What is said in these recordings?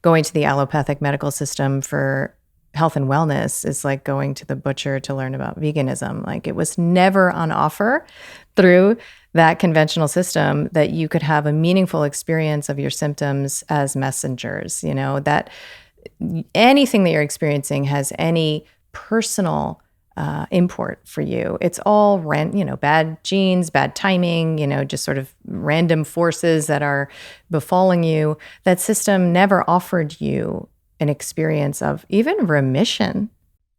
going to the allopathic medical system for health and wellness is like going to the butcher to learn about veganism. Like, it was never on offer through that conventional system that you could have a meaningful experience of your symptoms as messengers, that anything that you're experiencing has any personal import for you. It's all bad genes, bad timing, just sort of random forces that are befalling you. That system never offered you an experience of even remission.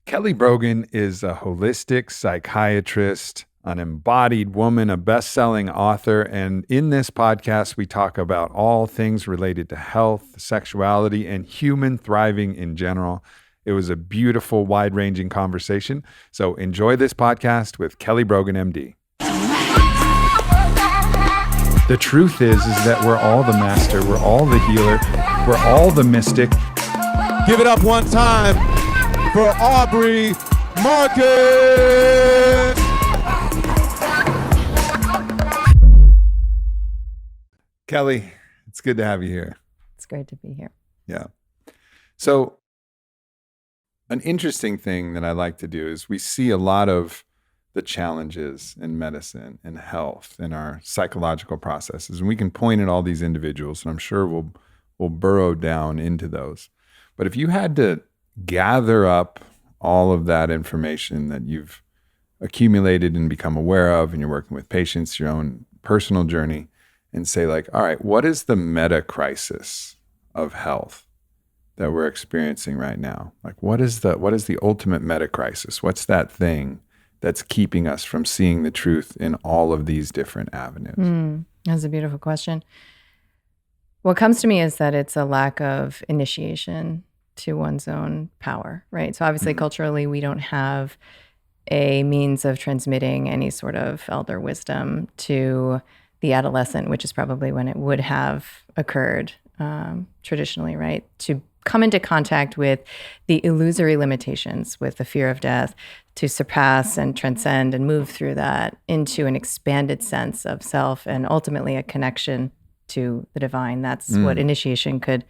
Kelly Brogan is a holistic psychiatrist, an embodied woman, a best-selling author, and in this podcast, we talk about all things related to health, sexuality, and human thriving in general. It was a beautiful, wide-ranging conversation. So enjoy this podcast with Kelly Brogan MD. The truth is that we're all the master, we're all the healer, we're all the mystic. Give it up one time for Aubrey Marcus. Kelly, it's good to have you here. It's great to be here. Yeah. So an interesting thing that I like to do is we see a lot of the challenges in medicine and health and our psychological processes, and we can point at all these individuals, and I'm sure we'll burrow down into those. But if you had to gather up all of that information that you've accumulated and become aware of, and you're working with patients, your own personal journey, and say like, all right, what is the meta crisis of health that we're experiencing right now? Like, what is the ultimate meta crisis? What's that thing that's keeping us from seeing the truth in all of these different avenues? That's a beautiful question. What comes to me is that it's a lack of initiation to one's own power, right? So obviously, culturally, we don't have a means of transmitting any sort of elder wisdom to the adolescent, which is probably when it would have occurred traditionally, right? To come into contact with the illusory limitations, with the fear of death, to surpass and transcend and move through that into an expanded sense of self and ultimately a connection to the divine. That's what initiation could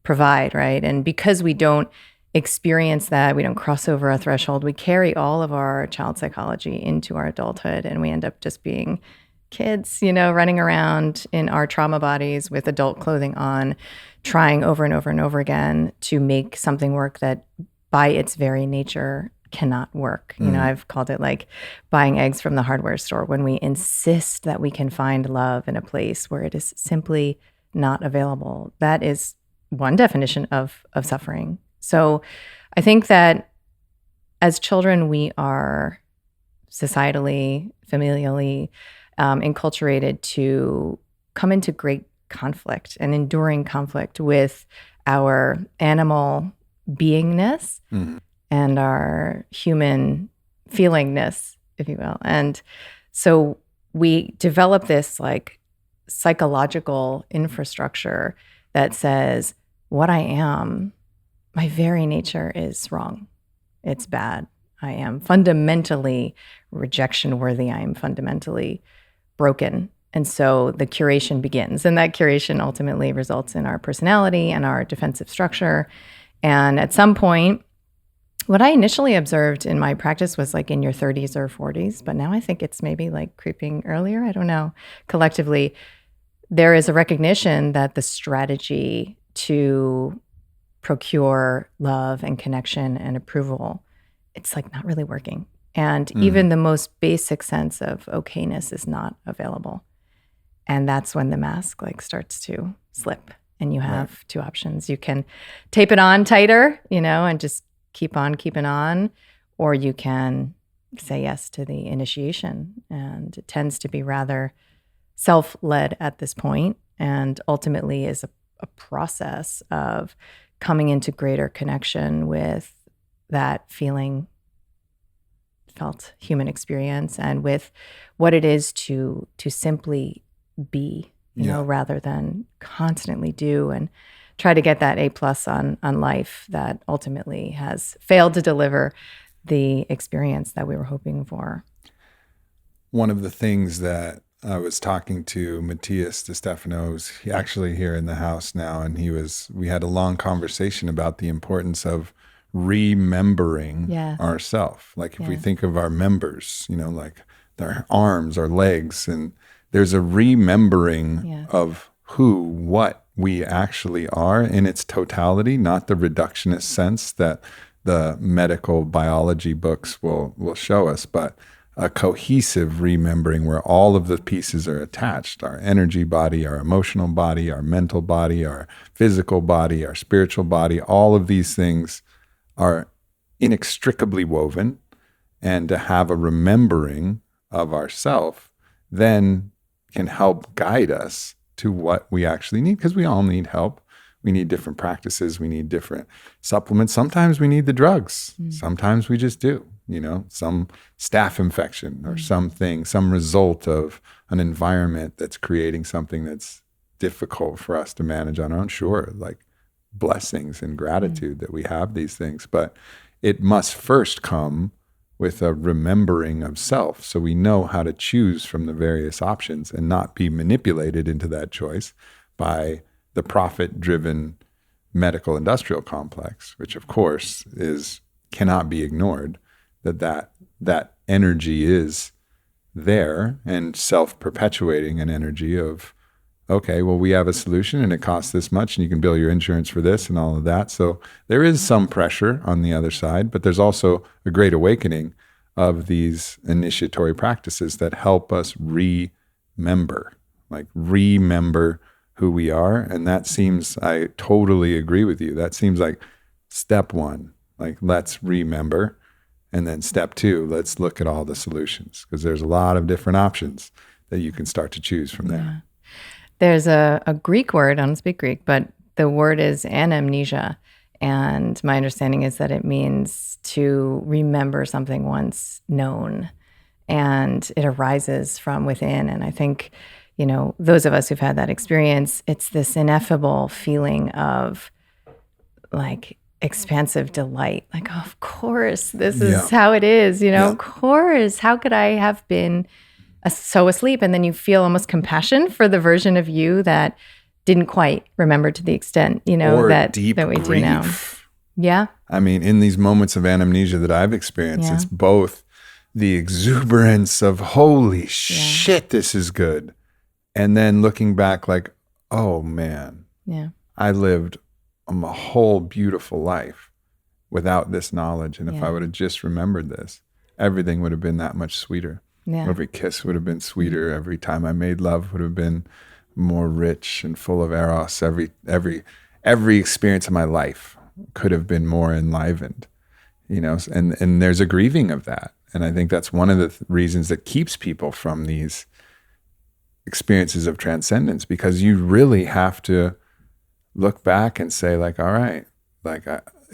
provide, right? And because we don't experience that, we don't cross over a threshold, we carry all of our child psychology into our adulthood, and we end up just being kids, running around in our trauma bodies with adult clothing on, trying over and over and over again to make something work that by its very nature cannot work. I've called it like buying eggs from the hardware store, when we insist that we can find love in a place where it is simply not available. That is one definition of suffering. So I think that as children, we are societally, familially, enculturated to come into great conflict and enduring conflict with our animal beingness and our human feelingness, if you will. And so we develop this like psychological infrastructure that says, what I am, my very nature is wrong. It's bad. I am fundamentally rejection worthy. I am fundamentally broken. And so the curation begins. And that curation ultimately results in our personality and our defensive structure. And at some point, what I initially observed in my practice was like in your 30s or 40s, but now I think it's maybe like creeping earlier. I don't know. Collectively, there is a recognition that the strategy to procure love and connection and approval, it's like not really working. And even the most basic sense of okayness is not available. And that's when the mask like starts to slip, and you have two options. You can tape it on tighter, and just keep on keeping on, or you can say yes to the initiation. And it tends to be rather self-led at this point, and ultimately is a process of coming into greater connection with that felt human experience, and with what it is to simply be, rather than constantly do and try to get that A+ on life that ultimately has failed to deliver the experience that we were hoping for. One of the things that I was talking to Matthias DeStefano, who's actually here in the house now, and we had a long conversation about the importance of remembering ourselves. Like if we think of our members, like our arms, our legs, and there's a remembering of who, what we actually are in its totality, not the reductionist sense that the medical biology books will show us, but a cohesive remembering where all of the pieces are attached: our energy body, our emotional body, our mental body, our physical body, our spiritual body. All of these things are inextricably woven, and to have a remembering of ourself then can help guide us to what we actually need, because we all need help. We need different practices. We need different supplements. Sometimes we need the drugs. Sometimes we just do, some staph infection or something, some result of an environment that's creating something that's difficult for us to manage on our own. Sure, like blessings and gratitude that we have these things, but it must first come with a remembering of self, so we know how to choose from the various options and not be manipulated into that choice by the profit-driven medical industrial complex, which of course cannot be ignored, that energy is there and self-perpetuating an energy of, okay, well, we have a solution and it costs this much and you can bill your insurance for this and all of that. So there is some pressure on the other side, but there's also a great awakening of these initiatory practices that help us remember who we are. And that seems, I totally agree with you. That seems like step one, like let's remember. And then step two, let's look at all the solutions, because there's a lot of different options that you can start to choose from there. Yeah. There's a Greek word, I don't speak Greek, but the word is amnesia. And my understanding is that it means to remember something once known, and it arises from within. And I think, those of us who've had that experience, it's this ineffable feeling of like expansive delight. Like, oh, of course, this is how it is, of course. How could I have been so asleep? And then you feel almost compassion for the version of you that didn't quite remember to the extent, or that deep we grief. do now. Yeah. I mean, in these moments of amnesia that I've experienced, it's both the exuberance of holy shit, this is good. And then looking back like, oh man, I lived a whole beautiful life without this knowledge. And if I would have just remembered this, everything would have been that much sweeter. Yeah. Every kiss would have been sweeter. Every time I made love would have been more rich and full of eros. Every experience of my life could have been more enlivened, and there's a grieving of that. And I think that's one of the reasons that keeps people from these experiences of transcendence, because you really have to look back and say like, all right, like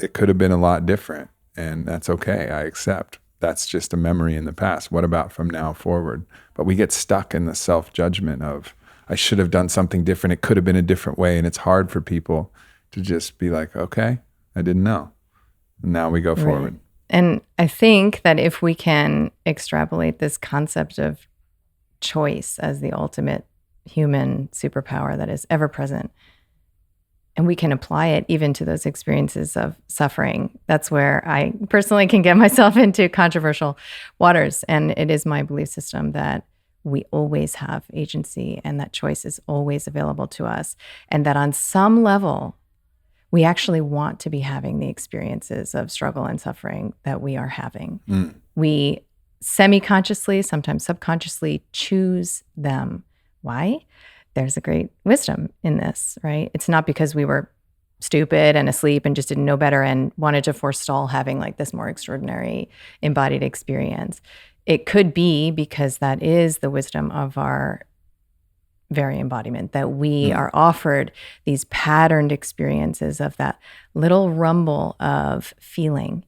it could have been a lot different, and that's okay. I accept. That's just a memory in the past. What about from now forward? But we get stuck in the self-judgment of, I should have done something different. It could have been a different way. And it's hard for people to just be like, okay, I didn't know. And now we go forward. And I think that if we can extrapolate this concept of choice as the ultimate human superpower that is ever present, and we can apply it even to those experiences of suffering, that's where I personally can get myself into controversial waters. And it is my belief system that we always have agency and that choice is always available to us. And that on some level, we actually want to be having the experiences of struggle and suffering that we are having. We semi-consciously, sometimes subconsciously choose them. Why? There's a great wisdom in this, right? It's not because we were stupid and asleep and just didn't know better and wanted to forestall having like this more extraordinary embodied experience. It could be because that is the wisdom of our very embodiment, that we are offered these patterned experiences of that little rumble of feeling,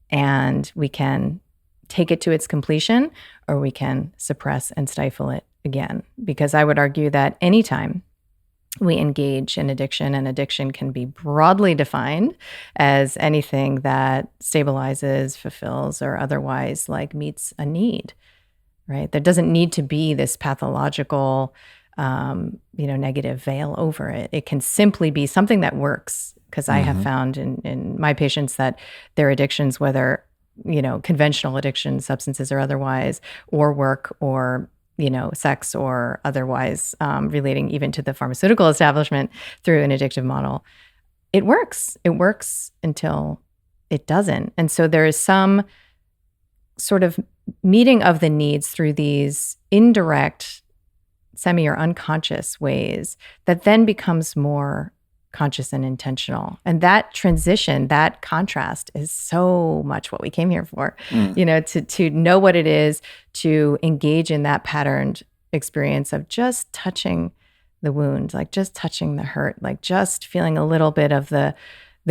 and we can take it to its completion, or we can suppress and stifle it again. Because I would argue that anytime we engage in addiction, and addiction can be broadly defined as anything that stabilizes, fulfills, or otherwise like meets a need, right? There doesn't need to be this pathological, negative veil over it. It can simply be something that works. Because I have found in my patients that their addictions, whether, conventional addictions, substances or otherwise, or work or, sex or otherwise, relating even to the pharmaceutical establishment through an addictive model, it works. It works until it doesn't. And so there is some sort of meeting of the needs through these indirect, semi or unconscious ways that then becomes more conscious and intentional. And that transition, that contrast is so much what we came here for, to know what it is, to engage in that patterned experience of just touching the wound, like just touching the hurt, like just feeling a little bit of the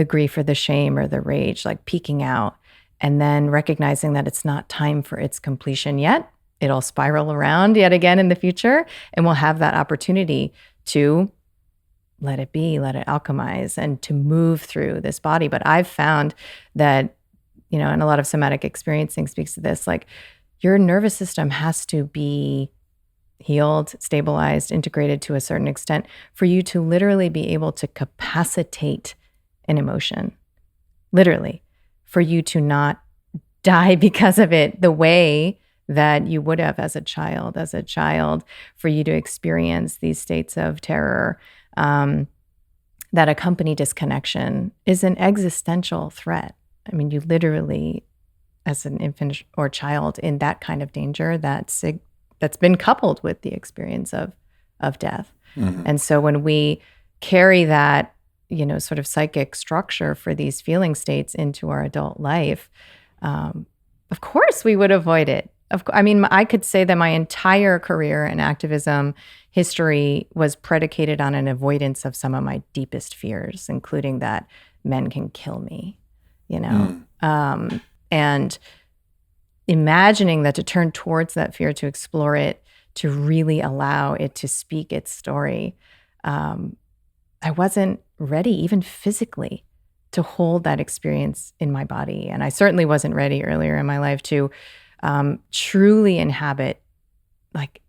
grief or the shame or the rage, like peeking out, and then recognizing that it's not time for its completion yet. It'll spiral around yet again in the future, and we'll have that opportunity to let it be, let it alchemize, and to move through this body. But I've found that, and a lot of somatic experiencing speaks to this, like your nervous system has to be healed, stabilized, integrated to a certain extent for you to literally be able to capacitate an emotion, literally, for you to not die because of it the way that you would have as a child, for you to experience these states of terror that accompany disconnection is an existential threat. I mean, you literally, as an infant or child in that kind of danger, that's been coupled with the experience of death. And so when we carry that, sort of psychic structure for these feeling states into our adult life, of course we would avoid it. I could say that my entire career in activism history was predicated on an avoidance of some of my deepest fears, including that men can kill me, and imagining that to turn towards that fear, to explore it, to really allow it to speak its story. I wasn't ready, even physically, to hold that experience in my body. And I certainly wasn't ready earlier in my life to truly inhabit, like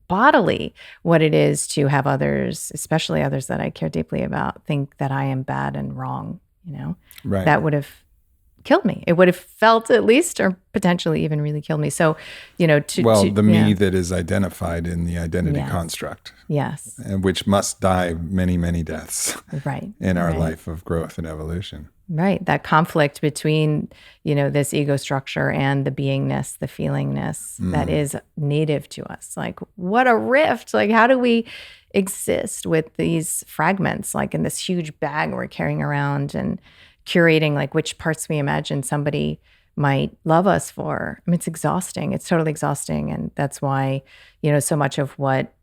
bodily, what it is to have others, especially others that I care deeply about, think that I am bad and wrong, Right. That would have killed me. It would have felt, at least, or potentially even really killed me. So, the me that is identified in the identity construct. Yes. And which must die many, many deaths. Right. In our life of growth and evolution. Right. That conflict between, this ego structure and the beingness, the feelingness that is native to us. Like, what a rift. Like, how do we exist with these fragments, like in this huge bag we're carrying around, and curating like which parts we imagine somebody might love us for? I mean, it's exhausting. It's totally exhausting. And that's why, so much of what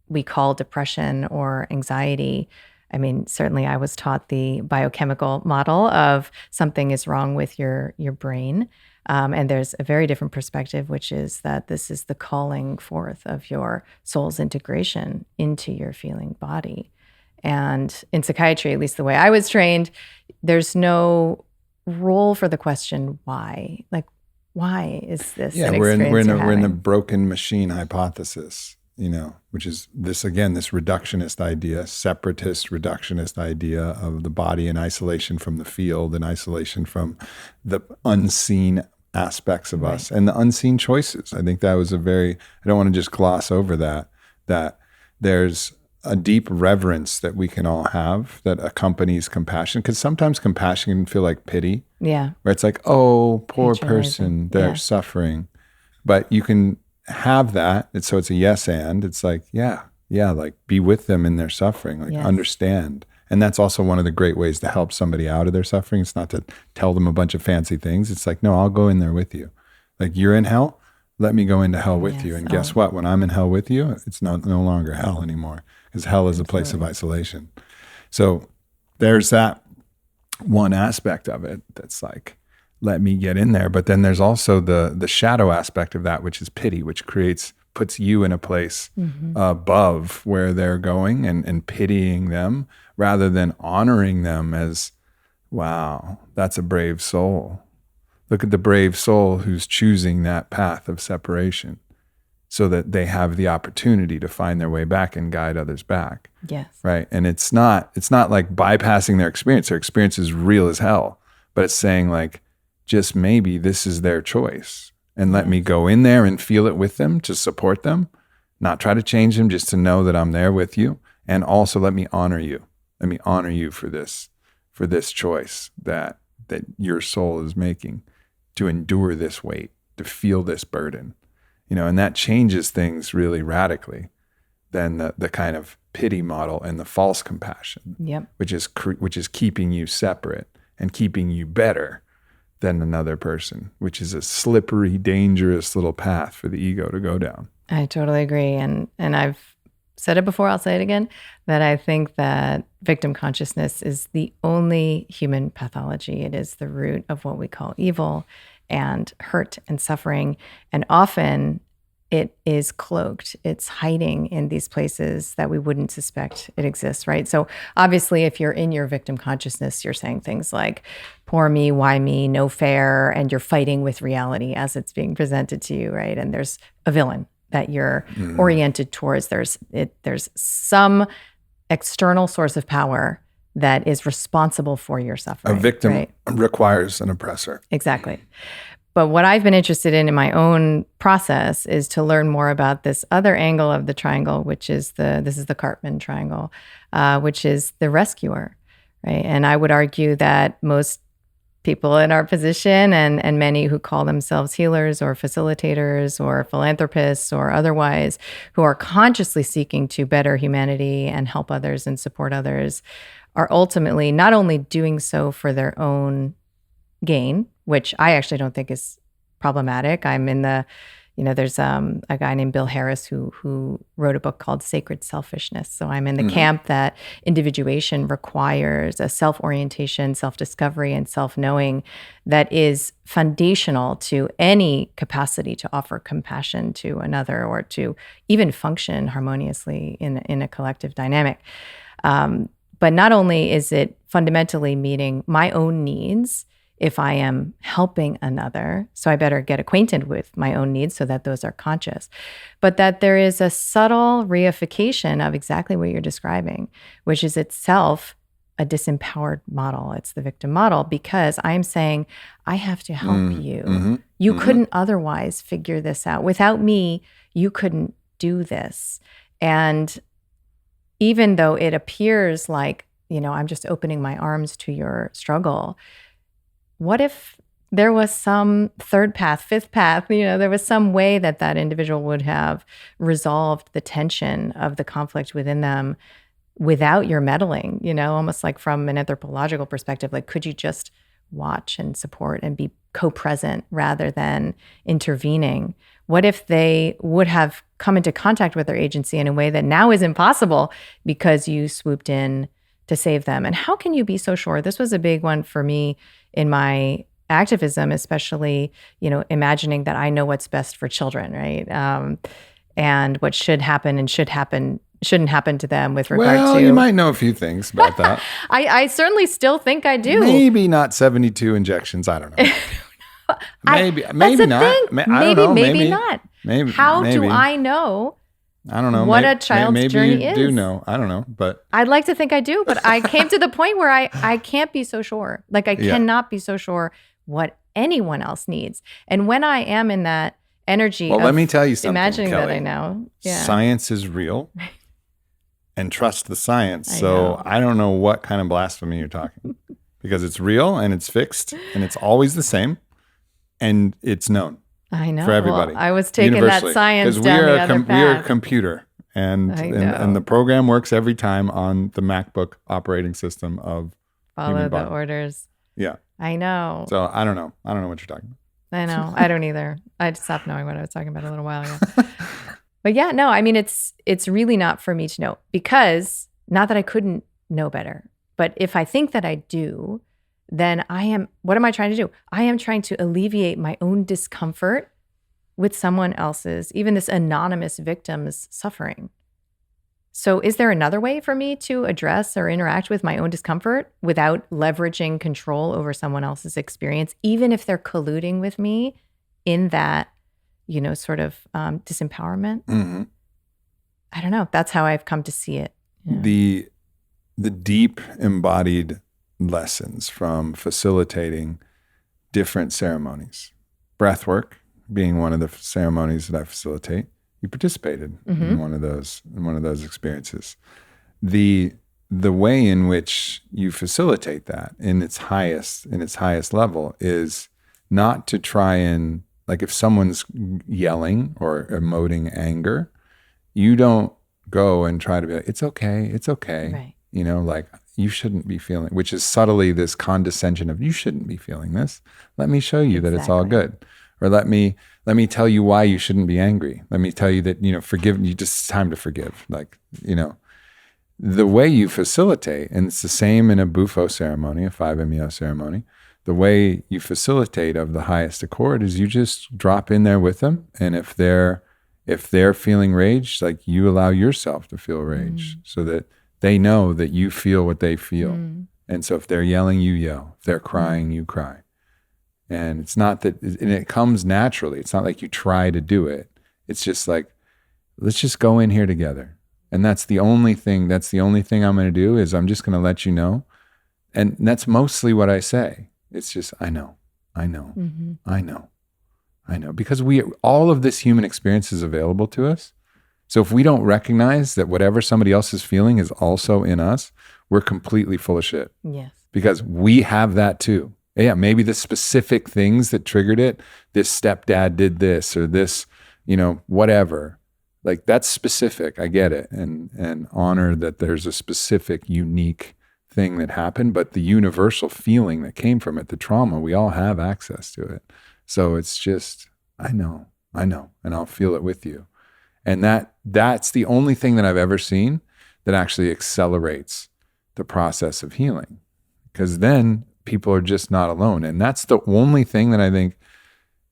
we call depression or anxiety, I mean, certainly I was taught the biochemical model of something is wrong with your brain. And there's a very different perspective, which is that this is the calling forth of your soul's integration into your feeling body. And in psychiatry, at least the way I was trained, there's no role for the question, why? Like, why is this an experience we're in a broken machine hypothesis, which is this reductionist idea, separatist reductionist idea of the body in isolation from the field, in isolation from the unseen aspects of us and the unseen choices. I think that was I don't want to just gloss over that there's a deep reverence that we can all have that accompanies compassion. Because sometimes compassion can feel like pity. Yeah. Where it's like, oh, poor person, they're suffering. But you can have that. So it's a yes and. It's like, yeah, like be with them in their suffering, like understand. And that's also one of the great ways to help somebody out of their suffering. It's not to tell them a bunch of fancy things. It's like, no, I'll go in there with you. Like, you're in hell, let me go into hell with you. And guess what? When I'm in hell with you, it's no longer hell anymore. Because hell is a place of isolation. So there's that one aspect of it that's like, let me get in there. But then there's also the shadow aspect of that, which is pity, which puts you in a place above where they're going and pitying them rather than honoring them as, wow, that's a brave soul. Look at the brave soul who's choosing that path of separation. so that they have the opportunity to find their way back and guide others back. Yes. Right. And it's not like bypassing their experience. Their experience is real as hell, but it's saying like, just maybe this is their choice, and let me go in there and feel it with them to support them, not try to change them, just to know that I'm there with you. And also let me honor you. Let me honor you for this choice that your soul is making, to endure this weight, to feel this burden, and that changes things really radically than the kind of pity model and the false compassion, which is keeping you separate and keeping you better than another person, which is a slippery, dangerous little path for the ego to go down. I totally agree. And I've said it before, I'll say it again, that I think that victim consciousness is the only human pathology. It is the root of what we call evil and hurt and suffering. And often it is cloaked. It's hiding in these places that we wouldn't suspect it exists, right? So obviously, if you're in your victim consciousness, you're saying things like, poor me, why me, no fair, and you're fighting with reality as it's being presented to you, right? And there's a villain that you're oriented towards. There's some external source of power that is responsible for your suffering. A victim right? requires an oppressor. Exactly. But what I've been interested in my own process is to learn more about this other angle of the triangle, which is this is the Cartman triangle, which is the rescuer, right? And I would argue that most people in our position and many who call themselves healers or facilitators or philanthropists or otherwise, who are consciously seeking to better humanity and help others and support others, are ultimately not only doing so for their own gain, which I actually don't think is problematic. I'm in the, there's a guy named Bill Harris who wrote a book called Sacred Selfishness. So I'm in the camp that individuation requires a self-orientation, self-discovery, and self-knowing that is foundational to any capacity to offer compassion to another or to even function harmoniously in a collective dynamic. But not only is it fundamentally meeting my own needs, if I am helping another, so I better get acquainted with my own needs so that those are conscious, but that there is a subtle reification of exactly what you're describing, which is itself a disempowered model. It's the victim model, because I'm saying, I have to help you. You couldn't otherwise figure this out. Without me, you couldn't do this. And even though it appears like, I'm just opening my arms to your struggle, what if there was some third path, fifth path, there was some way that individual would have resolved the tension of the conflict within them without your meddling, almost like from an anthropological perspective, like, could you just watch and support and be co-present rather than intervening? What if they would have come into contact with their agency in a way that now is impossible because you swooped in to save them? And how can you be so sure? This was a big one for me in my activism, especially, imagining that I know what's best for children, right? And what should happen and shouldn't happen to them with regard to... Well, you might know a few things about that. I certainly still think I do. Maybe not 72 injections. I don't know. Maybe not. Maybe not. How do I know? I don't know. What a child's journey is. Maybe you do know. I don't know, but... I'd like to think I do, but I came to the point where I can't be so sure. Like, I cannot be so sure what anyone else needs. And when I am in that energy of let me tell you something, imagining Kelly. that I know. Yeah. Science is real, and trust the science. know. I don't know what kind of blasphemy you're talking, because it's real and it's fixed and it's always the same, and it's known. I know. For everybody. Well, I was taking that science down the other path. We are a computer, and the program works every time on the MacBook operating system of follow the orders. Yeah. I know. So I don't know. I don't know what you're talking about. I know. I don't either. I stopped knowing what I was talking about a little while ago. But yeah, no, I mean, it's really not for me to know, because not that I couldn't know better, but if I think that I do, then what am I trying to do? I am trying to alleviate my own discomfort with someone else's, even this anonymous victim's suffering. So is there another way for me to address or interact with my own discomfort without leveraging control over someone else's experience, even if they're colluding with me in that, sort of disempowerment. Mm-hmm. I don't know. That's how I've come to see it. The deep embodied lessons from facilitating different ceremonies, breath work being one of the ceremonies that I facilitate. You participated in one of those experiences. The way in which you facilitate that in its highest level is not to try and, like, if someone's yelling or emoting anger, you don't go and try to be like, it's okay. Right. Like, you shouldn't be feeling, which is subtly this condescension of, you shouldn't be feeling this. Let me show you that it's all good. Or let me tell you why you shouldn't be angry. let me tell you that, forgive, it's time to forgive. Like, the way you facilitate, and it's the same in a Bufo ceremony, a 5-MeO ceremony, the way you facilitate of the highest accord is you just drop in there with them. And if they're feeling rage, like, you allow yourself to feel rage so that they know that you feel what they feel. And so if they're yelling, you yell. If they're crying, you cry. And it's not that, and it comes naturally. It's not like you try to do it. It's just like, let's just go in here together. And that's the only thing I'm going to do, is I'm just going to let you know. And that's mostly what I say. It's just, I know. Because all of this human experience is available to us. So if we don't recognize that whatever somebody else is feeling is also in us, we're completely full of shit. Yes. Because we have that too. Yeah, maybe the specific things that triggered it, this stepdad did this, or this, whatever. Like, that's specific. I get it. And honor that there's a specific, unique thing that happened, but the universal feeling that came from it, the trauma, we all have access to it. So it's just, I know, and I'll feel it with you. And that's the only thing that I've ever seen that actually accelerates the process of healing, because then people are just not alone. And that's the only thing that I think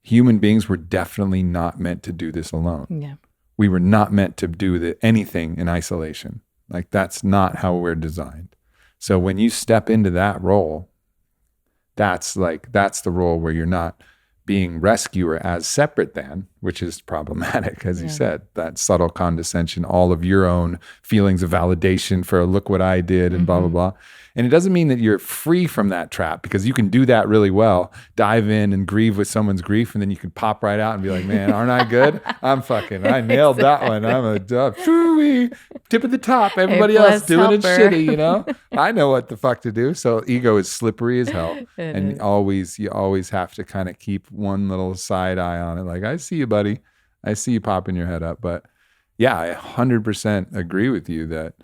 human beings were definitely not meant to do this alone. Yeah. We were not meant to do anything in isolation. Like, that's not how we're designed. So when you step into that role, that's the role where you're not being rescuer as separate than, which is problematic, as you said, that subtle condescension, all of your own feelings of validation for, look what I did, and blah, blah, blah. And it doesn't mean that you're free from that trap, because you can do that really well, dive in and grieve with someone's grief, and then you can pop right out and be like, man, aren't I good? I nailed that one. I'm a tip of the top. Everybody else doing it shitty, I know what the fuck to do. So ego is slippery as hell. And you always have to kind of keep one little side eye on it. Like, I see you, buddy. I see you popping your head up. But yeah, I 100% agree with you that,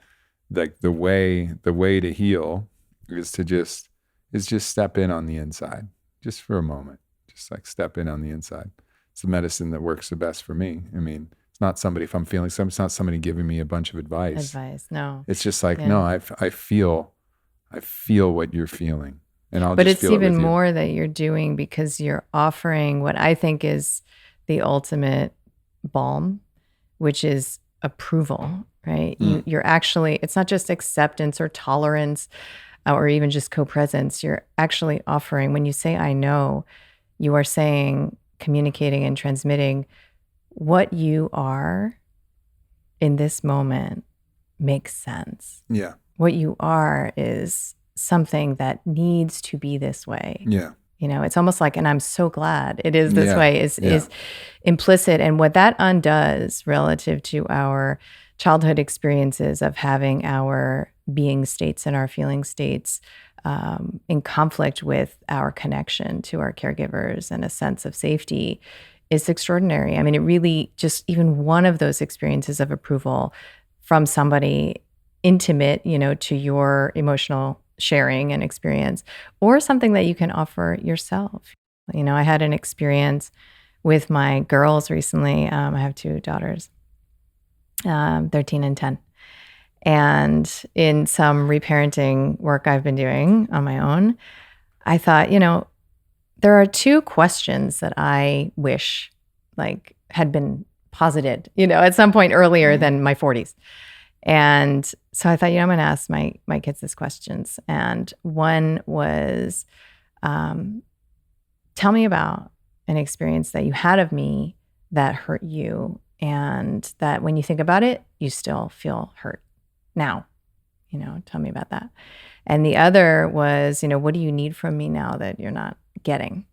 like, the way to heal is to just step in on the inside, just for a moment, just like step in on the inside. It's the medicine that works the best for me. I mean, it's not somebody, if I'm feeling something, it's not somebody giving me a bunch of advice. No. It's just like, no, I feel what you're feeling. But it's even more that you're doing, because you're offering what I think is the ultimate balm, which is approval, right? You're actually, it's not just acceptance or tolerance or even just co-presence. You're actually offering, when you say, I know, you are saying, communicating and transmitting what you are in this moment makes sense. Yeah. What you are is something that needs to be this way. Yeah. It's almost like, and I'm so glad it is this way, is implicit. And what that undoes relative to our childhood experiences of having our being states and our feeling states in conflict with our connection to our caregivers and a sense of safety is extraordinary. I mean, it really, just even one of those experiences of approval from somebody intimate, to your emotional sharing and experience, or something that you can offer yourself. I had an experience with my girls recently. I have two daughters, 13 and 10. And in some reparenting work I've been doing on my own, I thought, there are two questions that I wish had been posited, at some point earlier than my 40s. And so I thought, I'm going to ask my kids these questions. And one was, tell me about an experience that you had of me that hurt you, and that when you think about it, you still feel hurt now. Tell me about that. And the other was, what do you need from me now that you're not getting?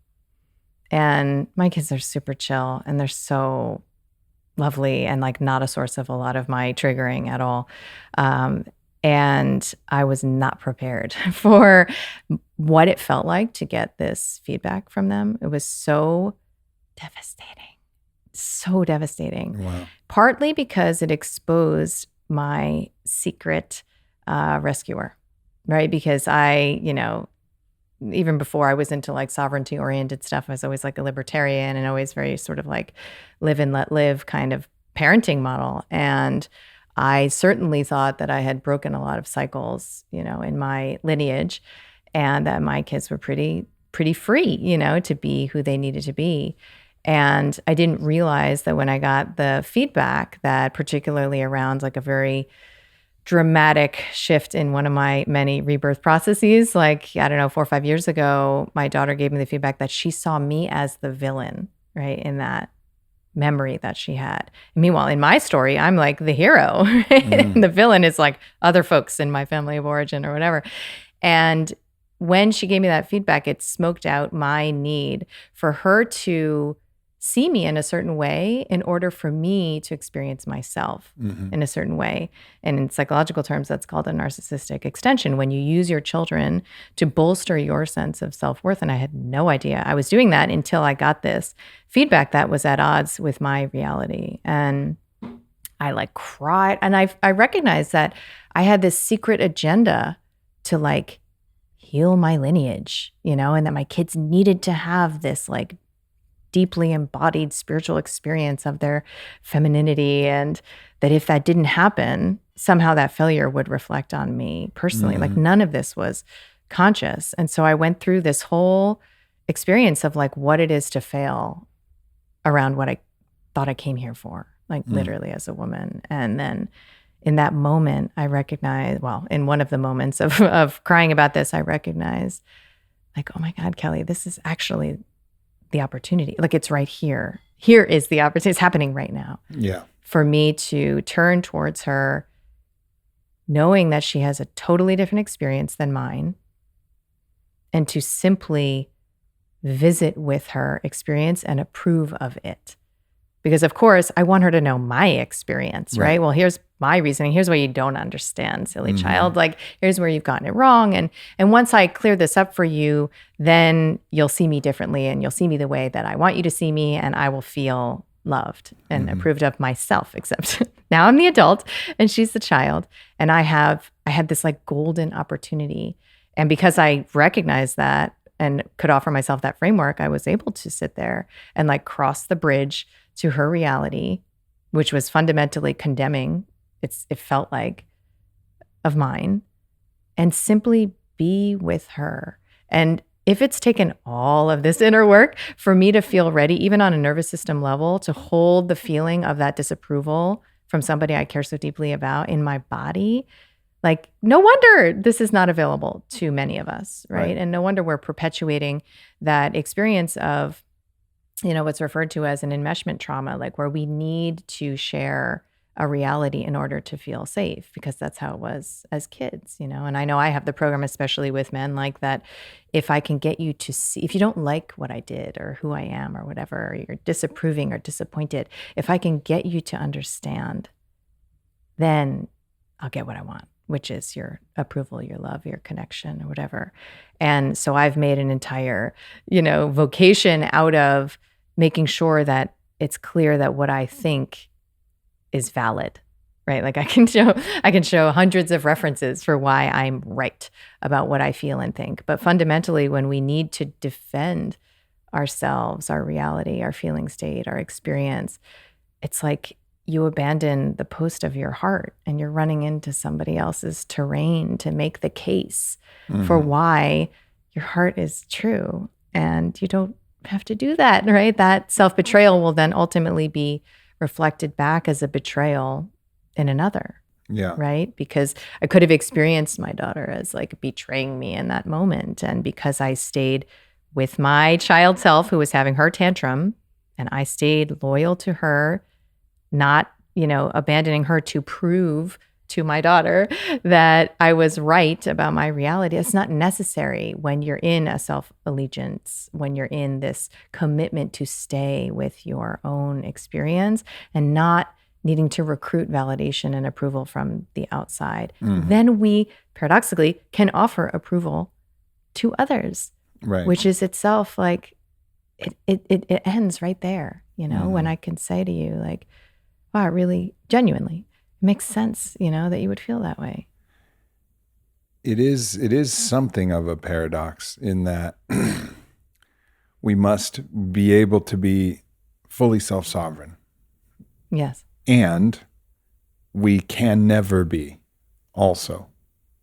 And my kids are super chill, and they're so lovely, and like not a source of a lot of my triggering at all. And I was not prepared for what it felt like to get this feedback from them. It was so devastating. Wow. Partly because it exposed my secret rescuer, right? Because I, even before I was into like sovereignty oriented stuff, I was always like a libertarian and always very sort of like live and let live kind of parenting model. And I certainly thought that I had broken a lot of cycles, in my lineage, and that my kids were pretty free, to be who they needed to be. And I didn't realize that when I got the feedback that particularly around like a very dramatic shift in one of my many rebirth processes, like, I don't know, 4 or 5 years ago, my daughter gave me the feedback that she saw me as the villain, right, in that memory that she had. Meanwhile, in my story, I'm like the hero, right? And the villain is like other folks in my family of origin or whatever. And when she gave me that feedback, it smoked out my need for her to see me in a certain way in order for me to experience myself in a certain way. And in psychological terms, that's called a narcissistic extension, when you use your children to bolster your sense of self-worth. And I had no idea I was doing that until I got this feedback that was at odds with my reality. And I like cried. And I recognized that I had this secret agenda to like heal my lineage, and that my kids needed to have this like deeply embodied spiritual experience of their femininity, and that if that didn't happen, somehow that failure would reflect on me personally. Like none of this was conscious. And so I went through this whole experience of like what it is to fail around what I thought I came here for, like literally as a woman. And then in that moment, I recognized, in one of the moments of crying about this, I recognized like, oh my God, Kelly, this is actually the opportunity. Like it's right here. Here is the opportunity. It's happening right now. Yeah. For me to turn towards her, knowing that she has a totally different experience than mine, and to simply visit with her experience and approve of it. Because of course, I want her to know my experience, right? Well, here's my reasoning. Here's what you don't understand, silly child. Like, here's where you've gotten it wrong. And once I clear this up for you, then you'll see me differently, and you'll see me the way that I want you to see me, and I will feel loved and approved of myself. Except now I'm the adult and she's the child. And I had this like golden opportunity. And because I recognized that and could offer myself that framework, I was able to sit there and like cross the bridge to her reality, which was fundamentally condemning, it felt like, of mine, and simply be with her. And if it's taken all of this inner work for me to feel ready, even on a nervous system level, to hold the feeling of that disapproval from somebody I care so deeply about in my body, like, no wonder this is not available to many of us, right? And no wonder we're perpetuating that experience of, what's referred to as an enmeshment trauma, like where we need to share a reality in order to feel safe, because that's how it was as kids, And I know I have the program, especially with men, like that. If I can get you to see, if you don't like what I did or who I am or whatever, or you're disapproving or disappointed, if I can get you to understand, then I'll get what I want, which is your approval, your love, your connection, or whatever. And so I've made an entire, vocation out of making sure that it's clear that what I think is valid, right? Like I can show hundreds of references for why I'm right about what I feel and think. But fundamentally, when we need to defend ourselves, our reality, our feeling state, our experience, it's like you abandon the post of your heart and you're running into somebody else's terrain to make the case for why your heart is true. And you don't have to do that, right? That self-betrayal will then ultimately be reflected back as a betrayal in another. Yeah. Right? Because I could have experienced my daughter as like betraying me in that moment. And because I stayed with my child self who was having her tantrum And I stayed loyal to her, not, abandoning her to prove to my daughter that I was right about my reality. It's not necessary when you're in a self-allegiance, when you're in this commitment to stay with your own experience and not needing to recruit validation and approval from the outside. Then we paradoxically can offer approval to others, Right. which is itself like, it ends right there, when I can say to you like, wow, it really genuinely makes sense, that you would feel that way. It is something of a paradox in that we must be able to be fully self-sovereign. Yes. And we can never be also.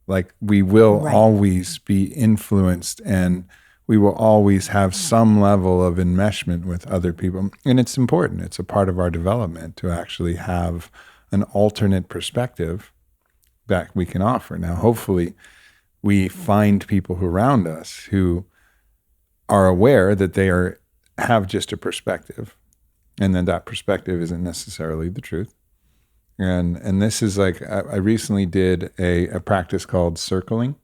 Like we will always be influenced, and we will always have some level of enmeshment with other people. And it's important. It's a part of our development to actually have an alternate perspective that we can offer. Now, hopefully, we find people around us who are aware that they have just a perspective, and then that perspective isn't necessarily the truth. And this is like, I recently did a practice called circling,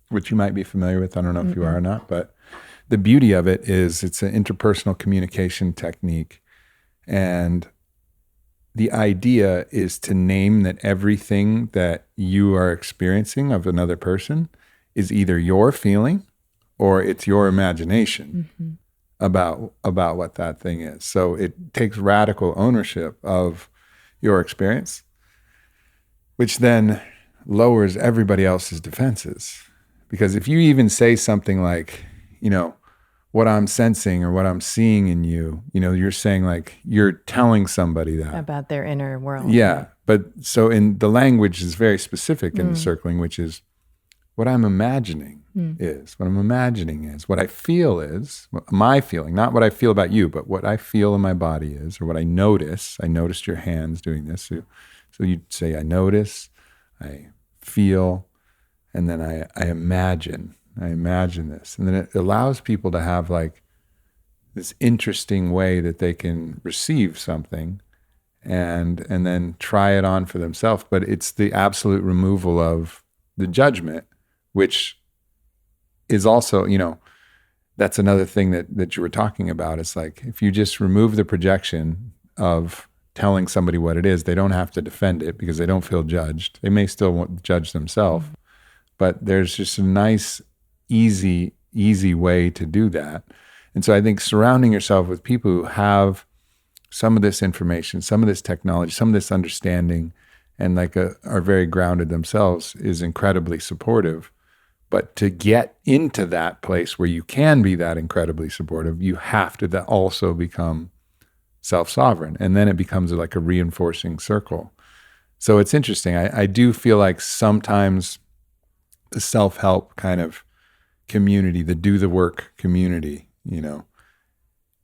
which you might be familiar with. I don't know if you are or not, but the beauty of it is it's an interpersonal communication technique. And the idea is to name that everything that you are experiencing of another person is either your feeling or it's your imagination about what that thing is. So it takes radical ownership of your experience, which then lowers everybody else's defenses. Because if you even say something like, what I'm sensing or what I'm seeing in you, you're saying like, you're telling somebody that. About their inner world. Yeah. But so in the language is very specific in the circling, which is what I'm imagining is, what I'm imagining is, what I feel is, my feeling, not what I feel about you, but what I feel in my body is, or what I notice. I noticed your hands doing this. So you'd say, I notice, I feel, and then I imagine this. And then it allows people to have like this interesting way that they can receive something and then try it on for themselves. But it's the absolute removal of the judgment, which is also, that's another thing that you were talking about. It's like, if you just remove the projection of telling somebody what it is, they don't have to defend it because they don't feel judged. They may still judge themselves, but there's just a nice, easy way to do that. And so I think surrounding yourself with people who have some of this information, some of this technology, some of this understanding, and like are very grounded themselves is incredibly supportive. But to get into that place where you can be that incredibly supportive, you have to also become self-sovereign. And then it becomes like a reinforcing circle. So it's interesting. I do feel like sometimes the self-help kind of community, the do the work community,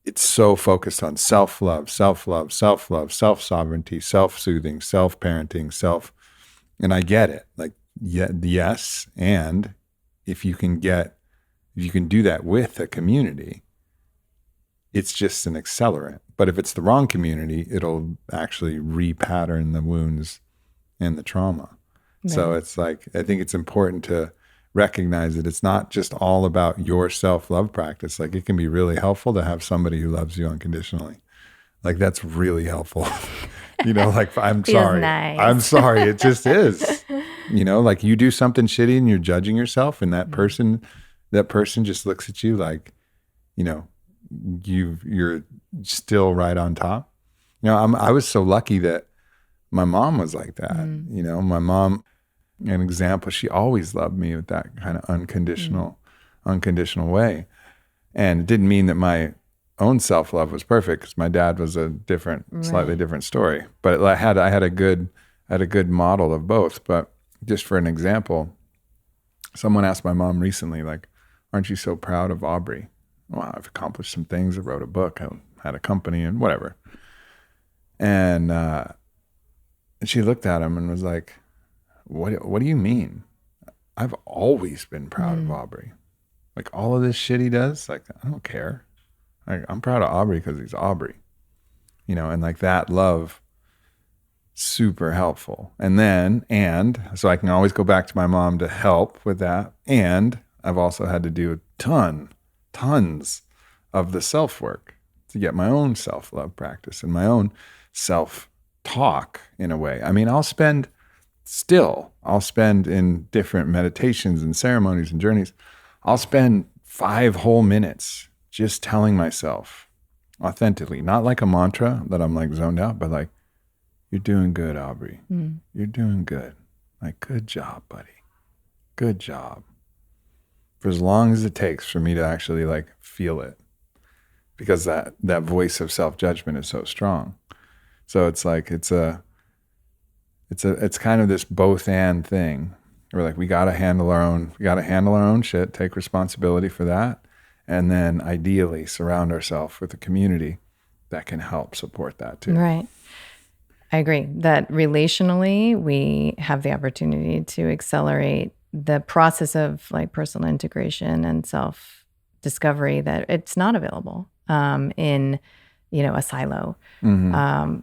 it's so focused on self-love, self-sovereignty, self-soothing, self-parenting, and I get it. Like, yes. And if you can do that with a community, it's just an accelerant. But if it's the wrong community, it'll actually repattern the wounds and the trauma. Right. So it's like, I think it's important to recognize that it's not just all about your self-love practice. Like, it can be really helpful to have somebody who loves you unconditionally. Like, that's really helpful. Like, I'm sorry. Nice. I'm sorry. It just is. Like, you do something shitty and you're judging yourself, and that person just looks at you like, you're still right on top. I was so lucky that my mom was like that. My mom, an example, she always loved me with that kind of unconditional way. And it didn't mean that my own self-love was perfect, because my dad was a slightly different story. But I had a good model of both. But just for an example, someone asked my mom recently, like, aren't you so proud of Aubrey? Well, I've accomplished some things. I wrote a book. I had a company and whatever. And she looked at him and was like, what do you mean? I've always been proud of Aubrey. Like, all of this shit he does, like, I don't care. Like, I'm proud of Aubrey because he's Aubrey, you know, and like that love, super helpful. And so I can always go back to my mom to help with that. And I've also had to do tons of the self work to get my own self-love practice and my own self-talk in a way. I mean, I'll spend in different meditations and ceremonies and journeys, I'll spend 5 whole minutes just telling myself authentically, not like a mantra that I'm like zoned out, but like, you're doing good, Aubrey. You're doing good. Like, good job, buddy. Good job. For as long as it takes for me to actually like feel it, because that voice of self-judgment is so strong. So it's like, it's kind of this both and thing. We're like, we got to handle our own shit, take responsibility for that. And then ideally surround ourselves with a community that can help support that too. Right. I agree that relationally, we have the opportunity to accelerate the process of like personal integration and self-discovery that it's not available in, you know, a silo. Mm-hmm.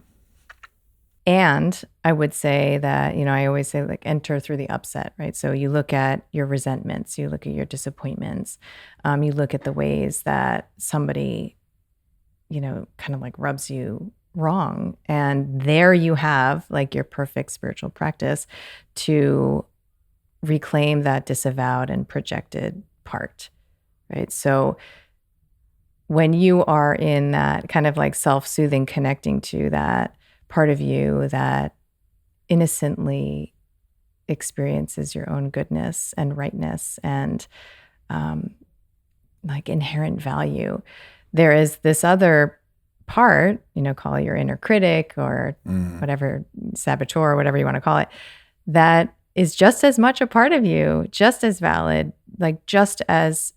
And I would say that, you know, I always say like enter through the upset, right? So you look at your resentments, you look at your disappointments, you look at the ways that somebody, you know, kind of like rubs you wrong. And there you have like your perfect spiritual practice to reclaim that disavowed and projected part, right? So when you are in that kind of like self-soothing, connecting to that part of you that innocently experiences your own goodness and rightness and like inherent value, there is this other part, you know, call it your inner critic or whatever, saboteur, whatever you want to call it, that is just as much a part of you, just as valid, like just as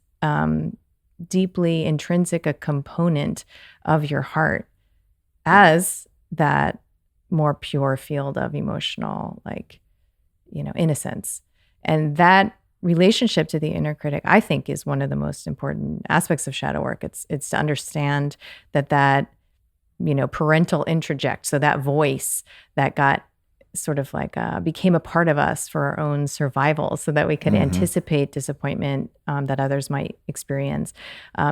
deeply intrinsic a component of your heart as that more pure field of emotional, like, you know, innocence. And that relationship to the inner critic, I think, is one of the most important aspects of shadow work. It's to understand that, you know, parental introject, so that voice that got sort of like became a part of us for our own survival, so that we could anticipate disappointment that others might experience,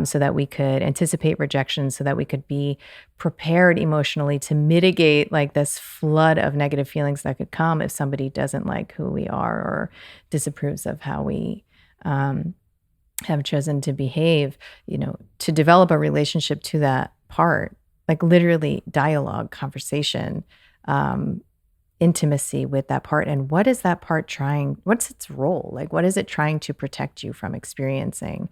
so that we could anticipate rejection, so that we could be prepared emotionally to mitigate like this flood of negative feelings that could come if somebody doesn't like who we are or disapproves of how we have chosen to behave. You know, to develop a relationship to that part, like literally dialogue, conversation, intimacy with that part. And what is that part what's its role? Like, what is it trying to protect you from experiencing?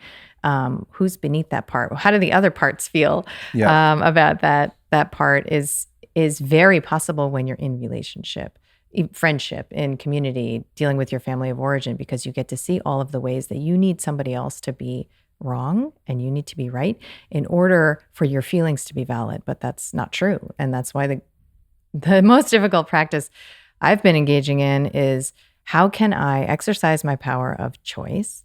Who's beneath that part? How do the other parts feel about that part is very possible when you're in relationship, friendship, in community, dealing with your family of origin, because you get to see all of the ways that you need somebody else to be wrong and you need to be right in order for your feelings to be valid. But that's not true. And that's why the most difficult practice I've been engaging in is, how can I exercise my power of choice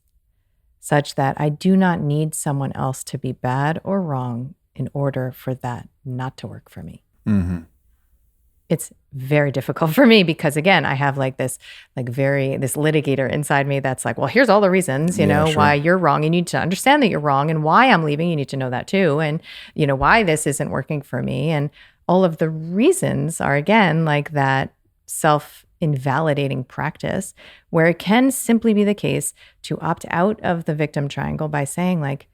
such that I do not need someone else to be bad or wrong in order for that not to work for me? It's very difficult for me because, again, I have like this litigator inside me that's like, well, here's all the reasons, why you're wrong. You need to understand that you're wrong, and why I'm leaving. You need to know that too. And, why this isn't working for me. And all of the reasons are, again, like that self-invalidating practice where it can simply be the case to opt out of the victim triangle by saying like,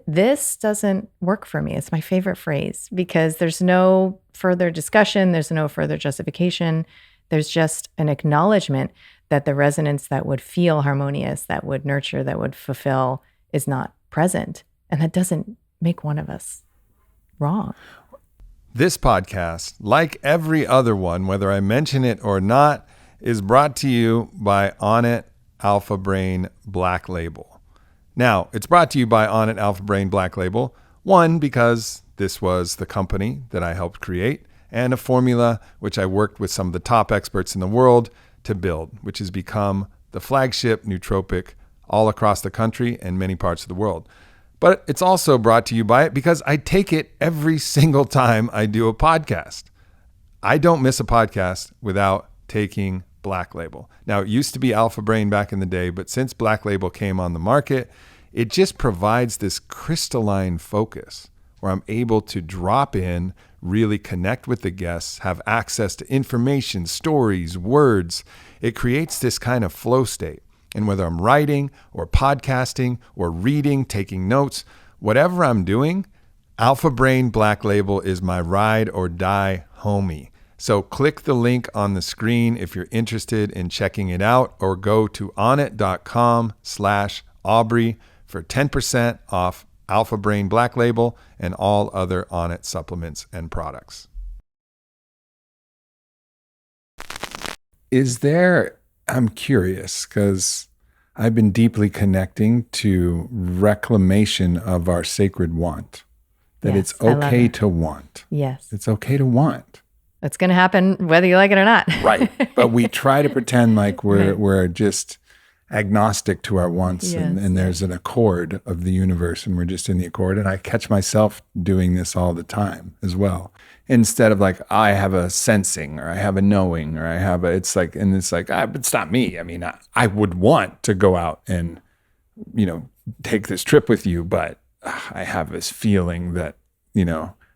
this doesn't work for me. It's my favorite phrase because there's no further discussion. There's no further justification. There's just an acknowledgement that the resonance that would feel harmonious, that would nurture, that would fulfill is not present. And that doesn't make one of us wrong. This podcast, like every other one, whether I mention it or not, is brought to you by Onnit Alpha Brain Black Label. Now, it's brought to you by Onnit Alpha Brain Black Label, one, because this was the company that I helped create, and a formula which I worked with some of the top experts in the world to build, which has become the flagship nootropic all across the country and many parts of the world. But it's also brought to you by it because I take it every single time I do a podcast. I don't miss a podcast without taking Black Label. Now, it used to be Alpha Brain back in the day, but since Black Label came on the market, it just provides this crystalline focus where I'm able to drop in, really connect with the guests, have access to information, stories, words. It creates this kind of flow state. And whether I'm writing or podcasting or reading, taking notes, whatever I'm doing, Alpha Brain Black Label is my ride or die homie. So click the link on the screen if you're interested in checking it out, or go to onnit.com/Aubrey for 10% off Alpha Brain Black Label and all other Onnit supplements and products. I'm curious because I've been deeply connecting to reclamation of our sacred want, that Yes, it's okay to want. Yes. It's okay to want. It's going to happen whether you like it or not. Right. But we try to pretend like we're just agnostic to our wants, Yes. and there's an accord of the universe and we're just in the accord. And I catch myself doing this all the time as well. Instead of like, I have a sensing or I have a knowing or I have a, it's like, it's not me. I mean, I would want to go out and, take this trip with you, but I have this feeling that,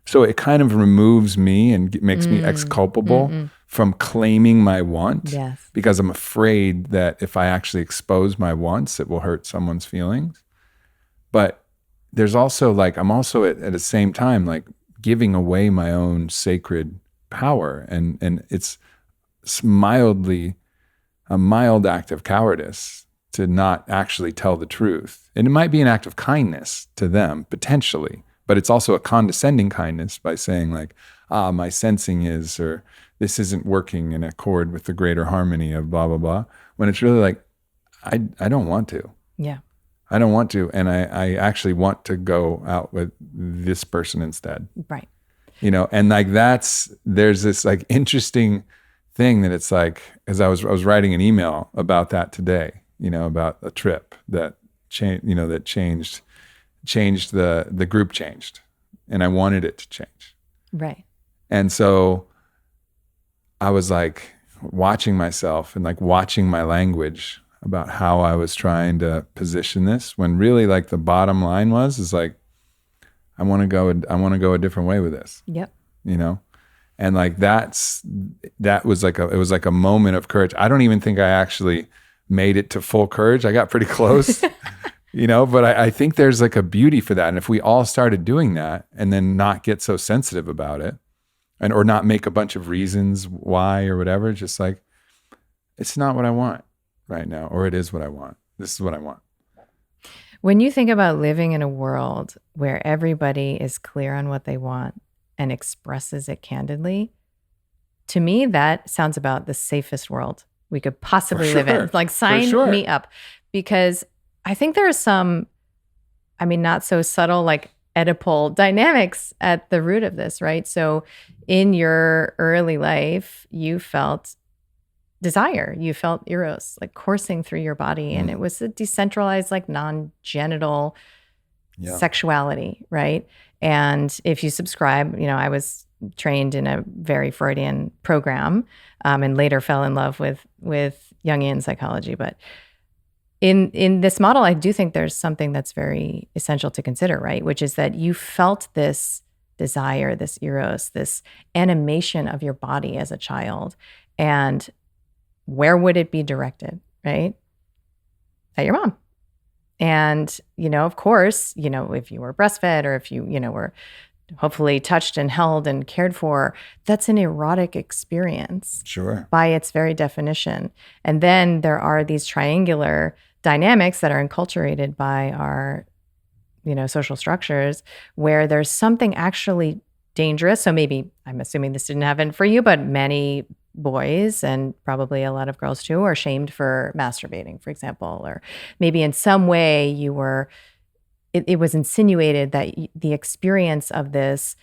so it kind of removes me and makes me exculpable from claiming my want. Yes. Because I'm afraid that if I actually expose my wants, it will hurt someone's feelings. But there's also I'm also at the same time, giving away my own sacred power. And it's mildly a mild act of cowardice to not actually tell the truth. And it might be an act of kindness to them, potentially. But it's also a condescending kindness by saying my sensing is, or this isn't working in accord with the greater harmony of blah, blah, blah. When it's really I don't want to. Yeah. I don't want to. And I actually want to go out with this person instead. Right. And there's this interesting thing that it's as I was writing an email about that today, about a trip that changed, the group changed, and I wanted it to change. Right. And so I was watching myself and watching my language about how I was trying to position this, when really the bottom line is I want to go a different way with this. Yep. And that was it was a moment of courage. I don't even think I actually made it to full courage. I got pretty close. But I think there's a beauty for that. And if we all started doing that and then not get so sensitive about it or not make a bunch of reasons why or whatever, just it's not what I want right now, or it is what I want. This is what I want. When you think about living in a world where everybody is clear on what they want and expresses it candidly, to me, that sounds about the safest world we could possibly live in. Sign me up. Because I think there are some, not so subtle, Oedipal dynamics at the root of this, right? So in your early life, you felt desire, you felt eros, coursing through your body. And it was a decentralized, non-genital sexuality, right? And if you subscribe, I was trained in a very Freudian program and later fell in love with Jungian psychology. But in this model, I do think there's something that's very essential to consider, right? Which is that you felt this desire, this eros, this animation of your body as a child. And where would it be directed, right? At your mom. And, of course, if you were breastfed or if you, were hopefully touched and held and cared for, that's an erotic experience. Sure. By its very definition. And then there are these triangular dynamics that are enculturated by our, social structures where there's something actually dangerous. So maybe, I'm assuming this didn't happen for you, but many boys and probably a lot of girls too are shamed for masturbating, for example, or maybe in some way it was insinuated that the experience of this,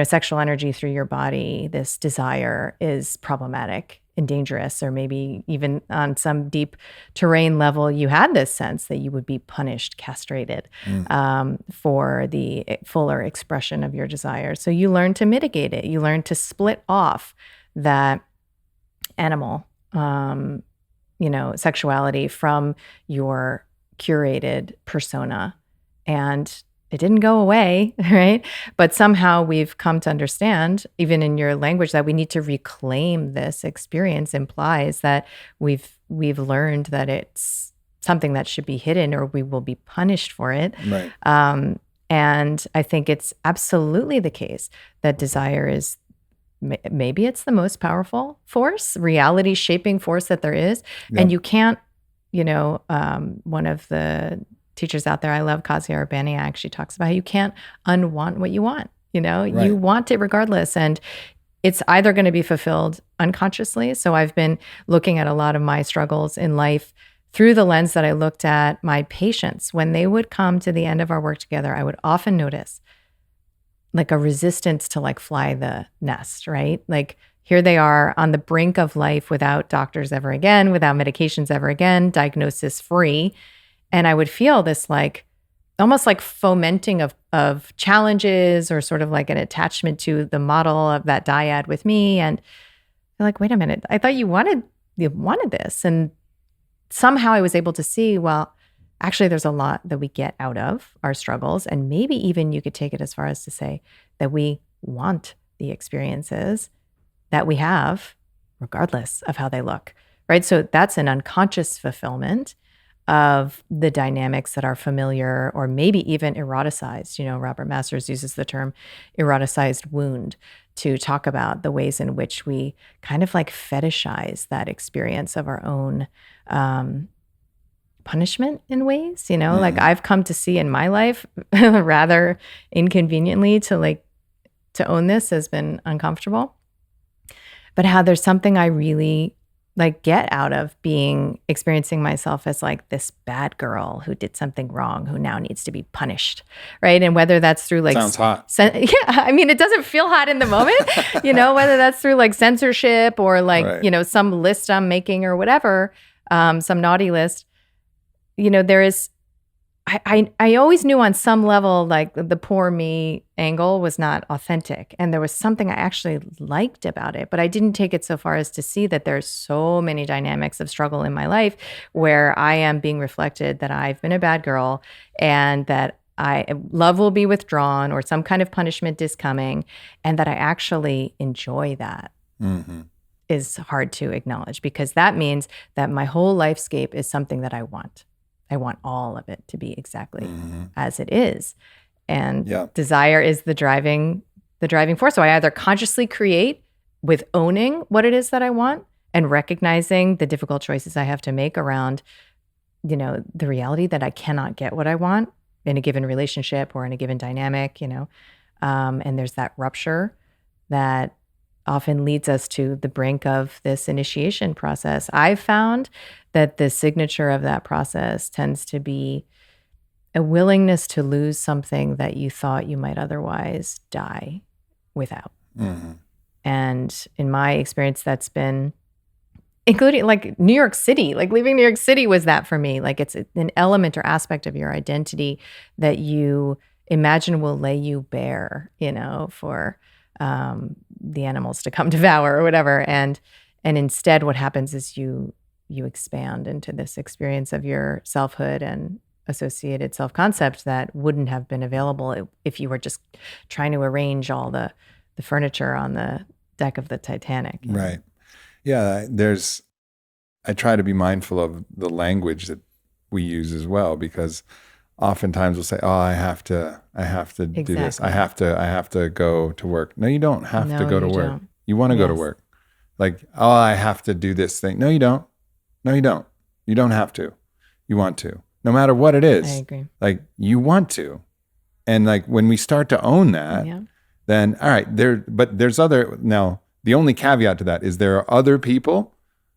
sexual energy through your body, this desire is problematic and dangerous, or maybe even on some deep terrain level, you had this sense that you would be punished, castrated for the fuller expression of your desire. So you learn to mitigate it. You learn to split off that animal, sexuality from your curated persona. And it didn't go away, right? But somehow we've come to understand, even in your language, that we need to reclaim this experience implies that we've learned that it's something that should be hidden, or we will be punished for it. Right. And I think it's absolutely the case that desire is maybe it's the most powerful force, reality shaping force that there is. Yeah. And you can't, one of the teachers out there, I love Kasia Urbaniak, actually talks about how you can't unwant what you want. Right. You want it regardless. And it's either going to be fulfilled unconsciously. So I've been looking at a lot of my struggles in life through the lens that I looked at my patients. When they would come to the end of our work together, I would often notice like a resistance to like fly the nest, right? Like here they are on the brink of life without doctors ever again, without medications ever again, diagnosis free. And I would feel this like, almost like fomenting of challenges, or sort of like an attachment to the model of that dyad with me. And they're like, wait a minute, I thought you wanted this. And somehow I was able to see, well, actually there's a lot that we get out of our struggles. And maybe even you could take it as far as to say that we want the experiences that we have, regardless of how they look, right? So that's an unconscious fulfillment of the dynamics that are familiar, or maybe even eroticized. Robert Masters uses the term eroticized wound to talk about the ways in which we kind of like fetishize that experience of our own punishment in ways, like I've come to see in my life rather inconveniently to own this has been uncomfortable, but how there's something I really like get out of experiencing myself as like this bad girl who did something wrong, who now needs to be punished, right? And whether that's through like sounds hot. Yeah, I mean, it doesn't feel hot in the moment, whether that's through like censorship or like Right. Some list I'm making or whatever, some naughty list. There is. I always knew on some level, like the poor me angle was not authentic. And there was something I actually liked about it, but I didn't take it so far as to see that there's so many dynamics of struggle in my life where I am being reflected that I've been a bad girl, and that love will be withdrawn, or some kind of punishment is coming, and that I actually enjoy that. Mm-hmm. Is hard to acknowledge, because that means that my whole lifescape is something that I want. I want all of it to be exactly as it is. And desire is the driving force. So I either consciously create with owning what it is that I want and recognizing the difficult choices I have to make around, the reality that I cannot get what I want in a given relationship or in a given dynamic, and there's that rupture that often leads us to the brink of this initiation process. I've found that the signature of that process tends to be a willingness to lose something that you thought you might otherwise die without. Mm-hmm. And in my experience, that's been including like New York City, like leaving New York City was that for me. Like it's an element or aspect of your identity that you imagine will lay you bare, for the animals to come devour or whatever. And instead what happens is you expand into this experience of your selfhood and associated self-concept that wouldn't have been available if you were just trying to arrange all the furniture on the deck of the Titanic. Right. Yeah. I try to be mindful of the language that we use as well, because oftentimes we'll say, "Oh, I have to do this. I have to go to work." No, you don't have to go to work. Don't. You want to go to work. Like, "Oh, I have to do this thing." No, you don't. No, you don't. You don't have to. You want to. No matter what it is. I agree. Like, you want to. And like when we start to own that, then all right, there's other. Now, the only caveat to that is there are other people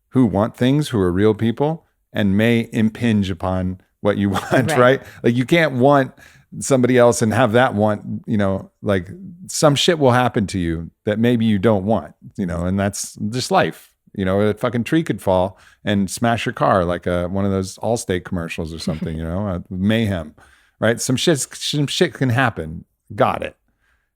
who want things, who are real people, and may impinge upon what you want, right? Like you can't want somebody else and have that want, like some shit will happen to you that maybe you don't want, and that's just life. You know, a fucking tree could fall and smash your car like one of those Allstate commercials or something, you know, mayhem, right? Some shit can happen. Got it.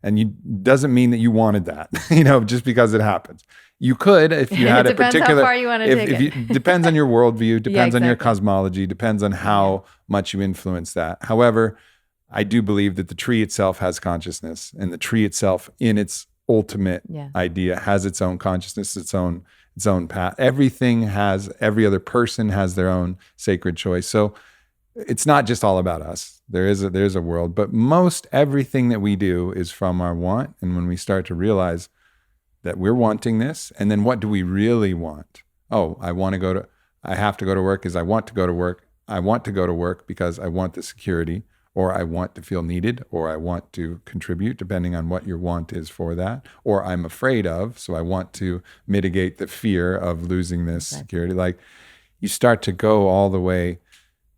And doesn't mean that you wanted that, you know, just because it happens. You could, if you had a particular, how far you want to take it. Depends on your worldview, depends on your cosmology, depends on how much you influence that. However, I do believe that the tree itself has consciousness, and the tree itself in its ultimate idea has its own consciousness, its own path. Every other person has their own sacred choice. So it's not just all about us. There's a world, but most everything that we do is from our want. And when we start to realize that we're wanting this, and then what do we really want? Oh, I have to go to work because I want to go to work. I want to go to work because I want the security, or I want to feel needed, or I want to contribute, depending on what your want is for that, or I'm afraid of, so I want to mitigate the fear of losing this security. Like, you start to go all the way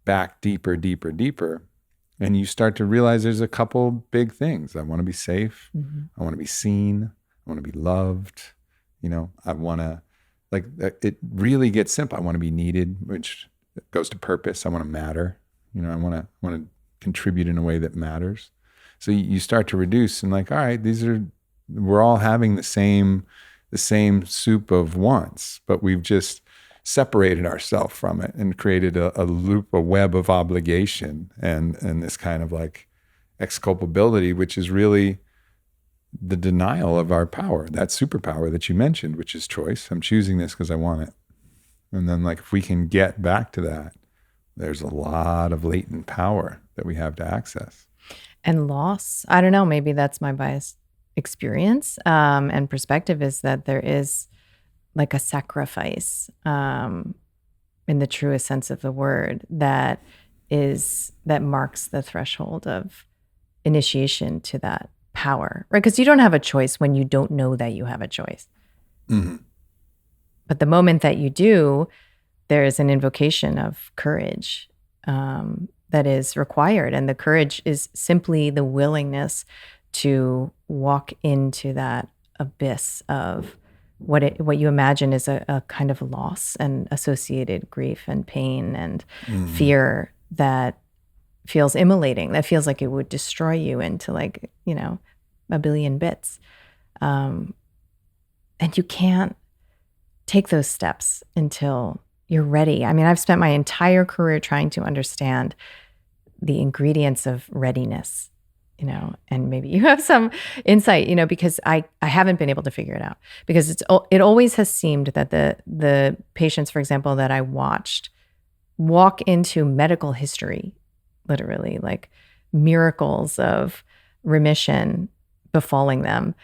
back deeper, and you start to realize there's a couple big things. I want to be safe. I want to be seen. I want to be loved. You know, I want to, like, it really gets simple. I want to be needed, which goes to purpose. I want to matter. You know, I want to contribute in a way that matters. So you start to reduce and like, all right, we're all having the same soup of wants, but we've just separated ourselves from it and created a loop, a web of obligation and this kind of like exculpability, which is really the denial of our power, that superpower that you mentioned, which is choice. I'm choosing this because I want it. And then, like, if we can get back to that, there's a lot of latent power that we have to access. And loss, I don't know, maybe that's my biased experience and perspective, is that there is like a sacrifice in the truest sense of the word that marks the threshold of initiation to that power, right? Because you don't have a choice when you don't know that you have a choice. Mm-hmm. But the moment that you do, there is an invocation of courage that is required. And the courage is simply the willingness to walk into that abyss of what you imagine is a kind of loss and associated grief and pain and fear that feels immolating, that feels like it would destroy you into, like, you know, a billion bits. And you can't take those steps until you're ready. I mean, I've spent my entire career trying to understand the ingredients of readiness, you know, and maybe you have some insight, you know, because I haven't been able to figure it out, because it always has seemed that the patients, for example, that I watched walk into medical history, literally, like miracles of remission befalling them.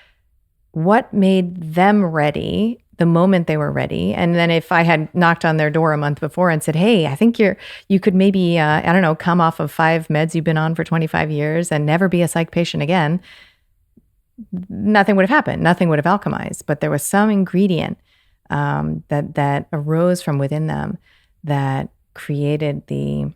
What made them ready the moment they were ready? And then if I had knocked on their door a month before and said, hey, I think you could maybe, I don't know, come off of 5 meds you've been on for 25 years and never be a psych patient again, nothing would have happened. Nothing would have alchemized. But there was some ingredient that arose from within them that created the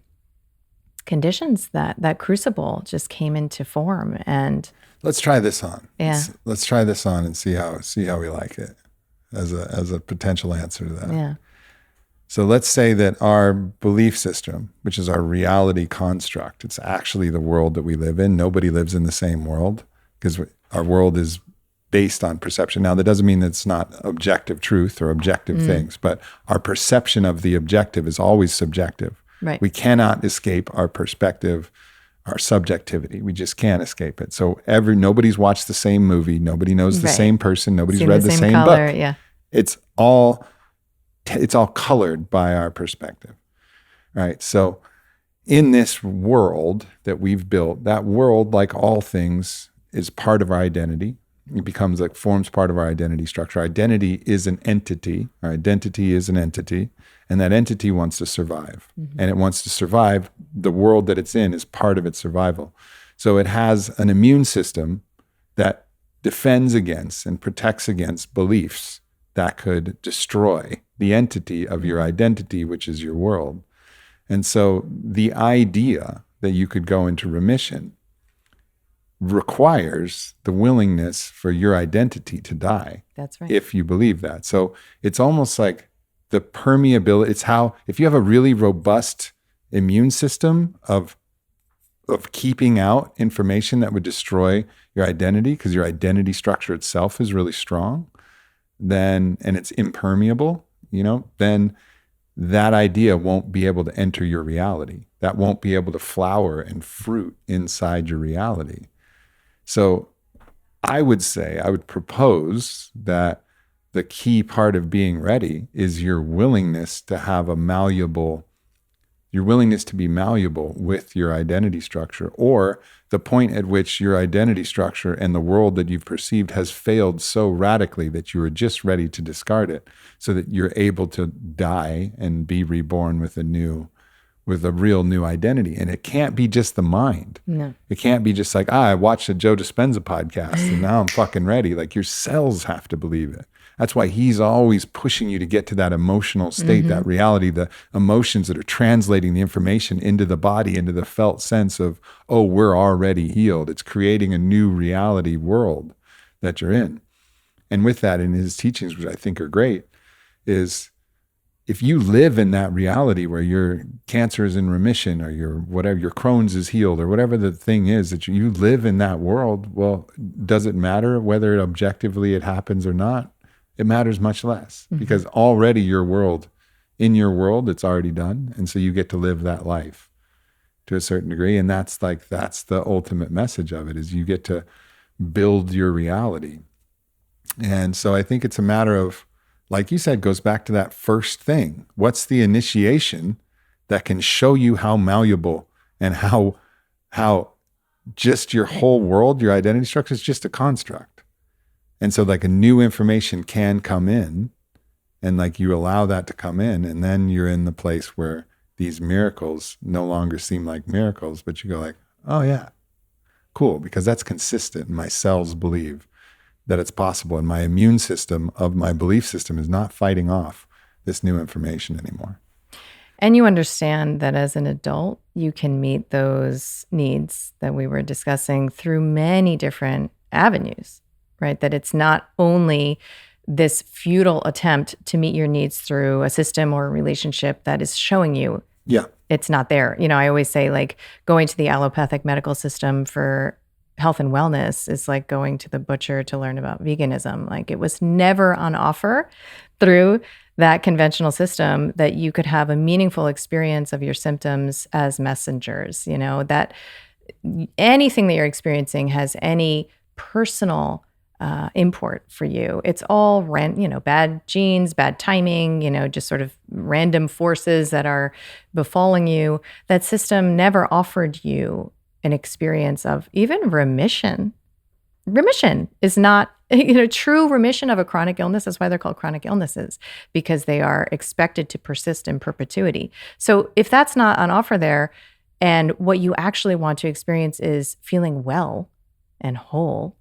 conditions that crucible just came into form. And let's try this on. Yeah. Let's try this on and see how we like it as a potential answer to that. Yeah. So let's say that our belief system, which is our reality construct, it's actually the world that we live in. Nobody lives in the same world because our world is based on perception. Now, that doesn't mean that it's not objective truth or objective things, but our perception of the objective is always subjective. Right. We cannot escape our perspective, our subjectivity. We just can't escape it. So nobody's watched the same movie. Nobody knows the same person. Nobody's read the same color, book. Yeah. It's all colored by our perspective, right? So in this world that we've built, that world, like all things, is part of our identity. It becomes like forms part of our identity structure. Identity is an entity. Our identity is an entity. And that entity wants to survive. Mm-hmm. And it wants to survive. The world that it's in is part of its survival. So it has an immune system that defends against and protects against beliefs that could destroy the entity of your identity, which is your world. And so the idea that you could go into remission requires the willingness for your identity to die. That's right. If you believe that. So it's almost like the permeability. It's how, if you have a really robust immune system of keeping out information that would destroy your identity, because your identity structure itself is really strong, then, and it's impermeable, then that idea won't be able to enter your reality. That won't be able to flower and fruit inside your reality. So I would propose that the key part of being ready is your willingness to have your willingness to be malleable with your identity structure, or the point at which your identity structure and the world that you've perceived has failed so radically that you are just ready to discard it, so that you're able to die and be reborn with a real new identity. And it can't be just the mind. No. It can't be just like, I watched a Joe Dispenza podcast and now I'm fucking ready. Like, your cells have to believe it. That's why he's always pushing you to get to that emotional state, that reality, the emotions that are translating the information into the body, into the felt sense of, oh, we're already healed. It's creating a new reality world that you're in. And with that, in his teachings, which I think are great, is if you live in that reality where your cancer is in remission, or your Crohn's is healed, or whatever the thing is, that you live in that world, well, does it matter whether objectively it happens or not? It matters much less, because already in your world, it's already done. And so you get to live that life to a certain degree. And that's the ultimate message of it, is you get to build your reality. And so I think it's a matter of, like you said, goes back to that first thing. What's the initiation that can show you how malleable and how just your whole world, your identity structure, is just a construct. And so like a new information can come in, and like you allow that to come in, and then you're in the place where these miracles no longer seem like miracles, but you go like, oh yeah, cool, because that's consistent. My cells believe that it's possible, and my immune system of my belief system is not fighting off this new information anymore. And you understand that as an adult, you can meet those needs that we were discussing through many different avenues, right? That it's not only this futile attempt to meet your needs through a system or a relationship that is showing you it's not there. I always say, like, going to the allopathic medical system for health and wellness is like going to the butcher to learn about veganism. Like, it was never on offer through that conventional system that you could have a meaningful experience of your symptoms as messengers, that anything that you're experiencing has any personal import for you. It's all bad genes, bad timing, just sort of random forces that are befalling you. That system never offered you an experience of even remission. Remission is not, true remission of a chronic illness. That's why they're called chronic illnesses, because they are expected to persist in perpetuity. So if that's not on offer there, and what you actually want to experience is feeling well and whole,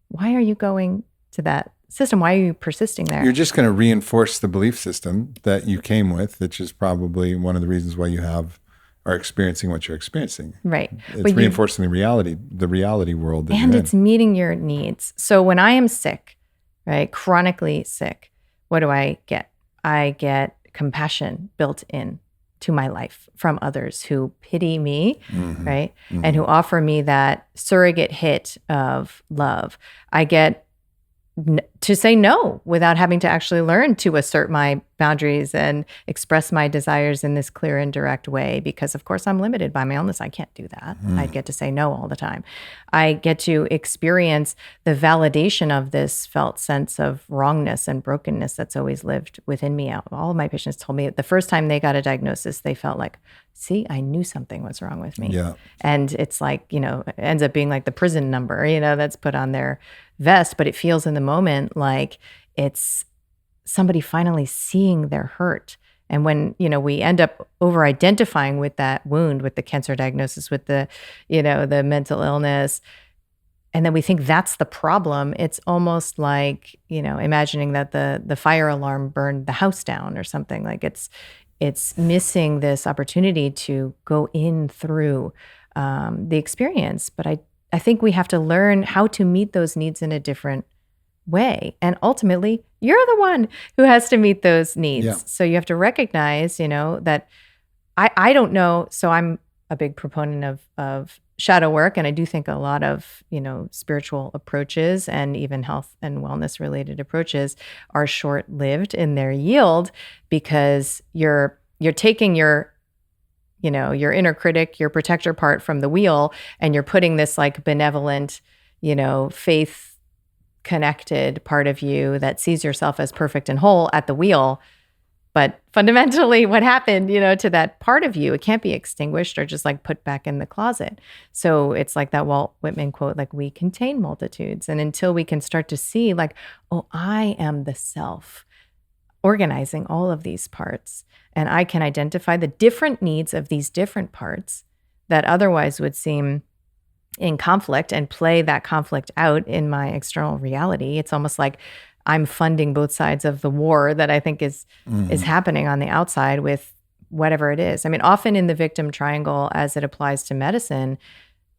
why are you going to that system? Why are you persisting there? You're just going to reinforce the belief system that you came with, which is probably one of the reasons why you are experiencing what you're experiencing. Right. It's reinforcing the reality world that and you're it's meeting your needs. So when I am sick, right, chronically sick, what do I get? I get compassion built in to my life from others who pity me, right? And who offer me that surrogate hit of love. I get to say no without having to actually learn to assert my boundaries and express my desires in this clear and direct way, because of course I'm limited by my illness. I can't do that. I get to say no all the time. I get to experience the validation of this felt sense of wrongness and brokenness that's always lived within me. All of my patients told me the first time they got a diagnosis, they felt like, see, I knew something was wrong with me. Yeah. And it's like, it ends up being like the prison number, that's put on their vest, but it feels in the moment like it's somebody finally seeing their hurt. And when, we end up over-identifying with that wound, with the cancer diagnosis, with the, the mental illness, and then we think that's the problem, it's almost like, imagining that the fire alarm burned the house down or something. Like it's missing this opportunity to go in through the experience. But I think we have to learn how to meet those needs in a different way. And ultimately, you're the one who has to meet those needs. Yeah. So you have to recognize, that I don't know. So I'm a big proponent of shadow work. And I do think a lot of, spiritual approaches and even health and wellness related approaches are short-lived in their yield, because you're taking your inner critic, your protector part from the wheel, and you're putting this like benevolent, faith connected part of you that sees yourself as perfect and whole at the wheel. But fundamentally, what happened, to that part of you, it can't be extinguished or just like put back in the closet. So it's like that Walt Whitman quote, like, we contain multitudes. And until we can start to see like, oh, I am the self organizing all of these parts, and I can identify the different needs of these different parts that otherwise would seem in conflict, and play that conflict out in my external reality. It's almost like I'm funding both sides of the war that I think is happening on the outside with whatever it is. I mean, often in the victim triangle, as it applies to medicine,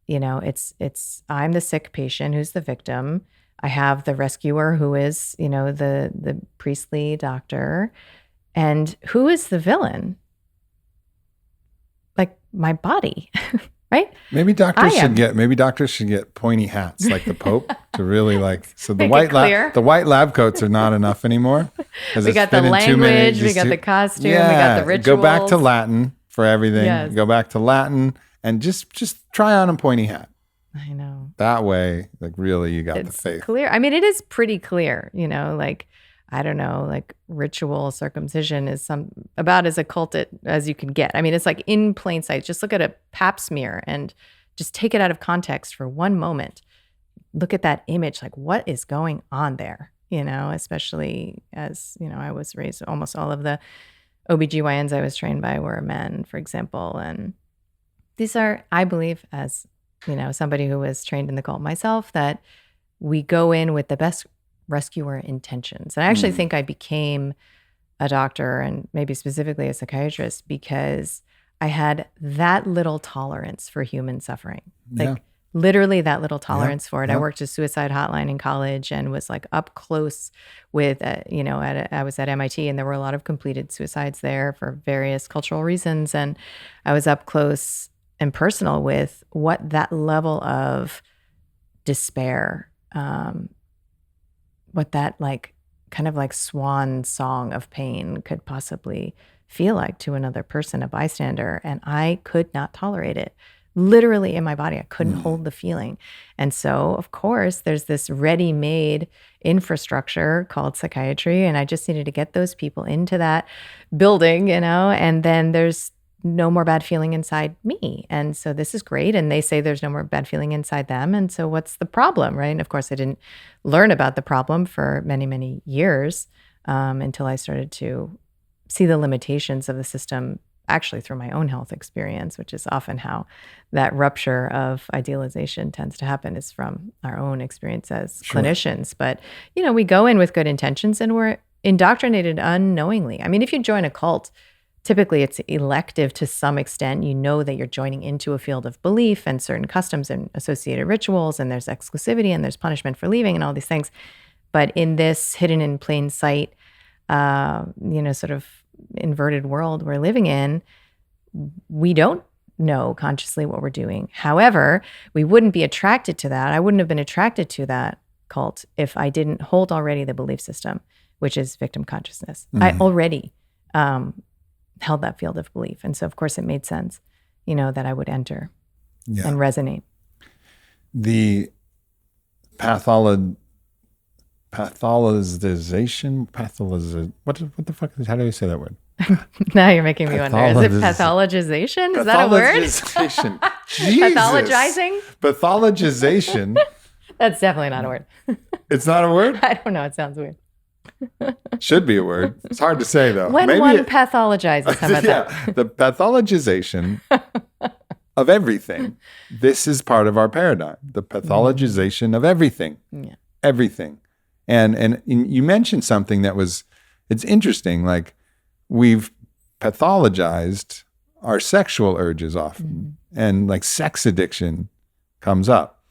it's I'm the sick patient who's the victim. I have the rescuer who is, the priestly doctor. And who is the villain? Like my body, right? Maybe doctors should get pointy hats like the Pope to really so the Make white lab coats are not enough anymore. We got the language, we got the costume, we got the rituals. Go back to Latin for everything. Yes. Go back to Latin and just try on a pointy hat. I know. That way, really you got the faith. Clear. I mean, it is pretty clear, I don't know, like ritual circumcision is about as occulted as you can get. I mean, it's like in plain sight. Just look at a pap smear and just take it out of context for one moment. Look at that image, like what is going on there, especially as, I was raised, almost all of the OBGYNs I was trained by were men, for example. And these are, I believe, as, somebody who was trained in the cult myself, that we go in with the best rescuer intentions. And I actually think I became a doctor, and maybe specifically a psychiatrist, because I had that little tolerance for human suffering. Like literally that little tolerance for it. I worked a suicide hotline in college and was like up close with, I was at MIT, and there were a lot of completed suicides there for various cultural reasons. And I was up close and personal with what that level of despair, what that kind of swan song of pain could possibly feel like to another person, a bystander. And I could not tolerate it. Literally in my body, I couldn't hold the feeling. And so, of course, there's this ready-made infrastructure called psychiatry. And I just needed to get those people into that building, and then there's no more bad feeling inside me. And so this is great. And they say there's no more bad feeling inside them. And so what's the problem, right? And of course, I didn't learn about the problem for many, many years until I started to see the limitations of the system actually through my own health experience, which is often how that rupture of idealization tends to happen, is from our own experience as clinicians. But, we go in with good intentions and we're indoctrinated unknowingly. I mean, if you join a cult, typically it's elective to some extent. You know that you're joining into a field of belief and certain customs and associated rituals, and there's exclusivity and there's punishment for leaving and all these things. But in this hidden in plain sight, sort of inverted world we're living in, we don't know consciously what we're doing. However, we wouldn't be attracted to that. I wouldn't have been attracted to that cult if I didn't hold already the belief system, which is victim consciousness. I already held that field of belief. And so, of course, it made sense, that I would enter and resonate. The pathologization, what the fuck is, how do you say that word? Now you're making me wonder. Is it pathologization? Is that a word? Pathologizing? Pathologization. That's definitely not a word. It's not a word? I don't know. It sounds weird. Should be a word. It's hard to say, though. When one pathologizes, how about that? The pathologization of everything. This is part of our paradigm. The pathologization of everything. Yeah. Everything. And you mentioned something that it's interesting. Like, we've pathologized our sexual urges often, and like sex addiction comes up.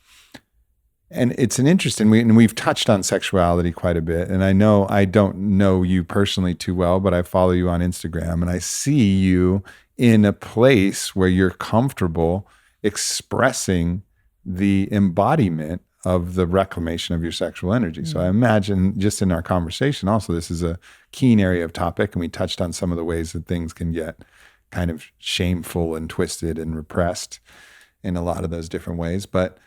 And it's an interesting, and we've touched on sexuality quite a bit. And I know I don't know you personally too well, but I follow you on Instagram and I see you in a place where you're comfortable expressing the embodiment of the reclamation of your sexual energy. So I imagine just in our conversation also, this is a keen area of topic. And we touched on some of the ways that things can get kind of shameful and twisted and repressed in a lot of those different ways. But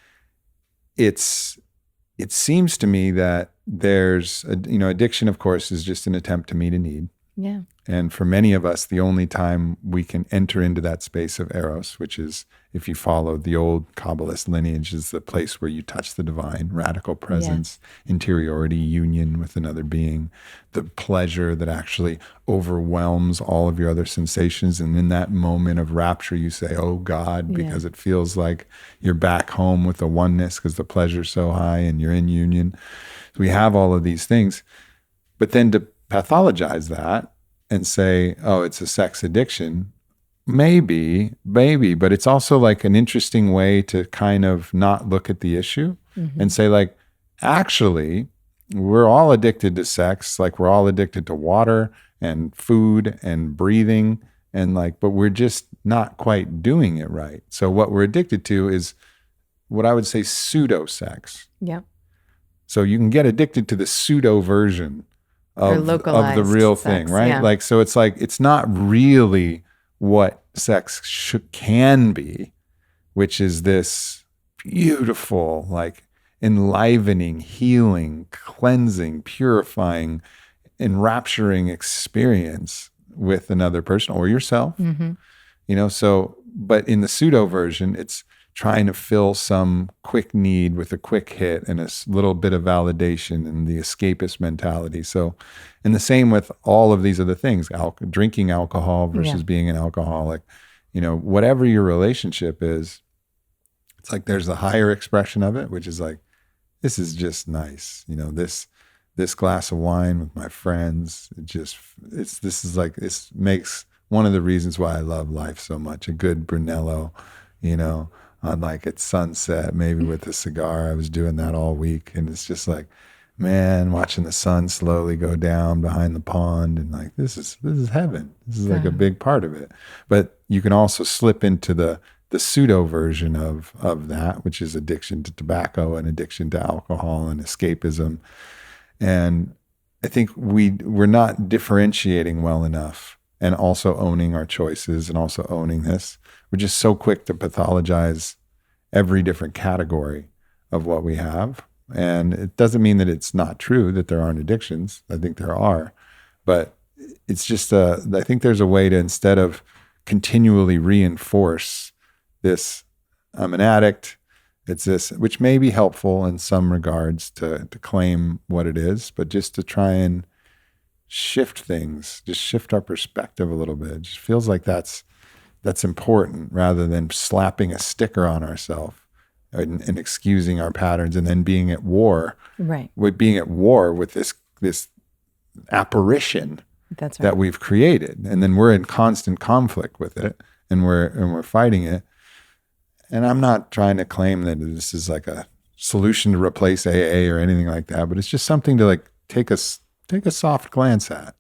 it seems to me that there's, addiction, of course, is just an attempt to meet a need. Yeah. And for many of us, the only time we can enter into that space of eros, which is, if you follow the old Kabbalist lineage, is the place where you touch the divine, radical presence, interiority, union with another being, the pleasure that actually overwhelms all of your other sensations. And in that moment of rapture, you say, oh God, because it feels like you're back home with the oneness because the pleasure's so high and you're in union. So we have all of these things. But then to pathologize that and say, oh, it's a sex addiction, maybe, but it's also like an interesting way to kind of not look at the issue and say, like, actually, we're all addicted to sex, like we're all addicted to water and food and breathing, and like, but we're just not quite doing it right. So what we're addicted to is what I would say pseudo sex. Yeah. So you can get addicted to the pseudo version of the real thing, right? Yeah. Like, so it's like, it's not really what sex can be, which is this beautiful, like enlivening, healing, cleansing, purifying, enrapturing experience with another person or yourself, so, but in the pseudo version, it's trying to fill some quick need with a quick hit and a little bit of validation and the escapist mentality. So, and the same with all of these other things, drinking alcohol versus being an alcoholic, whatever your relationship is, it's like there's a higher expression of it, which is like, this is just nice. This glass of wine with my friends, this makes one of the reasons why I love life so much. A good Brunello, on like at sunset, maybe with a cigar. I was doing that all week. And it's just like, man, watching the sun slowly go down behind the pond. And like, this is heaven. This is like a big part of it. But you can also slip into the pseudo version of that, which is addiction to tobacco and addiction to alcohol and escapism. And I think we're not differentiating well enough and also owning our choices and also owning this. We're just so quick to pathologize every different category of what we have. And it doesn't mean that it's not true that there aren't addictions. I think there are. But it's just, I think there's a way to, instead of continually reinforce this, I'm an addict, it's this, which may be helpful in some regards to claim what it is, but just to try and shift things, just shift our perspective a little bit. It just feels like that's important, rather than slapping a sticker on ourselves and excusing our patterns and then being at war. Right. With being at war with this apparition that we've created. And then we're in constant conflict with it and we're fighting it. And I'm not trying to claim that this is like a solution to replace AA or anything like that, but it's just something to like take a soft glance at.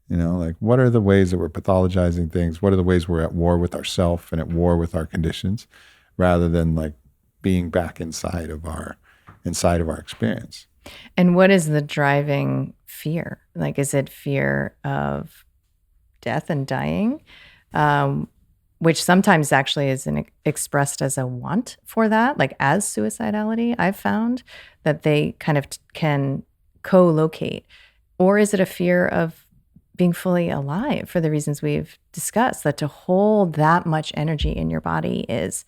Like, what are the ways that we're pathologizing things? What are the ways we're at war with ourselves and at war with our conditions, rather than like being back inside of our experience? And what is the driving fear? Like, is it fear of death and dying? Which sometimes actually is expressed as a want for that, like as suicidality. I've found that they kind of can co-locate. Or is it a fear of being fully alive for the reasons we've discussed, that to hold that much energy in your body has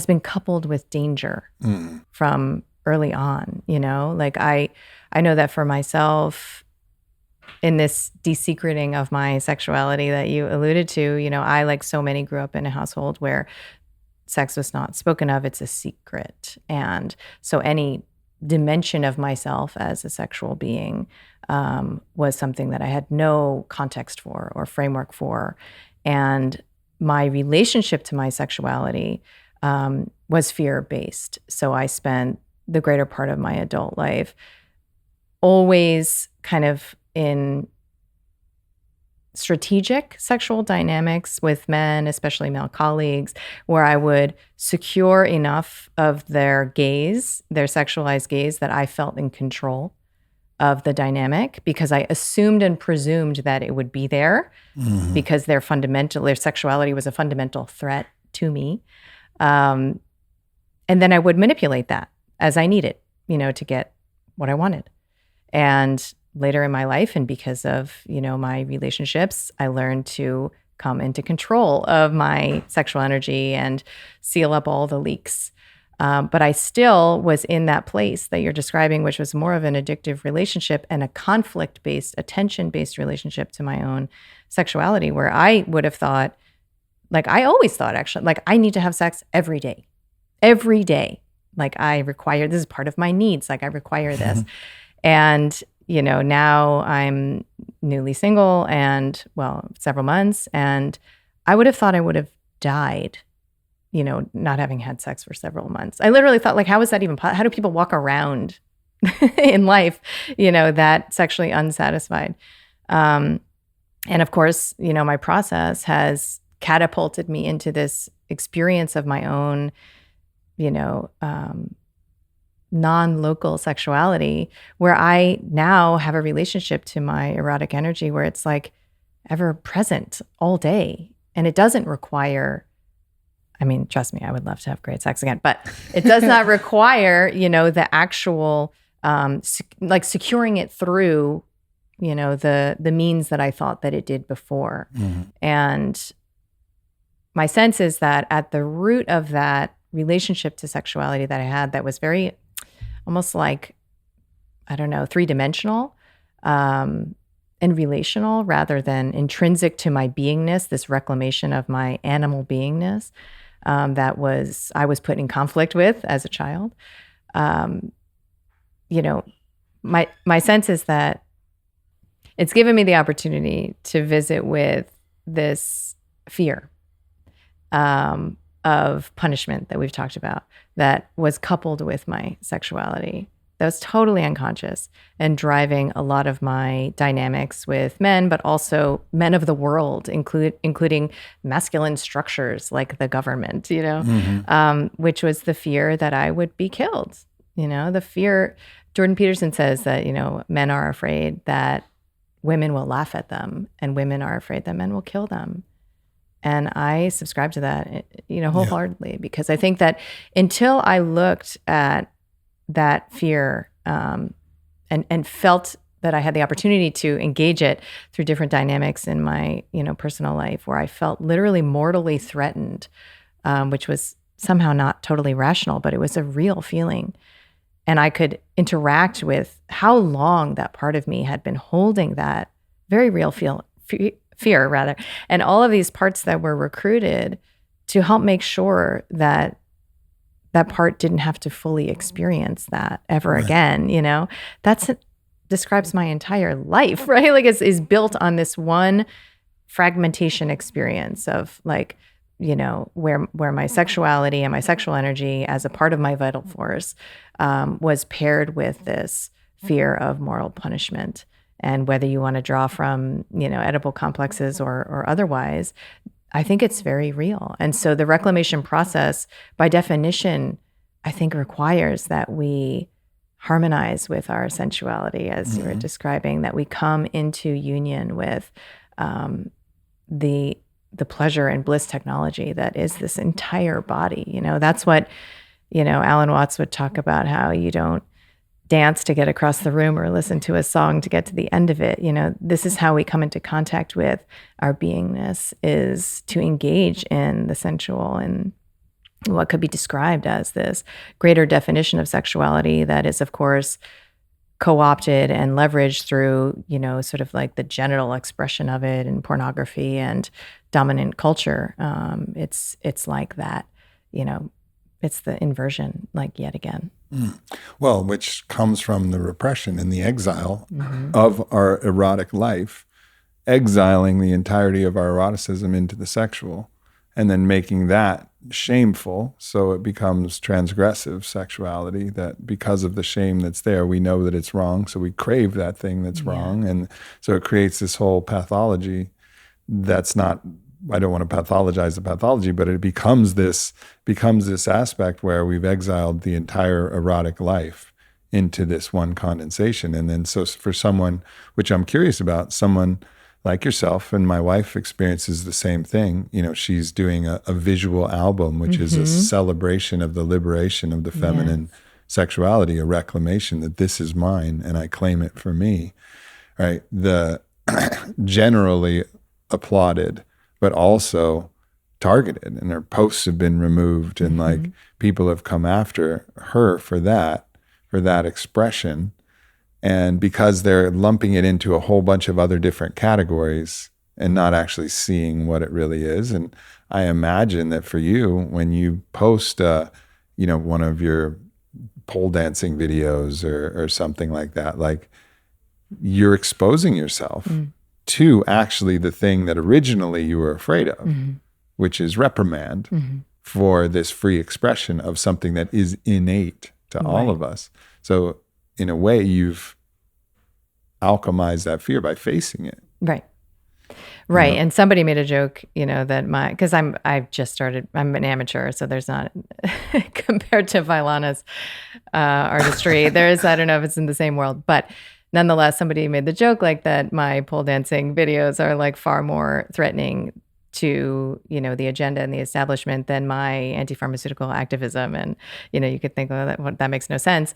been coupled with danger from early on, Like I know that for myself, in this desecrating of my sexuality that you alluded to, I, like so many, grew up in a household where sex was not spoken of. It's a secret. And so any dimension of myself as a sexual being was something that I had no context for or framework for. And my relationship to my sexuality was fear-based. So I spent the greater part of my adult life always kind of in strategic sexual dynamics with men, especially male colleagues, where I would secure enough of their gaze, their sexualized gaze, that I felt in control of the dynamic, because I assumed and presumed that it would be there because their sexuality was a fundamental threat to me. And then I would manipulate that as I needed, to get what I wanted. And later in my life, and because of, my relationships, I learned to come into control of my sexual energy and seal up all the leaks. But I still was in that place that you're describing, which was more of an addictive relationship and a conflict-based, attention-based relationship to my own sexuality, where I would have thought, I always thought actually, I need to have sex every day. Every day. This is part of my needs. I require this. And, now I'm newly single and, several months. And I would have thought I would have died, not having had sex for several months. I literally thought, how is that even possible? How do people walk around in life, that sexually unsatisfied? And of course, my process has catapulted me into this experience of my own, non-local sexuality, where I now have a relationship to my erotic energy where it's ever present all day. And it doesn't require, trust me, I would love to have great sex again, but it does not require, the actual, securing it through, the means that I thought that it did before. And my sense is that at the root of that relationship to sexuality that I had, that was very almost three-dimensional and relational rather than intrinsic to my beingness, this reclamation of my animal beingness that I was put in conflict with as a child. My sense is that it's given me the opportunity to visit with this fear of punishment that we've talked about, that was coupled with my sexuality, that was totally unconscious and driving a lot of my dynamics with men, but also men of the world, including masculine structures like the government, which was the fear that I would be killed. The fear, Jordan Peterson says that, men are afraid that women will laugh at them and women are afraid that men will kill them. And I subscribe to that, wholeheartedly, because I think that until I looked at that fear and felt that I had the opportunity to engage it through different dynamics in my, personal life, where I felt literally mortally threatened, which was somehow not totally rational, but it was a real feeling. And I could interact with how long that part of me had been holding that very real fear rather, and all of these parts that were recruited to help make sure that that part didn't have to fully experience that ever again. Describes my entire life, right? Is built on this one fragmentation experience of where my sexuality and my sexual energy as a part of my vital force was paired with this fear of moral punishment. And whether you want to draw from, edible complexes or otherwise, I think it's very real. And so the reclamation process, by definition, I think requires that we harmonize with our sensuality, as you were describing, that we come into union with the pleasure and bliss technology that is this entire body. That's what, Alan Watts would talk about, how you don't dance to get across the room or listen to a song to get to the end of it. This is how we come into contact with our beingness, is to engage in the sensual and what could be described as this greater definition of sexuality that is, of course, co-opted and leveraged through, sort of the genital expression of it in pornography and dominant culture. It's like that, it's the inversion, yet again. Well, which comes from the repression and the exile of our erotic life, exiling the entirety of our eroticism into the sexual. and then making that shameful, so it becomes transgressive sexuality, that because of the shame that's there, we know that it's wrong, so we crave that thing that's wrong. And so it creates this whole pathology that's not, I don't want to pathologize the pathology, but it becomes this aspect where we've exiled the entire erotic life into this one condensation. And then so for someone, which I'm curious about, someone like yourself, and my wife experiences the same thing. You know, she's doing a visual album, which is a celebration of the liberation of the feminine sexuality, a reclamation that this is mine and I claim it for me, right? The generally applauded, but also targeted, and her posts have been removed, and like people have come after her for that expression. And because they're lumping it into a whole bunch of other different categories and not actually seeing what it really is. And I imagine that for you, when you post, one of your pole dancing videos or something like that, like you're exposing yourself to actually the thing that originally you were afraid of, which is reprimand for this free expression of something that is innate to all of us. So in a way, you've alchemized that fear by facing it. Right. And somebody made a joke, that because I've just started, I'm an amateur, so there's not, compared to Vailana's artistry, there's, I don't know if it's in the same world, but nonetheless, somebody made the joke like that my pole dancing videos are like far more threatening to, the agenda and the establishment than my anti-pharmaceutical activism. And, you could think, oh, that makes no sense.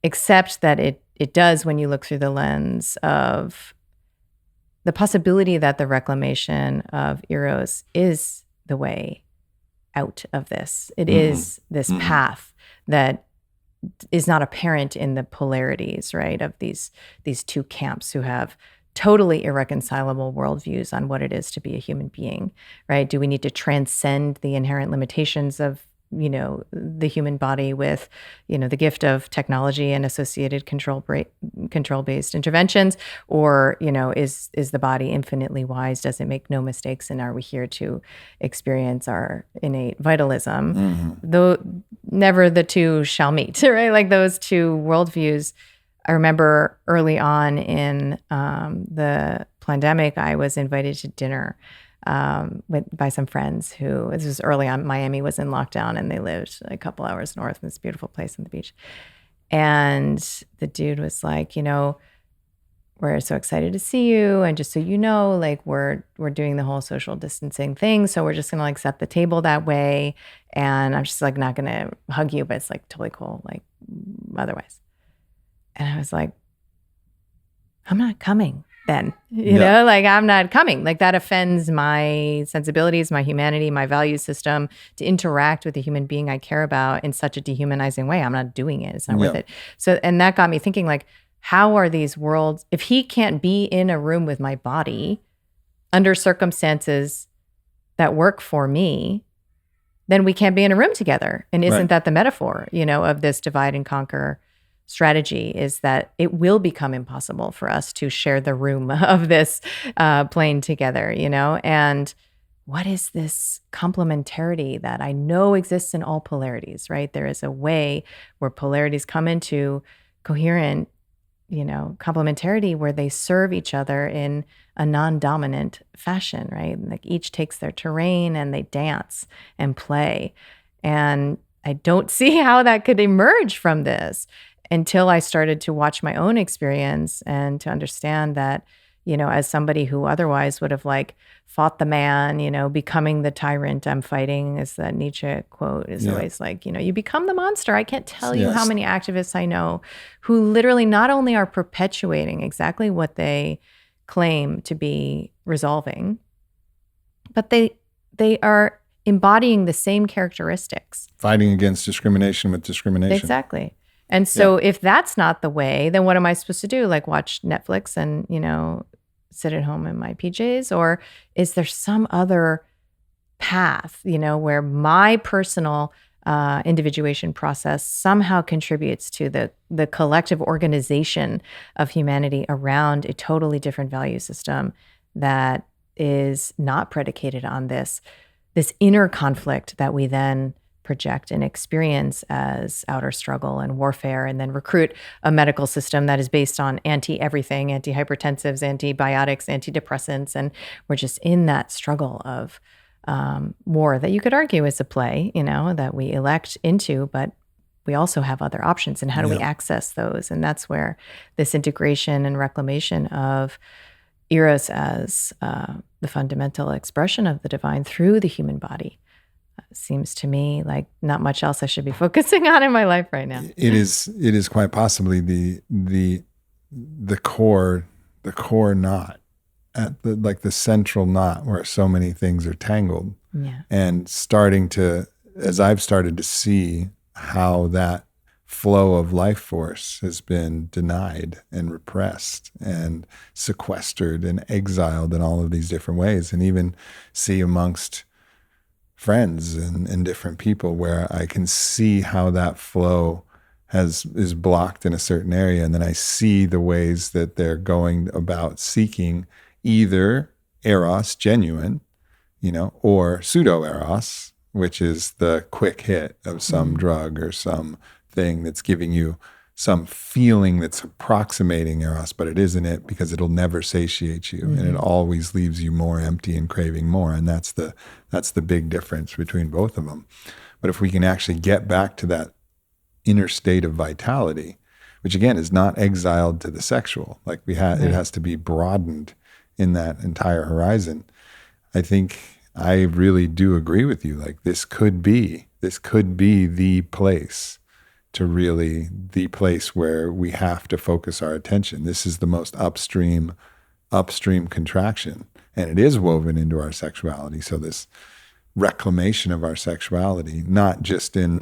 Except that it does when you look through the lens of the possibility that the reclamation of Eros is the way out of this. It is this path that is not apparent in the polarities, right, of these two camps who have totally irreconcilable worldviews on what it is to be a human being, right? Do we need to transcend the inherent limitations of the human body with, the gift of technology and associated control-based interventions? Or, is the body infinitely wise? Does it make no mistakes? And are we here to experience our innate vitalism? Though never the two shall meet, right? Like those two worldviews. I remember early on in the pandemic, I was invited to dinner by some friends who, this was early on, Miami was in lockdown and they lived a couple hours north in this beautiful place on the beach. And the dude was like, we're so excited to see you. And just so you know, like we're doing the whole social distancing thing. So we're just going to like set the table that way. And I'm just like not going to hug you, but it's like totally cool, like otherwise. And I was like, I'm not coming then, you know, like I'm not coming. Like that offends my sensibilities, my humanity, my value system to interact with a human being I care about in such a dehumanizing way. I'm not doing it. It's not worth it. So, and that got me thinking like, how are these worlds, if he can't be in a room with my body under circumstances that work for me, then we can't be in a room together. And isn't that the metaphor, of this divide and conquer strategy, is that it will become impossible for us to share the room of this plane together, and what is this complementarity that I know exists in all polarities, right? There is a way where polarities come into coherent, complementarity where they serve each other in a non-dominant fashion, right? Like each takes their terrain and they dance and play. And I don't see how that could emerge from this until I started to watch my own experience and to understand that, as somebody who otherwise would have like fought the man, becoming the tyrant I'm fighting, is that Nietzsche quote is always like, you become the monster. I can't tell you how many activists I know who literally not only are perpetuating exactly what they claim to be resolving, but they are embodying the same characteristics. Fighting against discrimination with discrimination. Exactly. And so if that's not the way, then what am I supposed to do? Like watch Netflix and, sit at home in my PJs? Or is there some other path, where my personal individuation process somehow contributes to the collective organization of humanity around a totally different value system that is not predicated on this this inner conflict that we then project and experience as outer struggle and warfare, and then recruit a medical system that is based on anti-everything, antihypertensives, antibiotics, antidepressants. And we're just in that struggle of war that you could argue is a play, that we elect into, but we also have other options. And how do we access those? And that's where this integration and reclamation of Eros as the fundamental expression of the divine through the human body seems to me like not much else I should be focusing on in my life right now. It is quite possibly the core knot, at the central knot where so many things are tangled. Yeah. And as I've started to see how that flow of life force has been denied and repressed and sequestered and exiled in all of these different ways, and even see amongst friends and different people where I can see how that flow is blocked in a certain area. And then I see the ways that they're going about seeking either eros, genuine, or pseudo eros, which is the quick hit of some drug or some thing that's giving you some feeling that's approximating eros, but it isn't it, because it'll never satiate you, and it always leaves you more empty and craving more. And that's the big difference between both of them. But if we can actually get back to that inner state of vitality, which again is not exiled to the sexual, it has to be broadened in that entire horizon. I think I really do agree with you. This could be the place where we have to focus our attention. This is the most upstream contraction, and it is woven into our sexuality. So this reclamation of our sexuality, not just in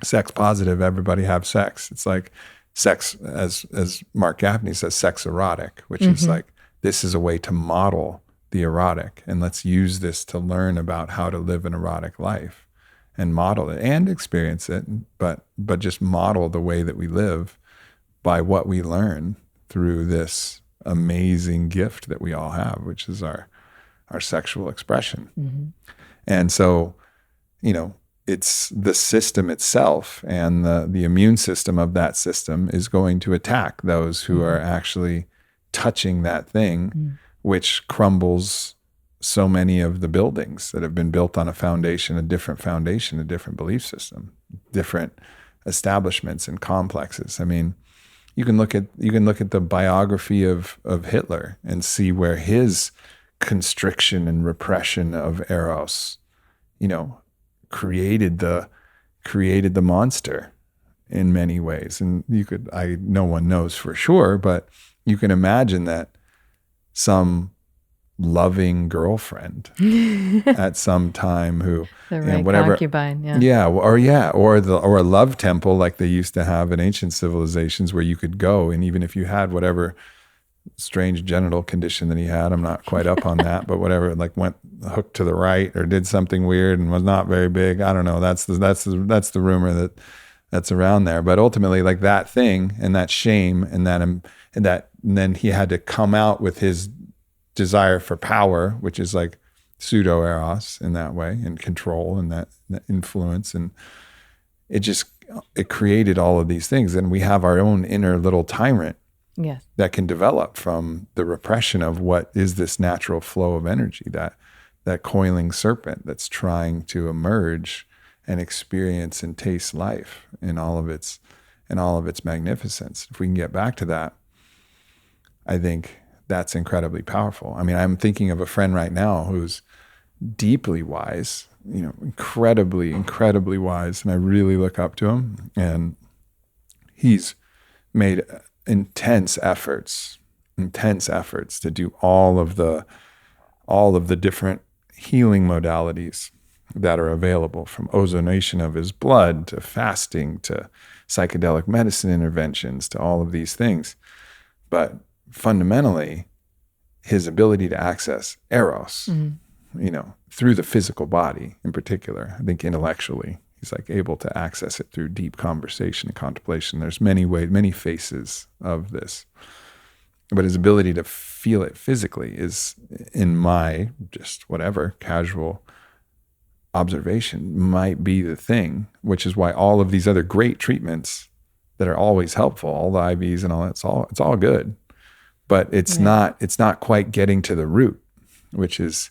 sex positive, everybody have sex. It's like sex, as Mark Gaffney says, sex erotic, which is this is a way to model the erotic, and let's use this to learn about how to live an erotic life and model it and experience it, but just model the way that we live by what we learn through this amazing gift that we all have, which is our sexual expression. And so, it's the system itself, and the immune system of that system is going to attack those who are actually touching that thing, which crumbles so many of the buildings that have been built on a different belief system, different establishments and complexes. I mean, you can look at the biography of Hitler and see where his constriction and repression of eros, created the monster in many ways. And no one knows for sure, but you can imagine that some loving girlfriend at some time who the right concubine, or a love temple like they used to have in ancient civilizations, where you could go, and even if you had whatever strange genital condition that he had, I'm not quite up on that, but whatever, went hooked to the right or did something weird and was not very big, I don't know, that's the rumor that's around there. But ultimately, that thing and that shame and then he had to come out with his desire for power, which is pseudo eros in that way, and control and that influence, and it created all of these things. And we have our own inner little tyrant that can develop from the repression of what is this natural flow of energy, that coiling serpent that's trying to emerge and experience and taste life in all of its magnificence. If we can get back to that, I think that's incredibly powerful. I mean, I'm thinking of a friend right now who's deeply wise, incredibly, incredibly wise, and I really look up to him. And he's made intense efforts to do all of the different healing modalities that are available, from ozonation of his blood to fasting to psychedelic medicine interventions to all of these things. But fundamentally, his ability to access eros, through the physical body in particular, I think intellectually, he's able to access it through deep conversation and contemplation. There's many ways, many faces of this, but his ability to feel it physically is, in my just whatever casual observation might be the thing, which is why all of these other great treatments that are always helpful, all the IVs and all that, it's all good, but it's not quite getting to the root, which is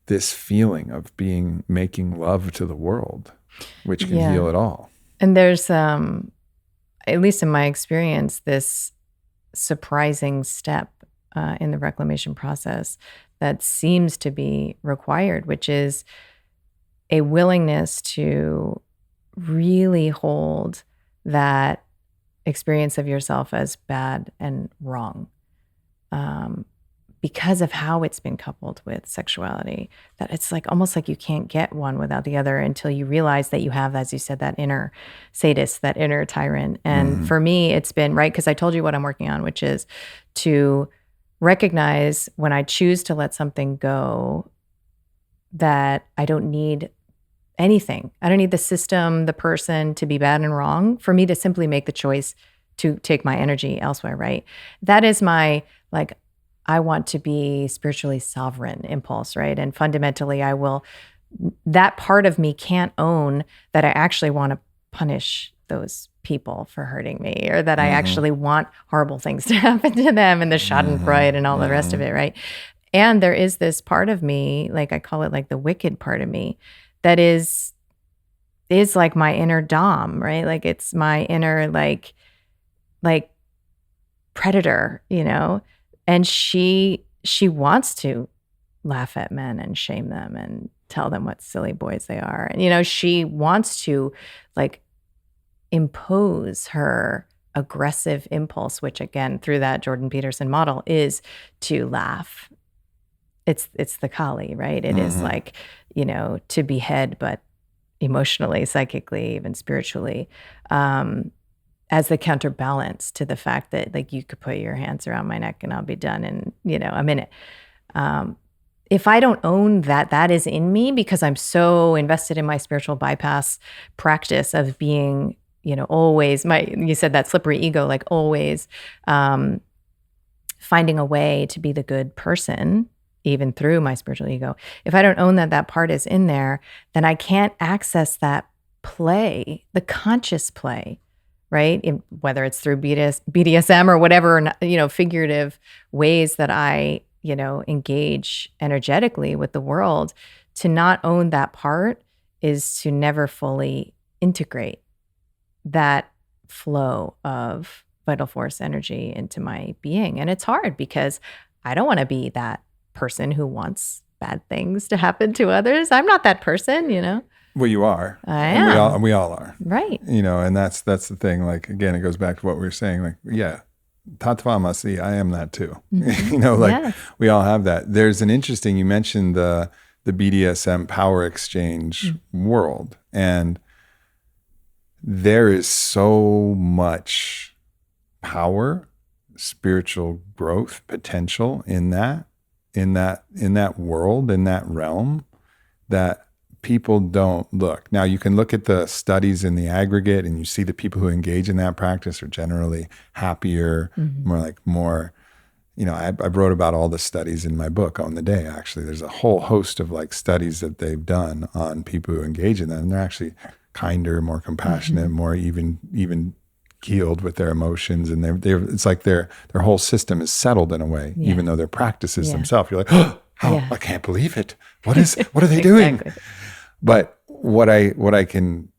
this feeling of making love to the world, which can heal it all. And there's, at least in my experience, this surprising step in the reclamation process that seems to be required, which is a willingness to really hold that experience of yourself as bad and wrong, because of how it's been coupled with sexuality, that it's like almost like you can't get one without the other until you realize that you have, as you said, that inner sadist, that inner tyrant. And for me, it's been, right, because I told you what I'm working on, which is to recognize when I choose to let something go, that I don't need anything. I don't need the system, the person to be bad and wrong for me to simply make the choice to take my energy elsewhere, right? That is my, like, I want to be spiritually sovereign impulse, right? And fundamentally, that part of me can't own that I actually want to punish those people for hurting me, or that I actually want horrible things to happen to them, and the schadenfreude and all the rest of it, right? And there is this part of me, like I call it like the wicked part of me, that is like my inner dom, right? Like it's my inner like predator, and she wants to laugh at men and shame them and tell them what silly boys they are. And, she wants to like impose her aggressive impulse, which again, through that Jordan Peterson model, is to laugh. It's the Kali, right? It is like, to behead, but emotionally, psychically, even spiritually, as the counterbalance to the fact that like you could put your hands around my neck and I'll be done in, a minute. If I don't own that is in me, because I'm so invested in my spiritual bypass practice of being, always you said that slippery ego, like always finding a way to be the good person, even through my spiritual ego. If I don't own that part is in there, then I can't access that play, the conscious play, right? Whether it's through BDSM or whatever, figurative ways that I, engage energetically with the world. To not own that part is to never fully integrate that flow of vital force energy into my being. And it's hard because I don't want to be that person who wants bad things to happen to others. I'm not that person, Well, you are. I am. And we all are. Right. And that's the thing. Like, again, it goes back to what we were saying. Like, yeah, tatvamasi, I am that too. Yes. We all have that. There's an interesting, you mentioned the BDSM power exchange world. And there is so much power, spiritual growth potential in that world, in that realm, that people don't look. Now, you can look at the studies in the aggregate and you see the people who engage in that practice are generally happier, more, I wrote about all the studies in my book on the day, actually. There's a whole host of like studies that they've done on people who engage in that. And they're actually kinder, more compassionate, more even keeled with their emotions. And it's like their whole system is settled in a way, even though their practices themselves, you're like, oh, I can't believe it. What are they doing? Exactly. But what I can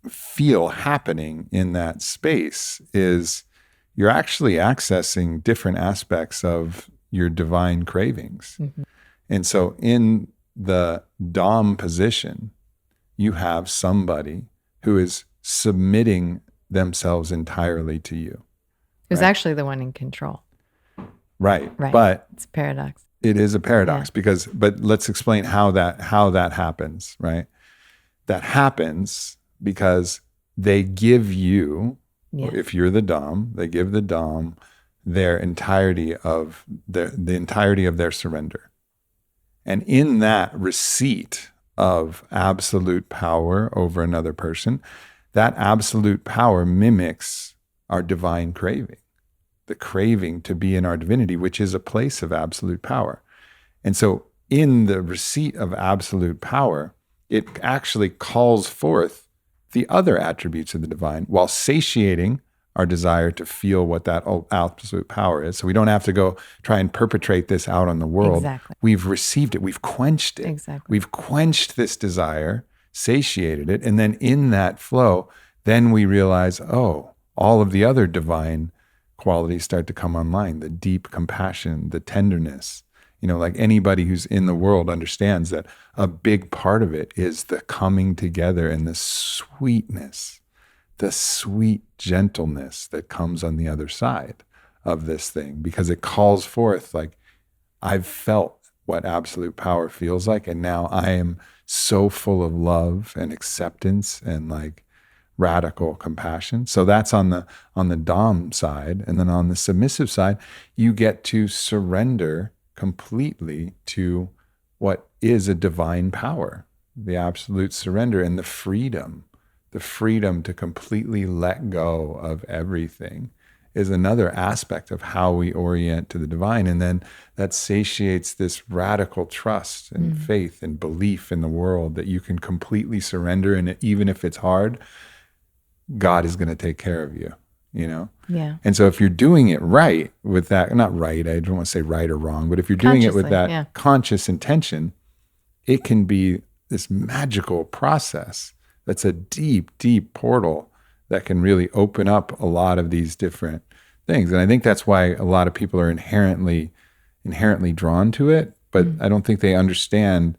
feel happening in that space is you're actually accessing different aspects of your divine cravings. And so in the Dom position, you have somebody who is submitting themselves entirely to you. Who's actually the one in control. Right. But it's a paradox. It is a paradox but let's explain how that happens, right? That happens because they give you, if you're the Dom, they give the Dom the entirety of their surrender. And in that receipt of absolute power over another person, that absolute power mimics our divine craving, the craving to be in our divinity, which is a place of absolute power. And so in the receipt of absolute power, it actually calls forth the other attributes of the divine while satiating our desire to feel what that absolute power is. So we don't have to go try and perpetrate this out on the world. Exactly. We've received it. We've quenched it. Exactly. We've quenched this desire, satiated it. And then in that flow, then we realize, oh, all of the other divine qualities start to come online, the deep compassion, the tenderness. You know, like anybody who's in the world understands that a big part of it is the coming together and the sweetness, the sweet gentleness that comes on the other side of this thing, because it calls forth, like, I've felt what absolute power feels like, and now I am so full of love and acceptance and like radical compassion. So that's on the dom side. And then on the submissive side, you get to surrender completely to what is a divine power, the absolute surrender and the freedom to completely let go of everything is another aspect of how we orient to the divine. And then that satiates this radical trust and faith and belief in the world that you can completely surrender. And even if it's hard, God is going to take care of you, you know? Yeah. And so if you're doing it right with that, not right, I don't want to say right or wrong, but if you're doing it with that conscious intention, it can be this magical process that's a deep, deep portal that can really open up a lot of these different things. And I think that's why a lot of people are inherently drawn to it, but I don't think they understand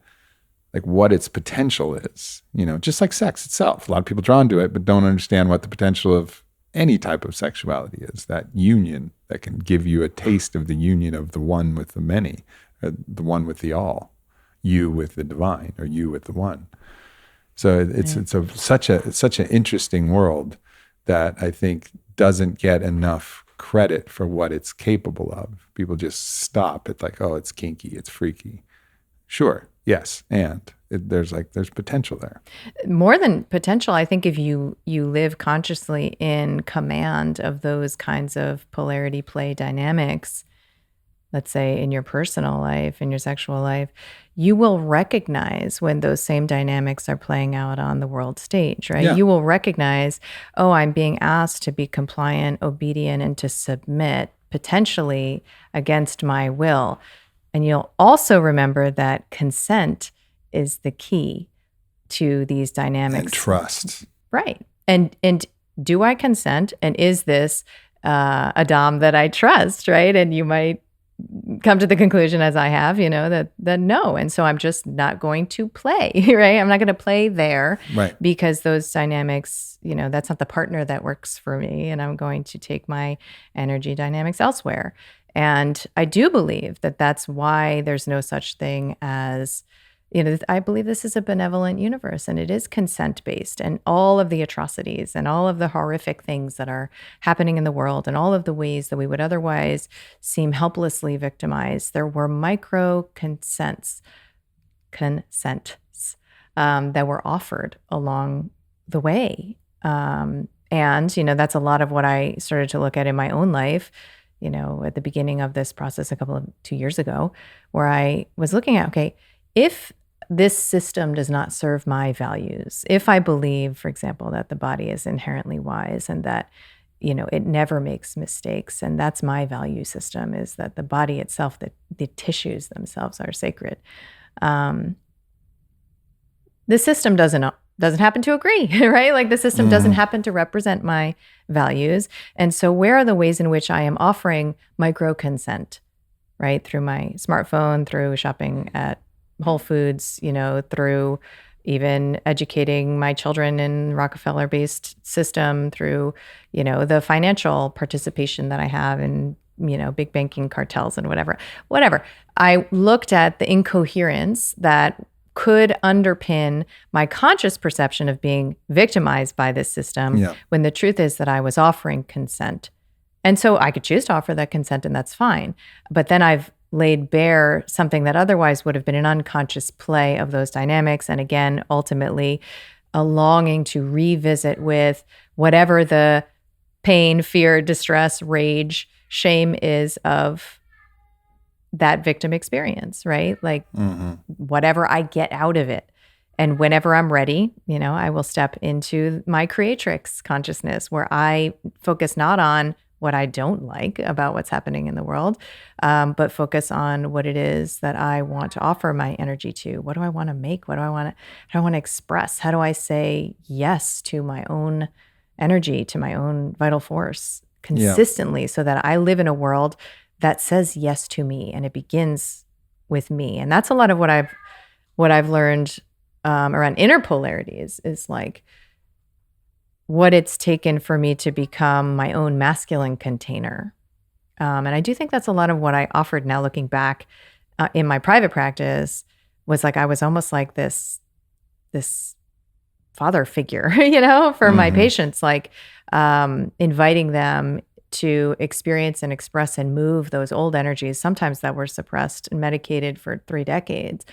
like what its potential is, you know, just like sex itself. A lot of people drawn to it, but don't understand what the potential of any type of sexuality is, that union that can give you a taste of the union of the one with the many, the one with the all, you with the divine, or you with the one. So it's such an interesting world that I think doesn't get enough credit for what it's capable of. People just stop at like, oh, it's kinky, it's freaky. Sure, yes, and there's potential there. More than potential, I think if you live consciously in command of those kinds of polarity play dynamics, let's say in your personal life, in your sexual life, you will recognize when those same dynamics are playing out on the world stage, right? Yeah. You will recognize, oh, I'm being asked to be compliant, obedient, and to submit potentially against my will. And you'll also remember that consent is the key to these dynamics. And trust. Right. And do I consent? And is this a dom that I trust, right? And you might come to the conclusion, as I have, you know, that no. And so I'm just not going to play, right? I'm not going to play there, right? Because those dynamics, you know, that's not the partner that works for me. And I'm going to take my energy dynamics elsewhere. And I do believe that that's why there's no such thing as, you know, I believe this is a benevolent universe and it is consent-based, and all of the atrocities and all of the horrific things that are happening in the world and all of the ways that we would otherwise seem helplessly victimized, there were micro consents that were offered along the way. And, you know, that's a lot of what I started to look at in my own life, you know, at the beginning of this process 2 years ago, where I was looking at, okay, if this system does not serve my values, if I believe, for example, that the body is inherently wise and that, you know, it never makes mistakes, and that's my value system, is that the body itself, the tissues themselves are sacred. The system doesn't happen to agree, right? Like the system doesn't happen to represent my values. And so where are the ways in which I am offering micro consent, right? Through my smartphone, through shopping at Whole Foods, you know, through even educating my children in Rockefeller-based system, through, you know, the financial participation that I have in, you know, big banking cartels and whatever. I looked at the incoherence that could underpin my conscious perception of being victimized by this system, when the truth is that I was offering consent. And so I could choose to offer that consent, and that's fine. But then I've laid bare something that otherwise would have been an unconscious play of those dynamics. And again, ultimately, a longing to revisit with whatever the pain, fear, distress, rage, shame is of that victim experience, right? Like whatever I get out of it. And whenever I'm ready, I will step into my creatrix consciousness where I focus not on what I don't like about what's happening in the world, but focus on what it is that I want to offer my energy to. What do I want to make? How do I want to express? How do I say yes to my own energy, to my own vital force consistently so that I live in a world that says yes to me, and it begins with me. And that's a lot of what I've learned around inner polarities is like what it's taken for me to become my own masculine container. And I do think that's a lot of what I offered now looking back in my private practice was like I was almost like this father figure, for my patients, like inviting them to experience and express and move those old energies, sometimes that were suppressed and medicated for 3 decades,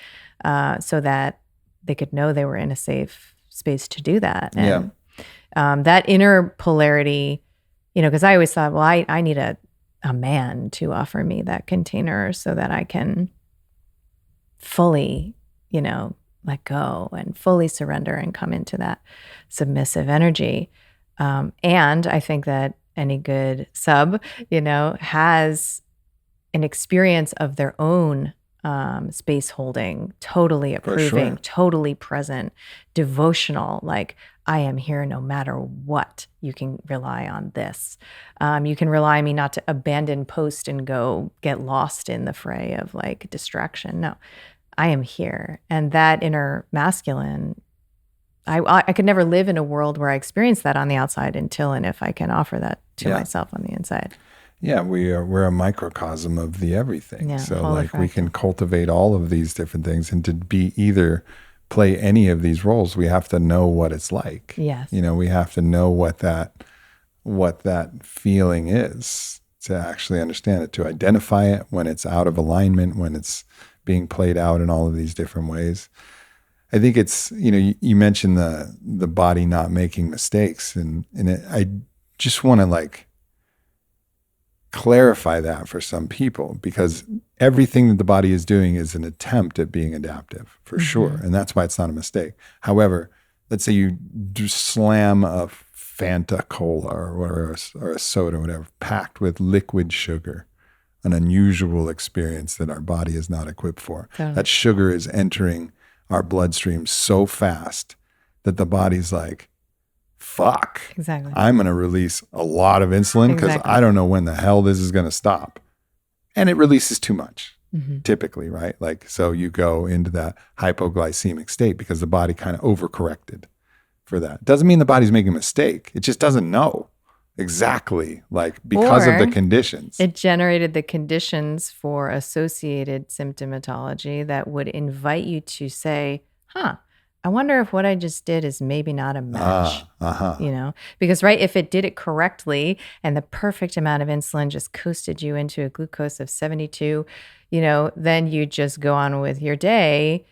so that they could know they were in a safe space to do that. And that inner polarity, because I always thought, well, I need a man to offer me that container so that I can fully, let go and fully surrender and come into that submissive energy. And I think that any good sub, has an experience of their own space holding, totally approving, totally present, devotional, like I am here no matter what. You can rely on this. You can rely on me not to abandon post and go get lost in the fray of like distraction. No, I am here. And that inner masculine, I could never live in a world where I experience that on the outside until and if I can offer that to myself on the inside. Yeah, we're a microcosm of the everything. Yeah, so like we can cultivate all of these different things, and to be either play any of these roles, we have to know what it's like. Yes. We have to know what that feeling is to actually understand it, to identify it when it's out of alignment, when it's being played out in all of these different ways. I think it's, you mentioned the body not making mistakes, and I just want to like clarify that for some people, because everything that the body is doing is an attempt at being adaptive for sure. And that's why it's not a mistake. However, let's say you just slam a Fanta Cola or a soda, whatever, packed with liquid sugar, an unusual experience that our body is not equipped for. That sugar is entering our bloodstream so fast that the body's like, fuck, exactly. I'm going to release a lot of insulin because I don't know when the hell this is going to stop. And it releases too much, typically, right? Like, so you go into that hypoglycemic state because the body kind of overcorrected for that. Doesn't mean the body's making a mistake. It just doesn't know exactly, like, because of the conditions. It generated the conditions for associated symptomatology that would invite you to say, I wonder if what I just did is maybe not a match, because if it did it correctly and the perfect amount of insulin just coasted you into a glucose of 72, then you just go on with your day,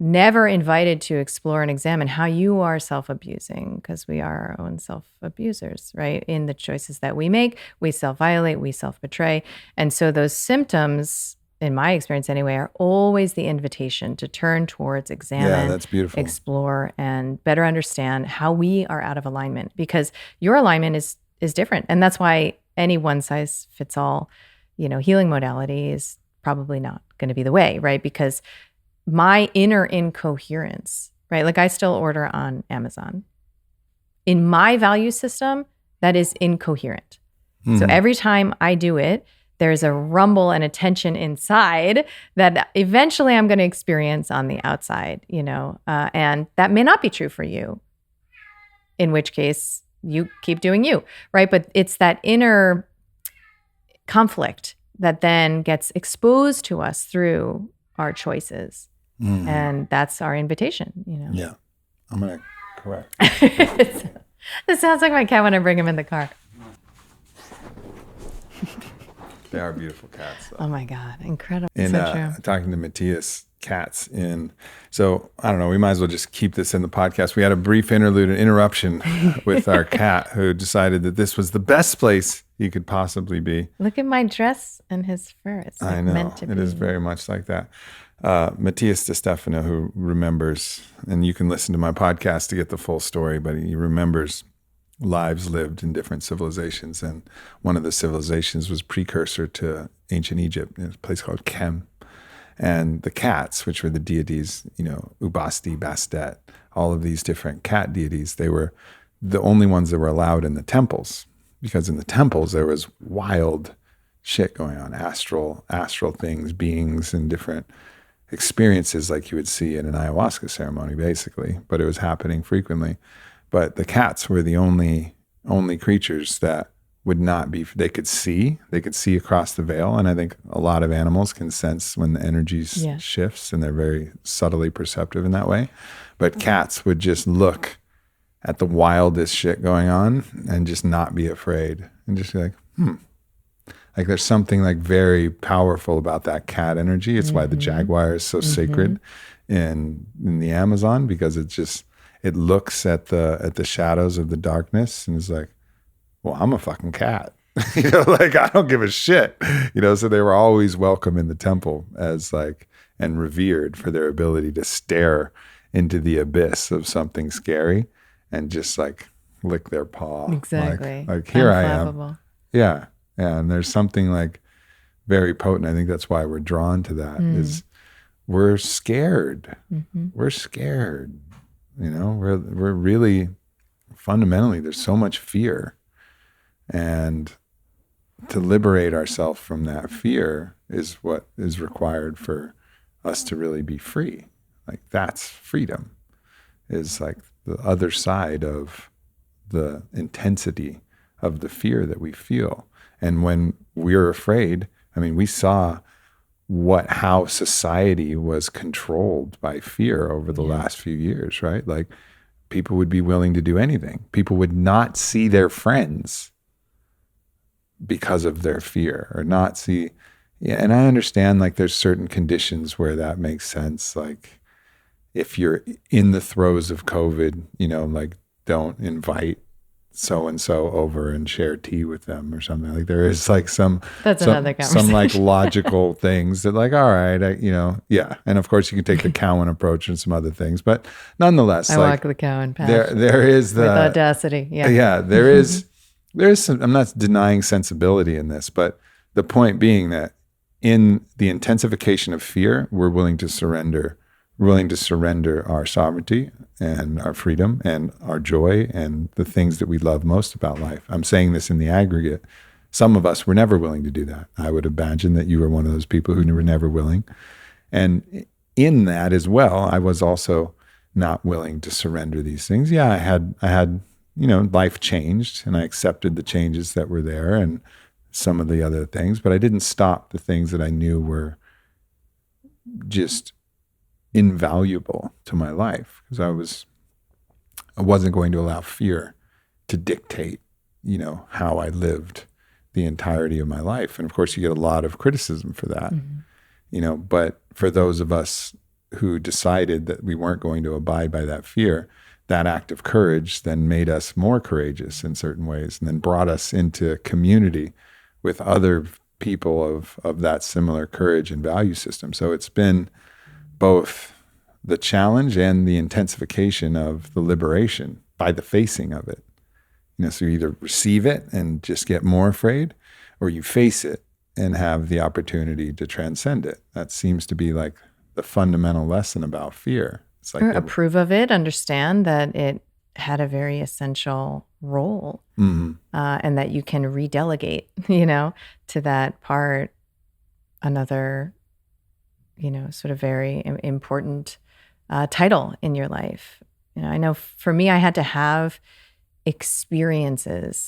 never invited to explore and examine how you are self-abusing, because we are our own self-abusers, right? In the choices that we make, we self-violate, we self-betray. And so those symptoms, in my experience anyway, are always the invitation to turn towards, examine, that's beautiful, explore, and better understand how we are out of alignment, because your alignment is different. And that's why any one size fits all, healing modality is probably not going to be the way, right? Because my inner incoherence, right? Like I still order on Amazon. In my value system, that is incoherent. So every time I do it, there's a rumble and a tension inside that eventually I'm going to experience on the outside, and that may not be true for you, in which case you keep doing you, right? But it's that inner conflict that then gets exposed to us through our choices. And that's our invitation, Yeah. I'm going to correct. This sounds like my cat when I bring him in the car. They are beautiful cats, though. Oh my God, incredible. And So true. talking to Matthias cats so I don't know, we might as well just keep this in the podcast. We had a brief interruption with our cat who decided that this was the best place he could possibly be. Look at my dress and his fur. It's like I know, meant to be. it is very much like that. Matthias De Stefano, who remembers, and you can listen to my podcast to get the full story, but he remembers lives lived in different civilizations. And one of the civilizations was precursor to ancient Egypt, in a place called Kem. And the cats, which were the deities, Ubasti, Bastet, all of these different cat deities, they were the only ones that were allowed in the temples, because in the temples there was wild shit going on, astral things, beings, and different experiences like you would see in an ayahuasca ceremony, basically. But it was happening frequently. But the cats were the only creatures that would not be, they could see across the veil. And I think a lot of animals can sense when the energy shifts, and they're very subtly perceptive in that way. But cats would just look at the wildest shit going on and just not be afraid and just be like, like there's something like very powerful about that cat energy. It's why the jaguar is so sacred in the Amazon, because it looks at the shadows of the darkness and is like, well, I'm a fucking cat. Like I don't give a shit. So they were always welcome in the temple and revered for their ability to stare into the abyss of something scary and just like lick their paw. Exactly. Like here I am. Yeah. And there's something like very potent. I think that's why we're drawn to that is we're scared. We're scared. We're really fundamentally, there's so much fear. And to liberate ourselves from that fear is what is required for us to really be free. Like that's freedom, is like the other side of the intensity of the fear that we feel. And when we're afraid, we saw how society was controlled by fear over the last few years, right? Like people would be willing to do anything. People would not see their friends because of their fear, or not see. Yeah. And I understand like there's certain conditions where that makes sense. Like if you're in the throes of COVID, like don't invite so-and-so over and share tea with them or something. Like there is like another conversation. Some like logical things that like, all right, yeah. And of course you can take the Cowan approach and some other things, but nonetheless, I walk the Cowan path. There is the with audacity. Yeah. Yeah. There is some, I'm not denying sensibility in this, but the point being that in the intensification of fear, we're willing to surrender our sovereignty and our freedom and our joy and the things that we love most about life. I'm saying this in the aggregate. Some of us were never willing to do that. I would imagine that you were one of those people who were never willing. And in that as well, I was also not willing to surrender these things. Yeah, I had life changed and I accepted the changes that were there and some of the other things, but I didn't stop the things that I knew were just invaluable to my life, because I wasn't going to allow fear to dictate, how I lived the entirety of my life. And of course you get a lot of criticism for that, but for those of us who decided that we weren't going to abide by that fear, that act of courage then made us more courageous in certain ways, and then brought us into community with other people of that similar courage and value system. So it's been both the challenge and the intensification of the liberation by the facing of it. So you either receive it and just get more afraid, or you face it and have the opportunity to transcend it. That seems to be like the fundamental lesson about fear. It's like approve of it, understand that it had a very essential role, and that you can redelegate, to that part another, sort of very important title in your life. I know for me, I had to have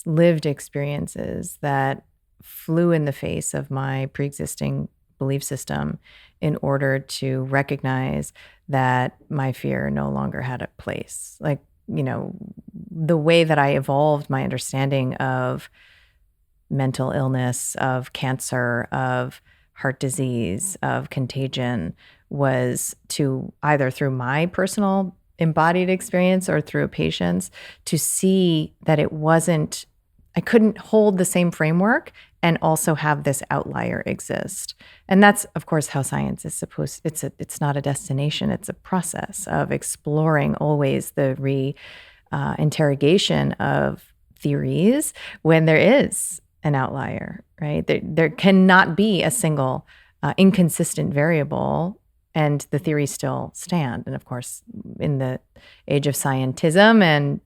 lived experiences that flew in the face of my pre-existing belief system in order to recognize that my fear no longer had a place. Like, the way that I evolved my understanding of mental illness, of cancer, of heart disease, of contagion, was to either through my personal embodied experience or through a patient's, to see that I couldn't hold the same framework and also have this outlier exist. And that's, of course, how science is it's not a destination, it's a process of exploring always the interrogation of theories when there is an outlier, right? There cannot be a single inconsistent variable and the theories still stand. And of course, in the age of scientism and,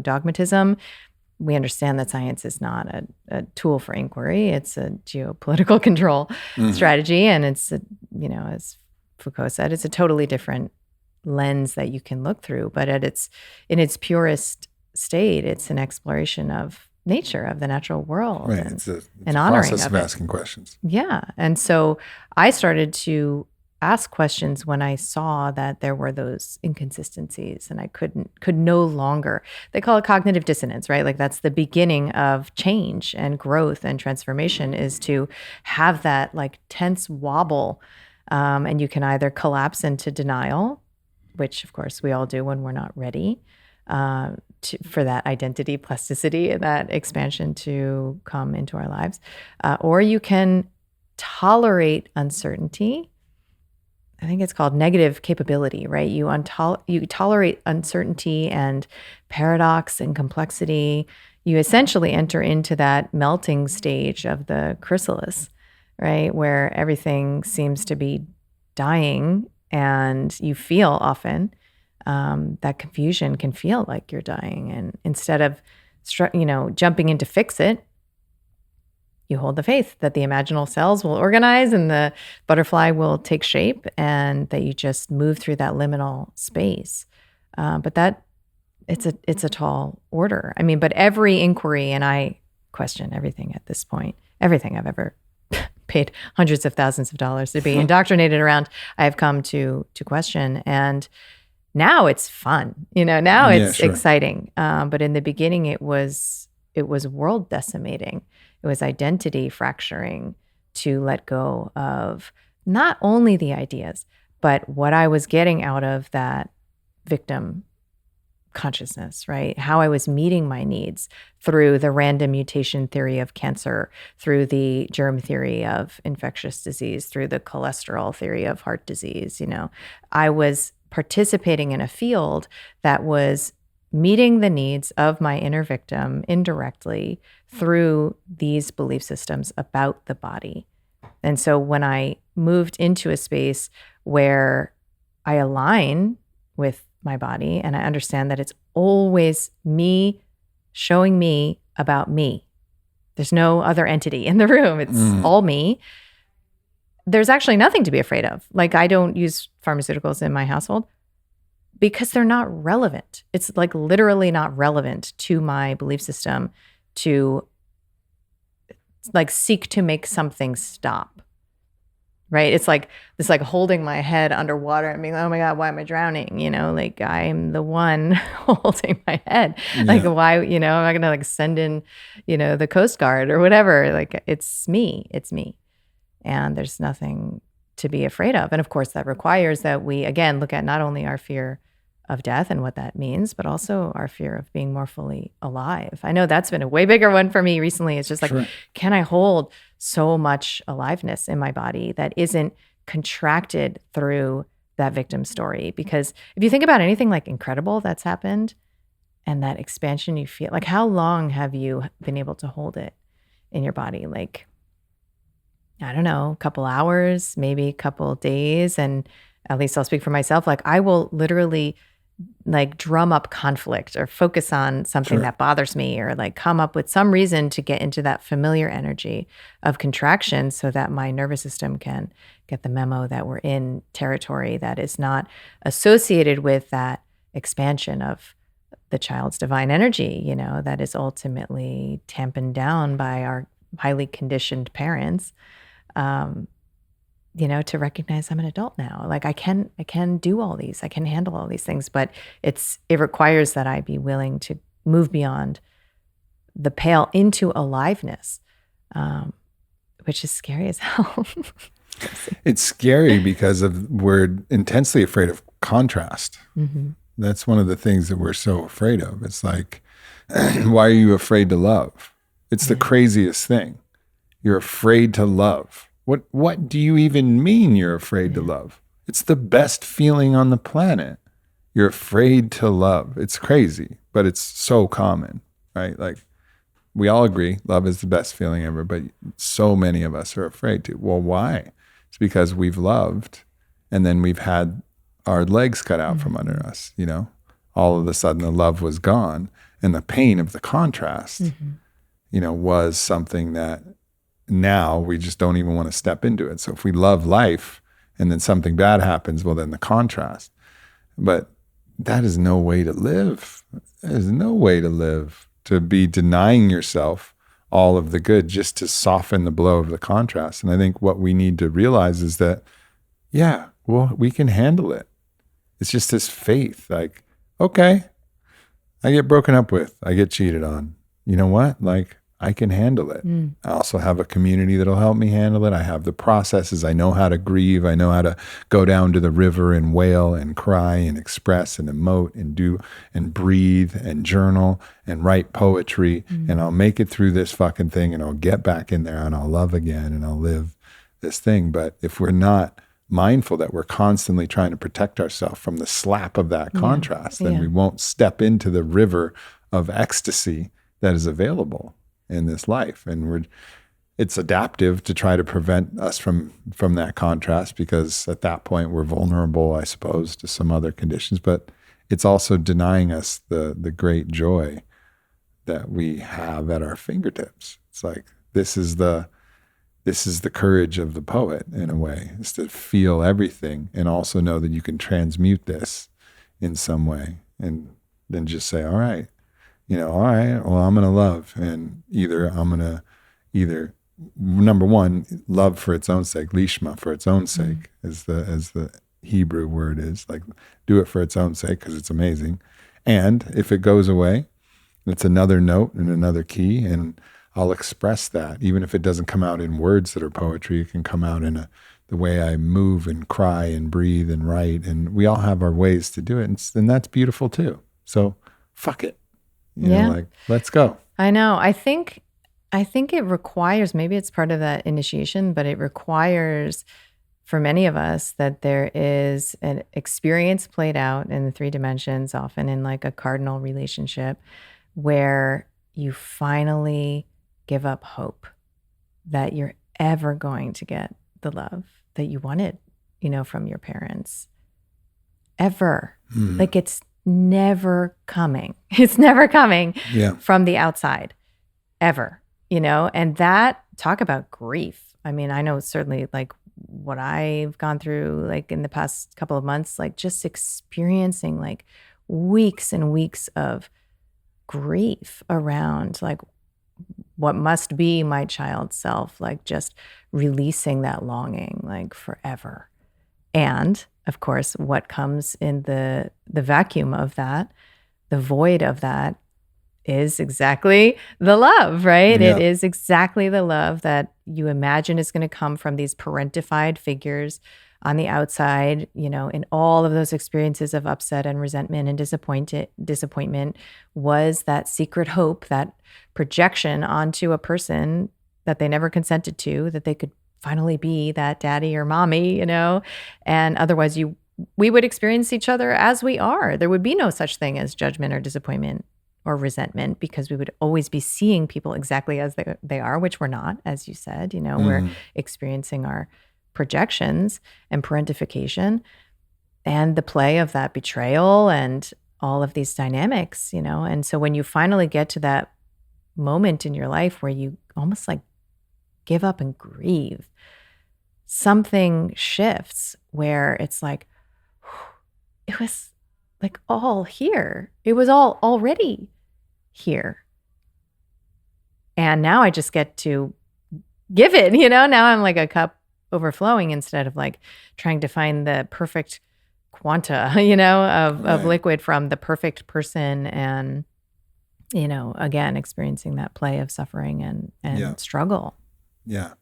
dogmatism, we understand that science is not a tool for inquiry. It's a geopolitical control strategy. And it's, as Foucault said, it's a totally different lens that you can look through. But in its purest state, it's an exploration of nature, of the natural world. Right. And, it's a honoring process of it. asking questions. Yeah. And so I started to ask questions when I saw that there were those inconsistencies and I could no longer, they call it cognitive dissonance, right? Like that's the beginning of change and growth and transformation, is to have that like tense wobble. And you can either collapse into denial, which of course we all do when we're not ready for that identity plasticity and that expansion to come into our lives. Or you can tolerate uncertainty. I think it's called negative capability, right? You tolerate uncertainty and paradox and complexity. You essentially enter into that melting stage of the chrysalis, right? Where everything seems to be dying, and you feel often that confusion can feel like you're dying. And instead of, jumping in to fix it, you hold the faith that the imaginal cells will organize and the butterfly will take shape, and that you just move through that liminal space. But that it's a tall order. I mean, but every inquiry, and I question everything at this point, everything I've ever paid hundreds of thousands of dollars to be indoctrinated around, I have come to question. And now it's fun, now it's exciting. But in the beginning, it was world decimating. It was identity fracturing to let go of not only the ideas, but what I was getting out of that victim consciousness, right? How I was meeting my needs through the random mutation theory of cancer, through the germ theory of infectious disease, through the cholesterol theory of heart disease. I was participating in a field that was meeting the needs of my inner victim indirectly through these belief systems about the body. And so when I moved into a space where I align with my body and I understand that it's always me showing me about me, there's no other entity in the room, it's all me, there's actually nothing to be afraid of. Like, I don't use pharmaceuticals in my household because they're not relevant. It's like literally not relevant to my belief system to like seek to make something stop, right? It's like holding my head underwater and being like, oh my God, why am I drowning? Like I'm the one holding my head. Yeah. Like why, am I going to like send in, the Coast Guard or whatever? Like it's me. And there's nothing to be afraid of. And of course that requires that we, again, look at not only our fear of death and what that means, but also our fear of being more fully alive. I know that's been a way bigger one for me recently. It's just like, Can I hold so much aliveness in my body that isn't contracted through that victim story? Because if you think about anything like incredible that's happened and that expansion you feel, like how long have you been able to hold it in your body? Like, I don't know, a couple hours, maybe a couple days. And at least I'll speak for myself. Like I will literally like drum up conflict or focus on something that bothers me, or like come up with some reason to get into that familiar energy of contraction so that my nervous system can get the memo that we're in territory that is not associated with that expansion of the child's divine energy, that is ultimately tampened down by our highly conditioned parents. To recognize I'm an adult now. Like I can do all these, I can handle all these things, but it requires that I be willing to move beyond the pale into aliveness which is scary as hell. It's scary because we're intensely afraid of contrast. Mm-hmm. That's one of the things that we're so afraid of. It's like, why are you afraid to love? It's the craziest thing. You're afraid to love. What do you even mean you're afraid to love? It's the best feeling on the planet. You're afraid to love. It's crazy, but it's so common, right? Like, we all agree love is the best feeling ever, but so many of us are afraid to. Well, why? It's because we've loved and then we've had our legs cut out from under us, you know? All of a sudden the love was gone and the pain of the contrast, you know, was something that now we just don't even want to step into it. So if we love life and then something bad happens, well, then the contrast. But that is no way to live. There's no way to live, to be denying yourself all of the good just to soften the blow of the contrast. And I think what we need to realize is that, yeah, well, we can handle it. It's just this faith, like, okay, I get broken up with, I get cheated on. You know what? Like, I can handle it. I also have a community that'll help me handle it. I have the processes. I know how to grieve. I know how to go down to the river and wail and cry and express and emote and do and breathe and journal and write poetry. And I'll make it through this fucking thing and I'll get back in there and I'll love again and I'll live this thing. But if we're not mindful that we're constantly trying to protect ourselves from the slap of that contrast, then we won't step into the river of ecstasy that is available in this life. And it's adaptive to try to prevent us from that contrast, because at that point we're vulnerable, I suppose, to some other conditions, but it's also denying us the great joy that we have at our fingertips. It's like, this is the courage of the poet, in a way, is to feel everything and also know that you can transmute this in some way, and then just say, all right, all right, well, I'm going to love. And I'm going to number one, love for its own sake, lishma, for its own sake, as the Hebrew word is, like, do it for its own sake because it's amazing. And if it goes away, it's another note and another key, and I'll express that. Even if it doesn't come out in words that are poetry, it can come out in the way I move and cry and breathe and write. And we all have our ways to do it. And that's beautiful too. So fuck it. You know, like, let's go. I know. I think it requires, maybe it's part of that initiation, but it requires for many of us that there is an experience played out in the 3 dimensions, often in like a cardinal relationship, where you finally give up hope that you're ever going to get the love that you wanted, from your parents. Ever. Like, it's never coming. It's never coming from the outside, ever, and that, talk about grief. I mean, I know certainly like what I've gone through, like in the past couple of months, like just experiencing like weeks and weeks of grief around like what must be my child self, like just releasing that longing like forever. And of course, what comes in the vacuum of that, the void of that, is exactly the love, right? Yeah. It is exactly the love that you imagine is going to come from these parentified figures on the outside, in all of those experiences of upset and resentment and disappointment, was that secret hope, that projection onto a person that they never consented to, that they could finally be that daddy or mommy, and otherwise we would experience each other as we are. There would be no such thing as judgment or disappointment or resentment, because we would always be seeing people exactly as they are, which we're not, as you said, we're experiencing our projections and parentification and the play of that betrayal and all of these dynamics, and so when you finally get to that moment in your life where you almost like give up and grieve, something shifts where it's like, it was like all here. It was all already here. And now I just get to give it, now I'm like a cup overflowing instead of like trying to find the perfect quanta, of liquid from the perfect person. And again, experiencing that play of suffering and struggle. Yeah.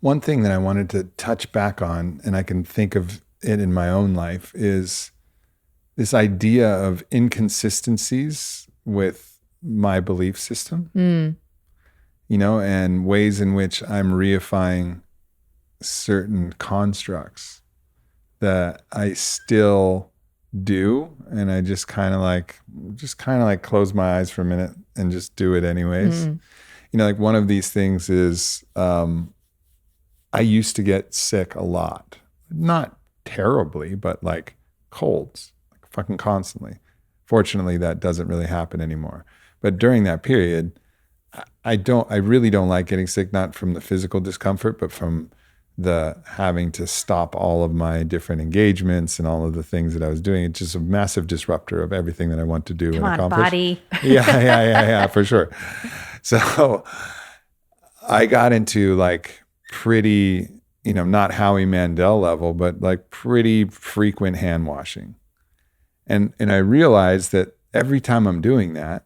One thing that I wanted to touch back on, and I can think of it in my own life, is this idea of inconsistencies with my belief system, and ways in which I'm reifying certain constructs that I still do. And I just kind of like close my eyes for a minute and just do it anyways. Like one of these things is, I used to get sick a lot, not terribly, but like colds, like fucking constantly. Fortunately, that doesn't really happen anymore. But during that period, I really don't like getting sick, not from the physical discomfort, but from the having to stop all of my different engagements and all of the things that I was doing. It's just a massive disruptor of everything that I want to do and accomplish. Body. Yeah, for sure. So I got into like pretty, not Howie Mandel level, but like pretty frequent hand washing. And I realized that every time I'm doing that,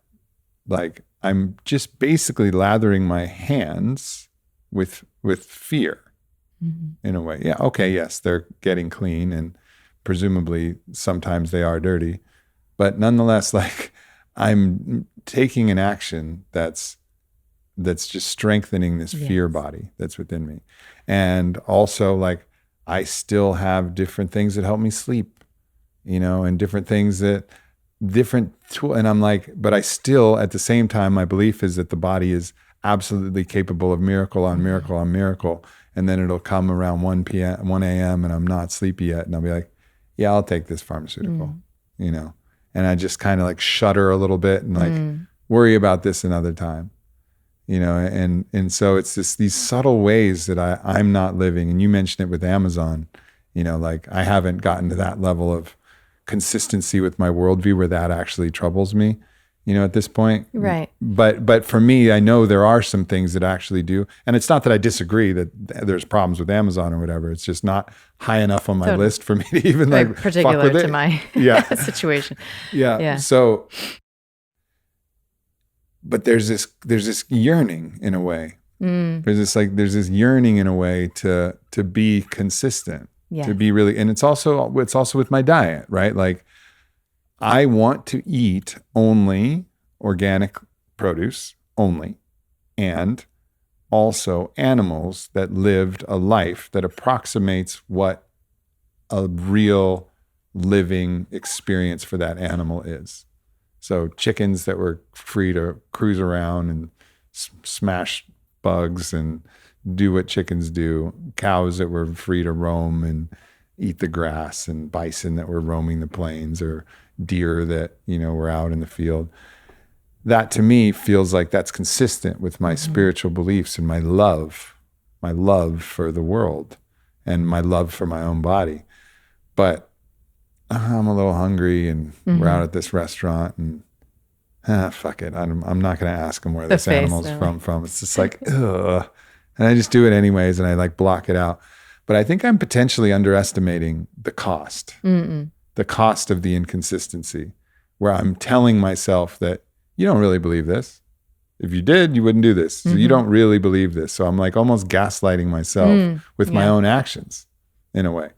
like I'm just basically lathering my hands with fear in a way. Yeah, okay, yes, they're getting clean and presumably sometimes they are dirty, but nonetheless, like I'm taking an action that's just strengthening this fear body that's within me. And also like I still have different things that help me sleep, and different things and I'm like, but I still, at the same time, my belief is that the body is absolutely capable of miracle on miracle on miracle. And then it'll come around 1 a.m. and I'm not sleepy yet. And I'll be like, yeah, I'll take this pharmaceutical, and I just kind of like shudder a little bit and like worry about this another time. And so it's these subtle ways that I'm not living. And you mentioned it with Amazon, like I haven't gotten to that level of consistency with my worldview where that actually troubles me, at this point. Right. But for me, I know there are some things that actually do. And it's not that I disagree that there's problems with Amazon or whatever. It's just not high enough on my list for me to even like particular fuck with it. To my situation. Yeah. So, but there's this yearning in a way. There's this yearning in a way to be consistent, to be really, and it's also with my diet, right? Like I want to eat only organic produce only, and also animals that lived a life that approximates what a real living experience for that animal is. So chickens that were free to cruise around and smash bugs and do what chickens do, cows that were free to roam and eat the grass, and bison that were roaming the plains, or deer that, were out in the field. That to me feels like that's consistent with my spiritual beliefs and my love for the world and my love for my own body. But I'm a little hungry and we're out at this restaurant and fuck it. I'm not going to ask them where this animal's from. It's just like, ugh. And I just do it anyways, and I like block it out. But I think I'm potentially underestimating the cost of the inconsistency, where I'm telling myself that you don't really believe this. If you did, you wouldn't do this. So you don't really believe this. So I'm like almost gaslighting myself with my own actions in a way.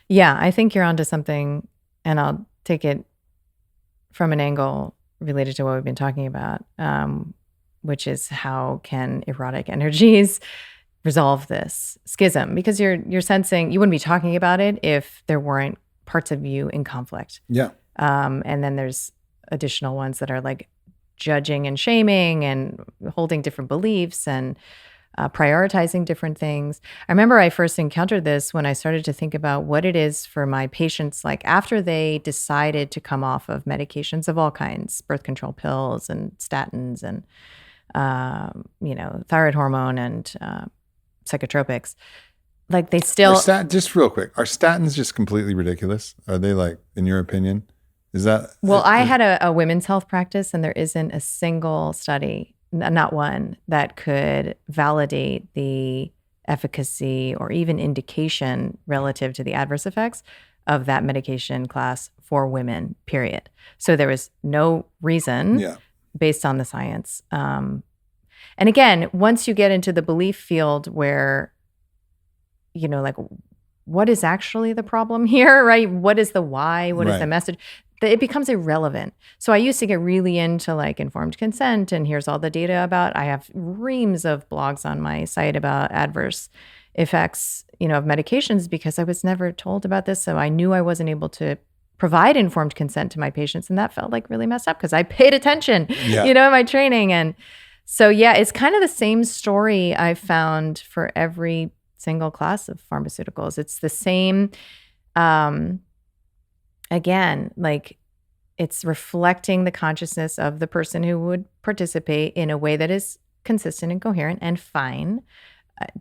Yeah, I think you're onto something, and I'll take it from an angle related to what we've been talking about, which is how can erotic energies resolve this schism? Because you're sensing, you wouldn't be talking about it if there weren't parts of you in conflict. Yeah. And then there's additional ones that are like judging and shaming and holding different beliefs and prioritizing different things. I remember I first encountered this when I started to think about what it is for my patients, like after they decided to come off of medications of all kinds, birth control pills and statins and, thyroid hormone and psychotropics. Like they still... just real quick, are statins just completely ridiculous? Are they like, in your opinion? Is that... Well, I had a women's health practice, and there isn't a single study, not one, that could validate the efficacy or even indication relative to the adverse effects of that medication class for women, period. So there was no reason based on the science. And again, once you get into the belief field where, like, what is actually the problem here, right? What is the why? What is the message? It becomes irrelevant. So I used to get really into like informed consent, and here's all the data about. I have reams of blogs on my site about adverse effects, of medications, because I was never told about this. So I knew I wasn't able to provide informed consent to my patients, and that felt like really messed up because I paid attention, in my training. And so, it's kind of the same story I found for every single class of pharmaceuticals. It's the same. Again, like, it's reflecting the consciousness of the person who would participate in a way that is consistent and coherent and fine.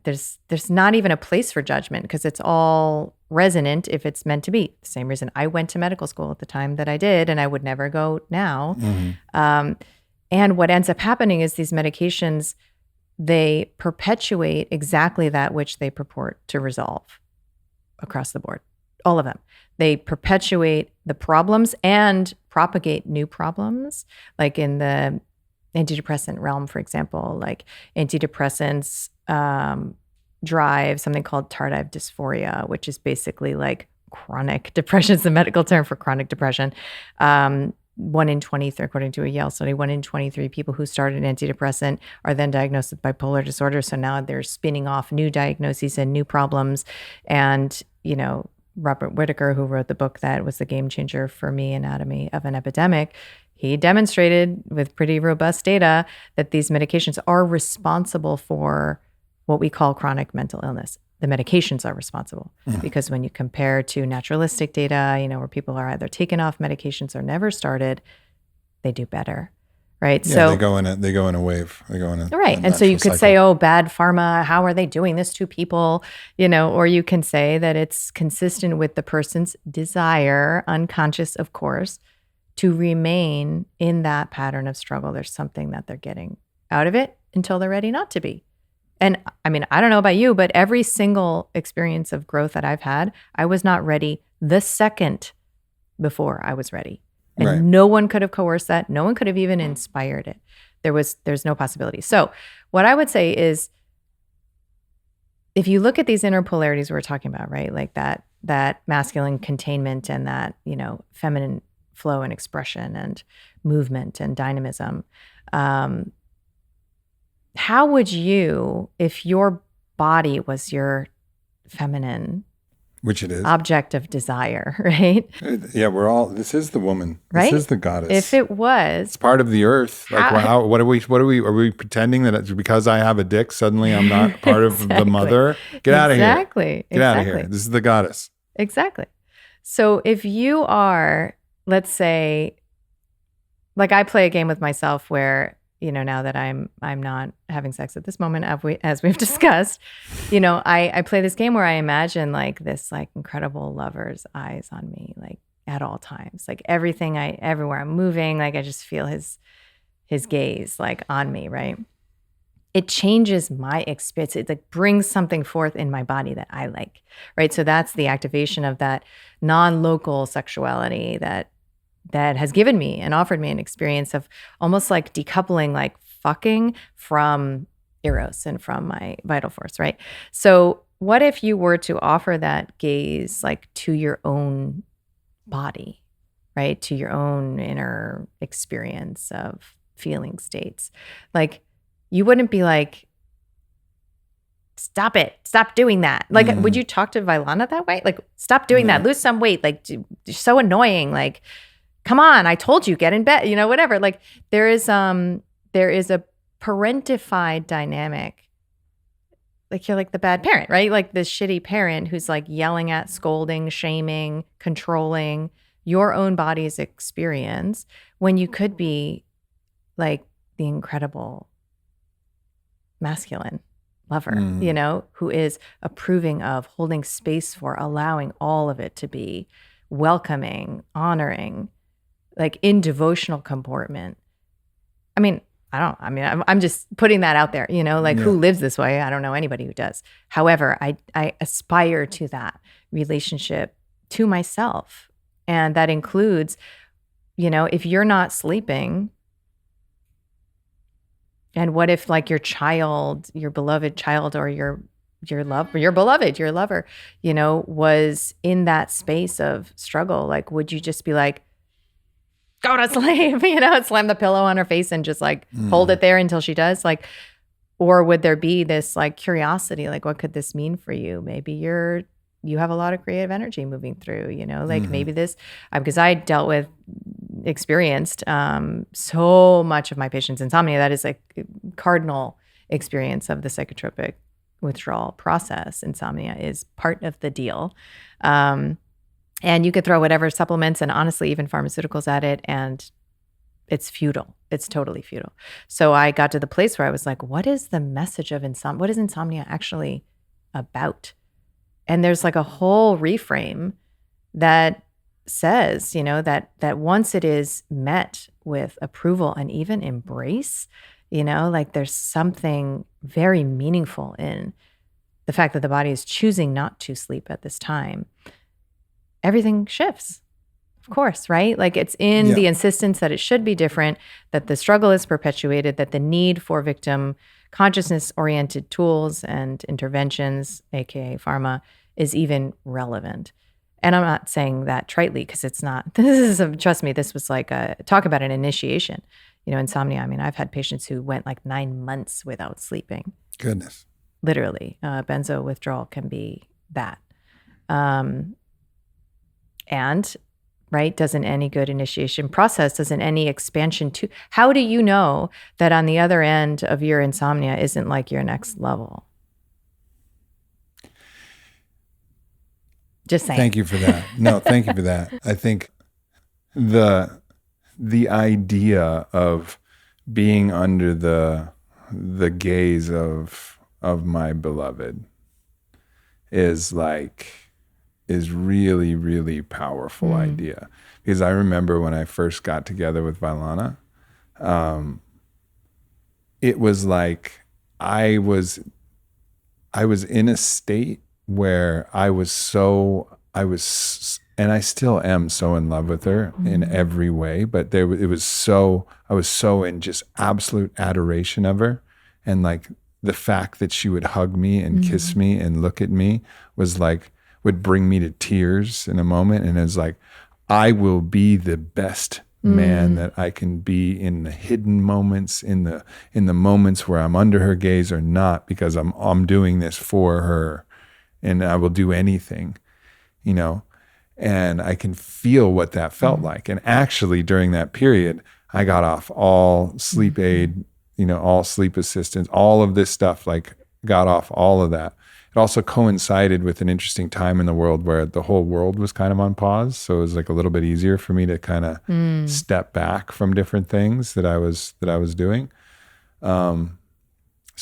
There's not even a place for judgment because it's all resonant if it's meant to be. The same reason I went to medical school at the time that I did, and I would never go now. And what ends up happening is these medications, they perpetuate exactly that which they purport to resolve across the board, all of them. They perpetuate the problems and propagate new problems. Like in the antidepressant realm, for example, like antidepressants drive something called tardive dysphoria, which is basically like chronic depression. It's the medical term for chronic depression. 1 in 23, according to a Yale study, 1 in 23 people who started an antidepressant are then diagnosed with bipolar disorder. So now they're spinning off new diagnoses and new problems. And, Robert Whitaker, who wrote the book that was the game changer for me, Anatomy of an Epidemic, he demonstrated with pretty robust data that these medications are responsible for what we call chronic mental illness. The medications are responsible because when you compare to naturalistic data, where people are either taken off medications or never started, they do better, right? Yeah, so they go in a wave. They go in a right, and so you could say, "Oh, bad pharma. How are they doing this to people?" Or you can say that it's consistent with the person's desire, unconscious, of course, to remain in that pattern of struggle. There's something that they're getting out of it until they're ready not to be. And I mean, I don't know about you, but every single experience of growth that I've had, I was not ready the second before I was ready. And no one could have coerced that. No one could have even inspired it. There's no possibility. So what I would say is, if you look at these inner polarities we're talking about, right? Like that masculine containment and that, feminine flow and expression and movement and dynamism, how would you, if your body was your feminine, which it is, object of desire, right? Yeah, this is the woman. Right? This is the goddess. If it was. It's part of the earth. Like, what are we pretending that it's because I have a dick, suddenly I'm not part of the mother? Get out of here. Get out of here. This is the goddess. Exactly. So if you are, let's say, like I play a game with myself where, now that I'm not having sex at this moment, as we've discussed, I play this game where I imagine like this like incredible lover's eyes on me, like at all times, like everywhere I'm moving, like I just feel his gaze like on me, right? It changes my experience. It like brings something forth in my body that I like, right? So that's the activation of that non-local sexuality that has given me and offered me an experience of almost like decoupling like fucking from eros and from my vital force, right? So what if you were to offer that gaze like to your own body, right? To your own inner experience of feeling states. Like you wouldn't be like, stop it, stop doing that. Like, would you talk to Vailana that way? Like, stop doing that, lose some weight. Like, you're so annoying. Like, come on, I told you, get in bed, whatever. Like there is a parentified dynamic. Like you're like the bad parent, right? Like this shitty parent who's like yelling at, scolding, shaming, controlling your own body's experience when you could be like the incredible masculine lover, who is approving of, holding space for, allowing all of it to be welcoming, honoring, like in devotional comportment. I'm just putting that out there, who lives this way? I don't know anybody who does. However, I aspire to that relationship to myself And that includes, if you're not sleeping, and what if like your child, your beloved child, or your lover, was in that space of struggle, like, would you just be like, go to sleep, slam the pillow on her face and just like hold it there until she does? Like, or would there be this like curiosity, like, what could this mean for you? Maybe you have a lot of creative energy moving through, like maybe this, because I experienced so much of my patients' insomnia. That is like cardinal experience of the psychotropic withdrawal process. Insomnia is part of the deal. And you could throw whatever supplements and honestly even pharmaceuticals at it, and it's futile. It's totally futile. So I got to the place where I was like, what is the message of insomnia? What is insomnia actually about? And there's like a whole reframe that says, that once it is met with approval and even embrace, like there's something very meaningful in the fact that the body is choosing not to sleep at this time. Everything shifts, of course, right? Like it's in the insistence that it should be different, that the struggle is perpetuated, that the need for victim consciousness-oriented tools and interventions, aka pharma, is even relevant. And I'm not saying that tritely, because it's not. Trust me, this was like talk about an initiation. Insomnia. I mean, I've had patients who went like 9 months without sleeping. Goodness. Literally. Benzo withdrawal can be that. And, right, doesn't any good initiation process, doesn't any expansion to, how do you know that on the other end of your insomnia isn't like your next level? Just saying. Thank you for that. No, thank you for that. I think the idea of being under the gaze of my beloved is really, really powerful idea. Because I remember when I first got together with Vailana, it was like I was in a state where I was, and I still am so in love with her in every way, but I was so in just absolute adoration of her. And like the fact that she would hug me and kiss me and look at me would bring me to tears in a moment. And it's like, I will be the best man that I can be in the hidden moments, in the moments where I'm under her gaze or not, because I'm doing this for her. And I will do anything, and I can feel what that felt like. And actually during that period, I got off all sleep aid, all sleep assistance, all of this stuff, like got off all of that. It also coincided with an interesting time in the world where the whole world was kind of on pause. So it was like a little bit easier for me to kind of step back from different things that I was doing. So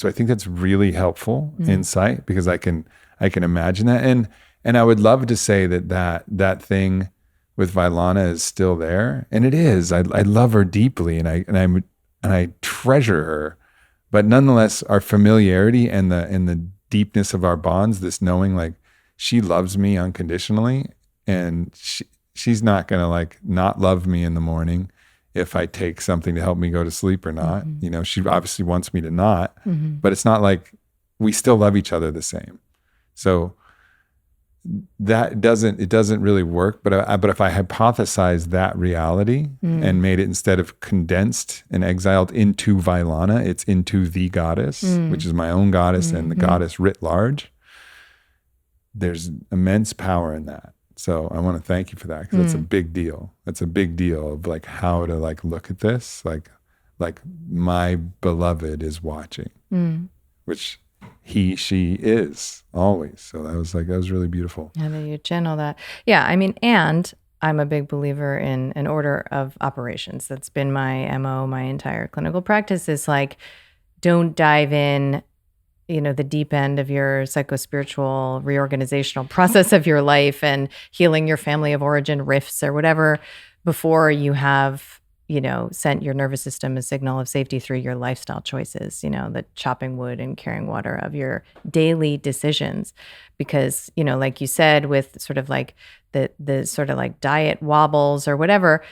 I think that's really helpful insight, because I can imagine that. And I would love to say that thing with Vailana is still there. And it is. I love her deeply and I treasure her. But nonetheless, our familiarity and the deepness of our bonds, this knowing like she loves me unconditionally, and she's not gonna like not love me in the morning if I take something to help me go to sleep or not. She obviously wants me to not, but it's not like we still love each other the same. So it doesn't really work. But if I hypothesize that reality and made it, instead of condensed and exiled into Vailana, it's into the goddess, which is my own goddess and the goddess writ large. There's immense power in that. So I want to thank you for that, because that's a big deal. That's a big deal of like how to like look at this, like my beloved is watching, which she is always. So that was really beautiful. And then you channel that. Yeah. I mean, and I'm a big believer in an order of operations. That's been my MO, my entire clinical practice, is like, don't dive in, the deep end of your psychospiritual reorganizational process of your life and healing your family of origin rifts or whatever before you have sent your nervous system a signal of safety through your lifestyle choices, the chopping wood and carrying water of your daily decisions. Because, like you said, with sort of like the sort of like diet wobbles or whatever,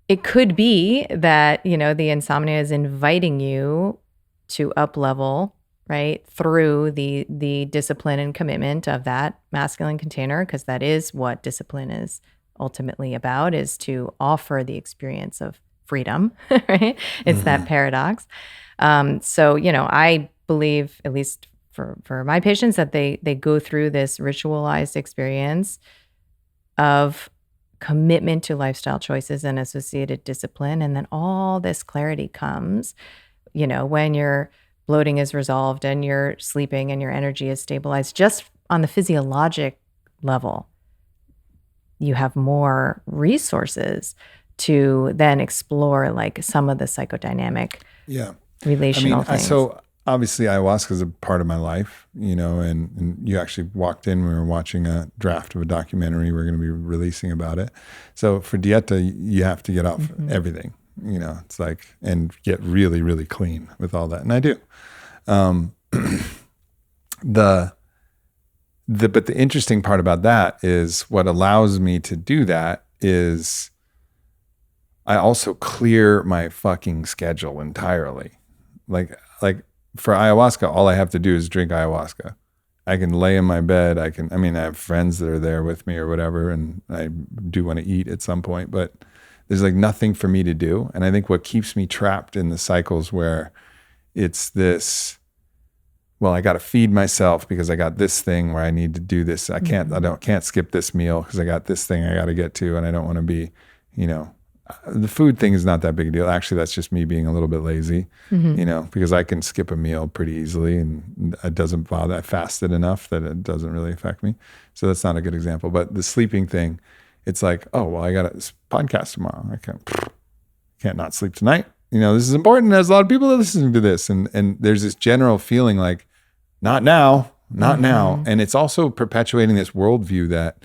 it could be that, the insomnia is inviting you to up level, right, through the discipline and commitment of that masculine container, because that is what discipline is ultimately about, is to offer the experience of freedom, right? It's that paradox. So, I believe, at least for my patients, that they go through this ritualized experience of commitment to lifestyle choices and associated discipline. And then all this clarity comes, when your bloating is resolved and you're sleeping and your energy is stabilized. Just on the physiologic level, you have more resources to then explore like some of the psychodynamic relational things. So obviously ayahuasca is a part of my life, and you actually walked in, we were watching a draft of a documentary we're going to be releasing about it. So for Dieta, you have to get off everything, it's like, and get really, really clean with all that. And I do. But the interesting part about that is what allows me to do that is I also clear my fucking schedule entirely. Like for ayahuasca, all I have to do is drink ayahuasca. I can lay in my bed. I have friends that are there with me or whatever, and I do want to eat at some point, but there's like nothing for me to do. And I think what keeps me trapped in the cycles where it's this, well, I got to feed myself because I got this thing where I need to do this. I can't skip this meal because I got this thing I got to get to, and I don't want to be, the food thing is not that big a deal. Actually, that's just me being a little bit lazy, because I can skip a meal pretty easily and it doesn't bother. I fasted enough that it doesn't really affect me. So that's not a good example. But the sleeping thing, it's like, oh, well, I got this podcast tomorrow. I can't not sleep tonight. This is important. There's a lot of people that are listening to this. And there's this general feeling like, not now. And it's also perpetuating this worldview that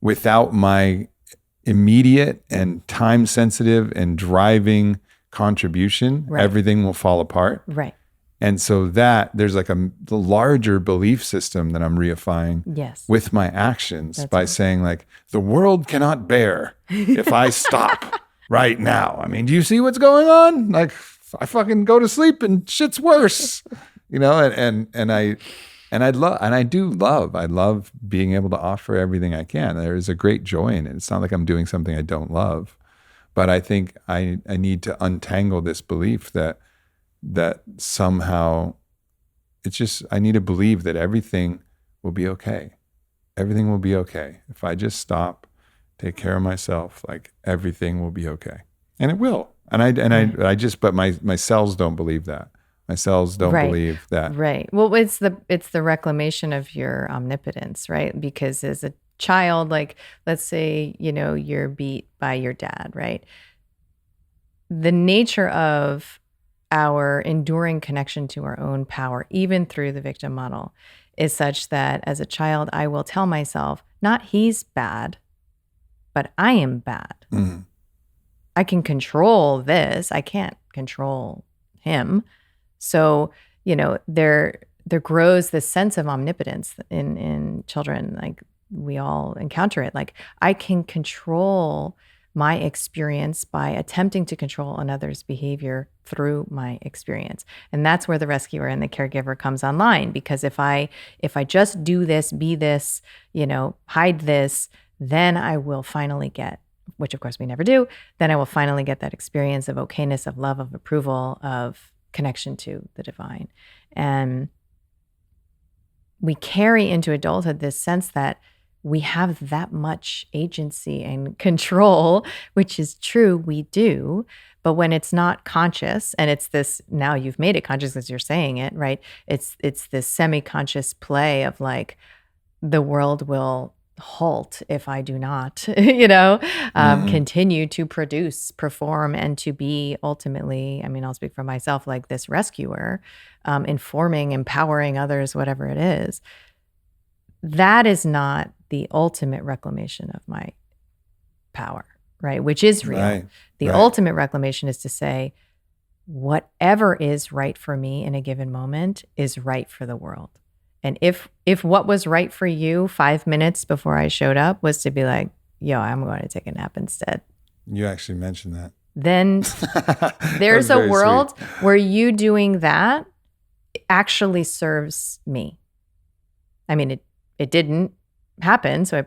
without my immediate and time sensitive and driving contribution, everything will fall apart. Right. And so that there's like the larger belief system that I'm reifying with my actions by saying like, the world cannot bear if I stop right now. I mean, do you see what's going on? Like, I fucking go to sleep and shit's worse, I love being able to offer everything I can. There is a great joy in it. It's not like I'm doing something I don't love, but I think I need to untangle this belief that somehow it's just, I need to believe that everything will be okay. Everything will be okay. If I just stop, take care of myself, like everything will be okay. And it will. But my cells don't believe that. My cells don't believe that. Right. Well, it's the reclamation of your omnipotence, right? Because as a child, like, let's say, you're beat by your dad, right? The nature of our enduring connection to our own power, even through the victim model, is such that as a child, I will tell myself, not he's bad, but I am bad. Mm-hmm. I can control this. I can't control him. So, there grows this sense of omnipotence in children. Like, we all encounter it. Like, I can control my experience by attempting to control another's behavior through my experience. And that's where the rescuer and the caregiver comes online. Because if I just do this, be this, hide this, then I will finally get, which of course we never do, then I will finally get that experience of okayness, of love, of approval, of connection to the divine. And we carry into adulthood this sense that we have that much agency and control, which is true, we do. But when it's not conscious, and it's this, now you've made it conscious as you're saying it, right? It's this semi-conscious play of like, the world will halt if I do not, continue to produce, perform, and to be ultimately, I'll speak for myself, like this rescuer, informing, empowering others, whatever it is. That is not the ultimate reclamation of my power, right? Which is real. Right. The Right. ultimate reclamation is to say, whatever is right for me in a given moment is right for the world. And if what was right for you 5 minutes before I showed up was to be like, yo, I'm going to take a nap instead, You actually mentioned that. then there's a world where you doing that actually serves me. I mean, it didn't happen, so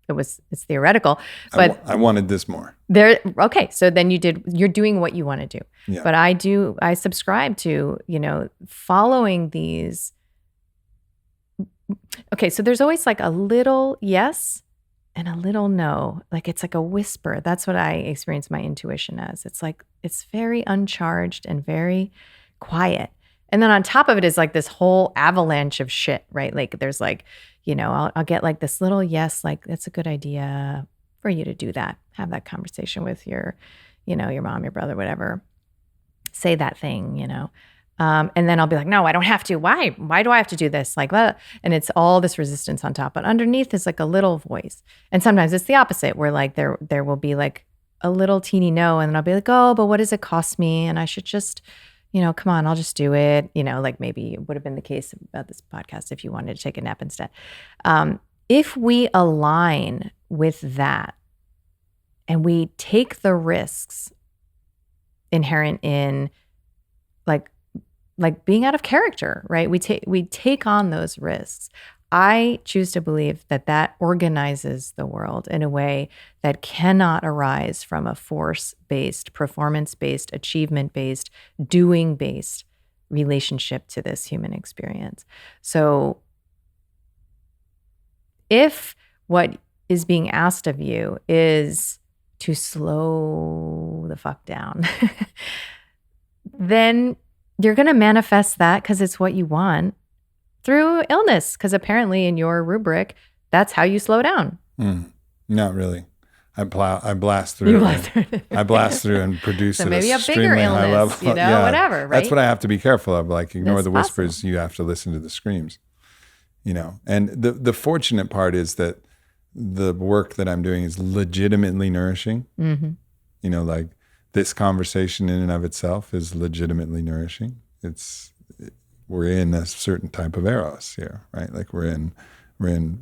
it's theoretical, but I wanted this more. Okay, so then you're doing what you want to do. Yeah. But I subscribe to, following these. Okay, so there's always like a little yes and a little no. Like it's like a whisper. That's what I experience my intuition as. It's like, it's very uncharged and very quiet. And then on top of it is like this whole avalanche of shit, right? Like there's like, I'll get like this little yes, like that's a good idea for you to do that. Have that conversation with your mom, your brother, whatever. Say that thing, and then I'll be like, no, I don't have to. Why? Why do I have to do this? Like, and it's all this resistance on top. But underneath is like a little voice. And sometimes it's the opposite, where like there will be like a little teeny no, and then I'll be like, oh, but what does it cost me? And I should just, come on, I'll just do it. Like maybe it would have been the case about this podcast if you wanted to take a nap instead. If we align with that and we take the risks inherent in like being out of character, right? We take on those risks. I choose to believe that organizes the world in a way that cannot arise from a force-based, performance-based, achievement-based, doing-based relationship to this human experience. So if what is being asked of you is to slow the fuck down, then you're going to manifest that because it's what you want through illness. Because apparently in your rubric, that's how you slow down. Not really. I blast through. I blast through and produce so at maybe a bigger illness, high level. Whatever, right? That's what I have to be careful of. Like ignore That's the whispers. You have to listen to the screams. And the fortunate part is that the work that I'm doing is legitimately nourishing. Mm-hmm. Like this conversation in and of itself is legitimately nourishing. We're in a certain type of eros here, right? Like we're in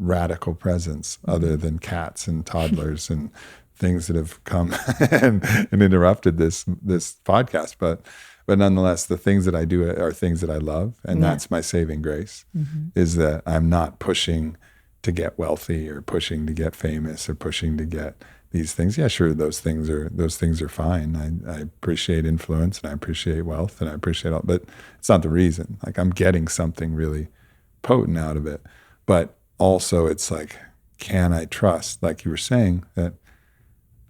radical presence other than cats and toddlers and things that have come and interrupted this podcast. But nonetheless, the things that I do are things that I love. And that's my saving grace, is that I'm not pushing to get wealthy or pushing to get famous or pushing to get these things. Yeah, sure, those things are fine. I appreciate influence and I appreciate wealth and I appreciate all, but it's not the reason. Like I'm getting something really potent out of it. But also it's like, can I trust, like you were saying, that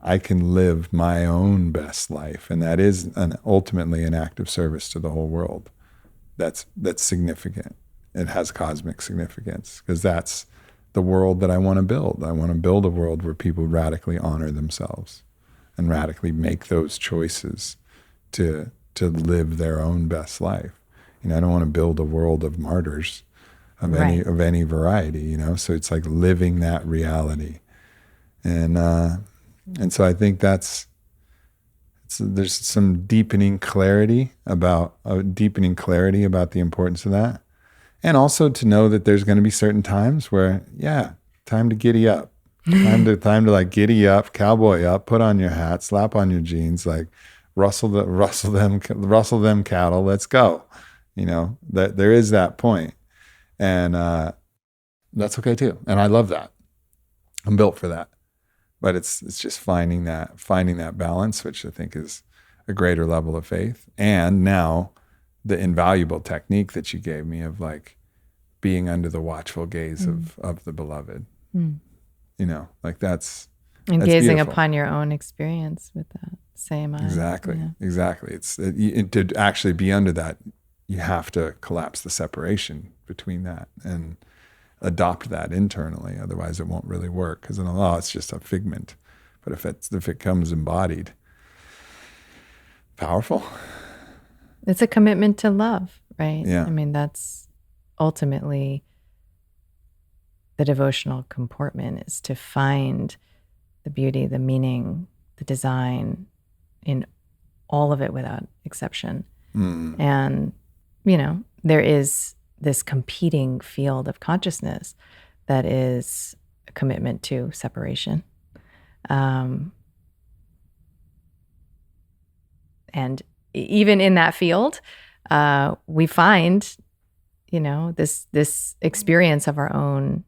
I can live my own best life? And that is ultimately an act of service to the whole world. That's significant. It has cosmic significance because that's the world that I want to build. I want to build a world where people radically honor themselves and radically make those choices to live their own best life. I don't want to build a world of martyrs of any variety, So it's like living that reality. And so I think there's some deepening clarity about the importance of that. And also to know that there's going to be certain times where, time to giddy up, time to like giddy up, cowboy up, put on your hat, slap on your jeans, like rustle them cattle, let's go. That there is that point, and that's okay too. And I love that. I'm built for that. But it's just finding that balance, which I think is a greater level of faith. And now, the invaluable technique that you gave me of like being under the watchful gaze of the beloved, like that's gazing beautiful. Upon your own experience with that same eye. Exactly. It's to actually be under that, you have to collapse the separation between that and adopt that internally. Otherwise, it won't really work because it's just a figment. But if it comes embodied, powerful. It's a commitment to love, right? Yeah. I mean, that's ultimately the devotional comportment, is to find the beauty, the meaning, the design in all of it without exception. And, there is this competing field of consciousness that is a commitment to separation. And even in that field, we find, this experience of our own.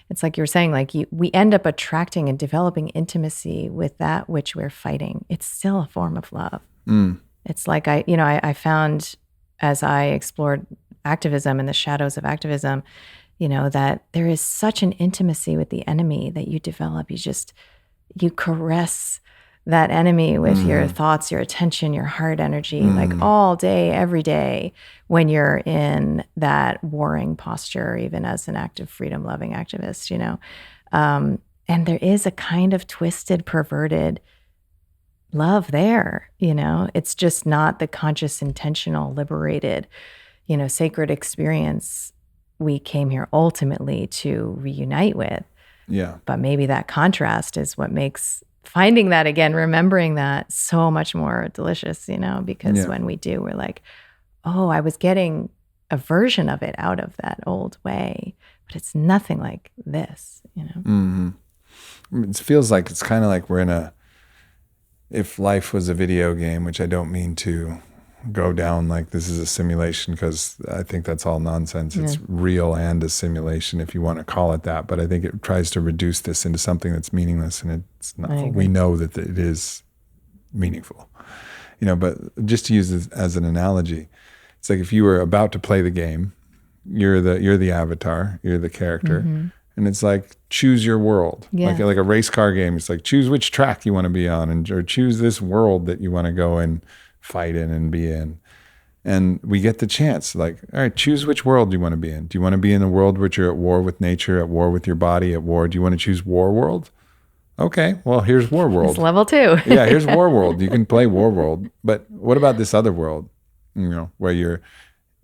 It's like you were saying, we end up attracting and developing intimacy with that which we're fighting. It's still a form of love. It's like I found, as I explored activism and the shadows of activism, that there is such an intimacy with the enemy that you develop. You caress that enemy with your thoughts, your attention, your heart energy, like all day, every day, when you're in that warring posture, even as an active, freedom-loving activist, and there is a kind of twisted, perverted love there, it's just not the conscious, intentional, liberated, sacred experience we came here ultimately to reunite with. Yeah. But maybe that contrast is what makes finding that again, remembering that, so much more delicious, because when we do, we're like, oh, I was getting a version of it out of that old way, but it's nothing like this, It feels like it's kind of like we're if life was a video game, which I don't mean to go down like this is a simulation, because I think that's all nonsense. It's real and a simulation, if you want to call it that. But I think it tries to reduce this into something that's meaningless, and it's not. We know that it is meaningful, But just to use this as an analogy, it's like if you were about to play the game, you're the avatar, you're the character, and it's like choose your world, like a race car game. It's like choose which track you want to be on, or choose this world that you want to go and fight in and be in. And we get the chance, like, all right, choose which world you want to be in. Do you want to be in a world where you're at war with nature, at war with your body, at war? Do you want to choose war world? Okay, well, here's war world. It's level 2. Yeah, here's war world. You can play war world. But what about this other world, where you're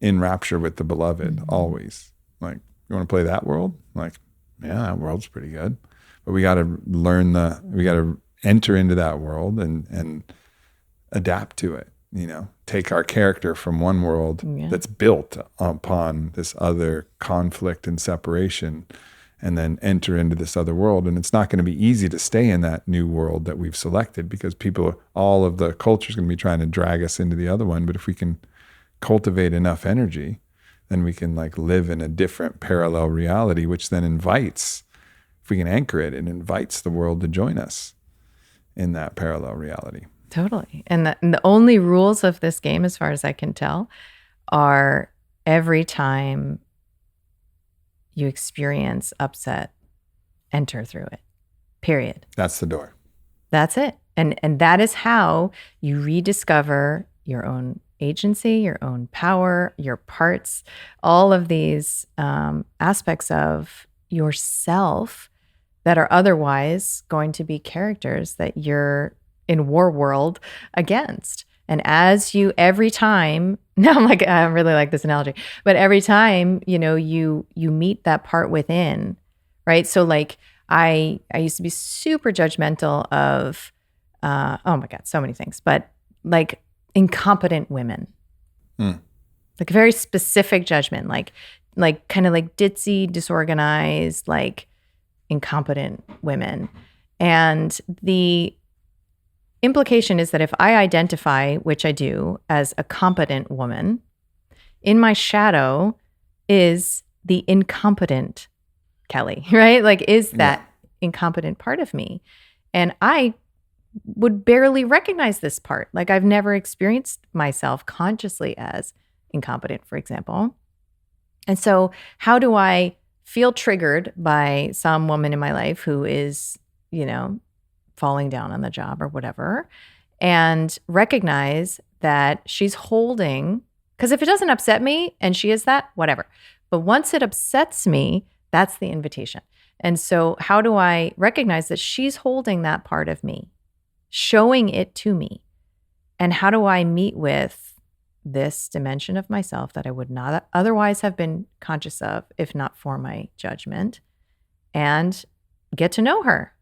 in rapture with the beloved always? Like, you want to play that world? Like, yeah, that world's pretty good. But we got to we got to enter into that world and adapt to it, take our character from one world that's built upon this other conflict and separation, and then enter into this other world. And it's not going to be easy to stay in that new world that we've selected, because all of the culture is going to be trying to drag us into the other one. But if we can cultivate enough energy, then we can live in a different parallel reality, which then invites, if we can anchor it, it invites the world to join us in that parallel reality. Totally. And the only rules of this game, as far as I can tell, are every time you experience upset, enter through it. Period. That's the door. That's it. And that is how you rediscover your own agency, your own power, your parts, all of these aspects of yourself that are otherwise going to be characters that you're in war world against. And as you, every time, now I really like this analogy, but every time, you meet that part within, right? So I used to be super judgmental of, oh my God, so many things, but incompetent women, a very specific judgment, kind of ditzy, disorganized, incompetent women. And the implication is that if I identify, which I do, as a competent woman, in my shadow is the incompetent Kelly, right? Is that incompetent part of me? And I would barely recognize this part. I've never experienced myself consciously as incompetent, for example. And so how do I feel triggered by some woman in my life who is, falling down on the job or whatever, and recognize that she's holding, because if it doesn't upset me and she is that, whatever. But once it upsets me, that's the invitation. And so how do I recognize that she's holding that part of me, showing it to me? And how do I meet with this dimension of myself that I would not otherwise have been conscious of if not for my judgment, and get to know her,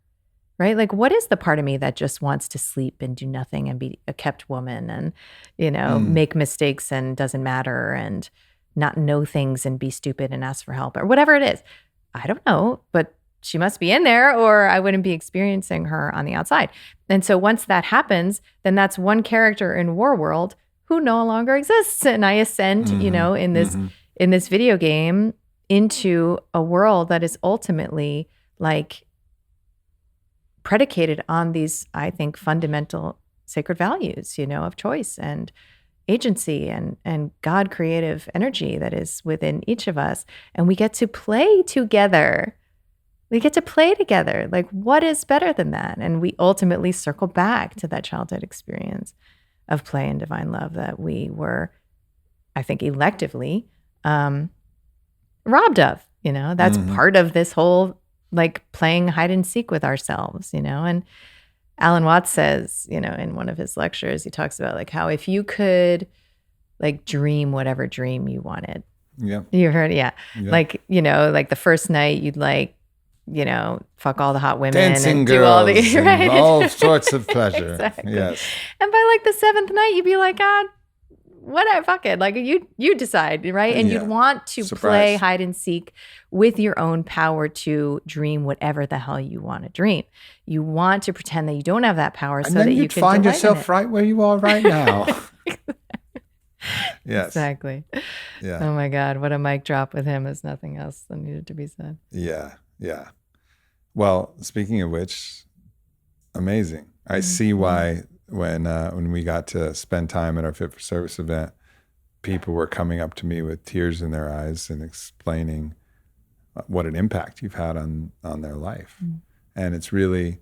right? Like, what is the part of me that just wants to sleep and do nothing and be a kept woman and, make mistakes and doesn't matter and not know things and be stupid and ask for help or whatever it is? I don't know, but she must be in there or I wouldn't be experiencing her on the outside. And so once that happens, then that's one character in War World who no longer exists. And I ascend, in this video game into a world that is ultimately like predicated on these, I think, fundamental sacred values, of choice and agency and God creative energy that is within each of us. And we get to play together. Like, what is better than that? And we ultimately circle back to that childhood experience of play and divine love that we were, I think, electively robbed of. That's part of this whole like playing hide and seek with ourselves, and Alan Watts says, in one of his lectures, he talks about like how if you could like dream whatever dream you wanted. Yeah. You heard it? Yeah. Like, like the first night you'd like, fuck all the hot women dancing and girls do all the right? all sorts of pleasure. Exactly. Yes. And by like the seventh night, you'd be like, God, whatever, fuck it. Like you decide, right? And you'd want to play hide and seek with your own power to dream whatever the hell you want to dream. You want to pretend that you don't have that power so that you can find delight yourself right where you are right now. Yes. Exactly. Yeah. Oh my God. What a mic drop with him is nothing else that needed to be said. Yeah. Yeah. Well, speaking of which, amazing. I see why when we got to spend time at our Fit for Service event, people were coming up to me with tears in their eyes and explaining what an impact you've had on their life. And it's really,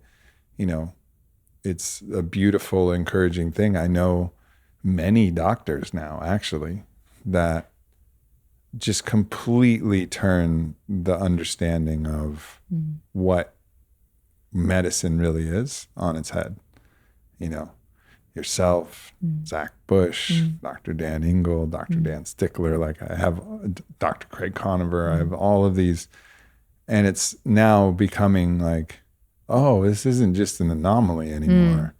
it's a beautiful, encouraging thing. I know many doctors now, actually, that just completely turn the understanding of what medicine really is on its head. Yourself, Zach Bush, Dr. Dan Ingle, Dr. Dan Stickler, like I have Dr. Craig Conover, I have all of these. And it's now becoming like, oh, this isn't just an anomaly anymore.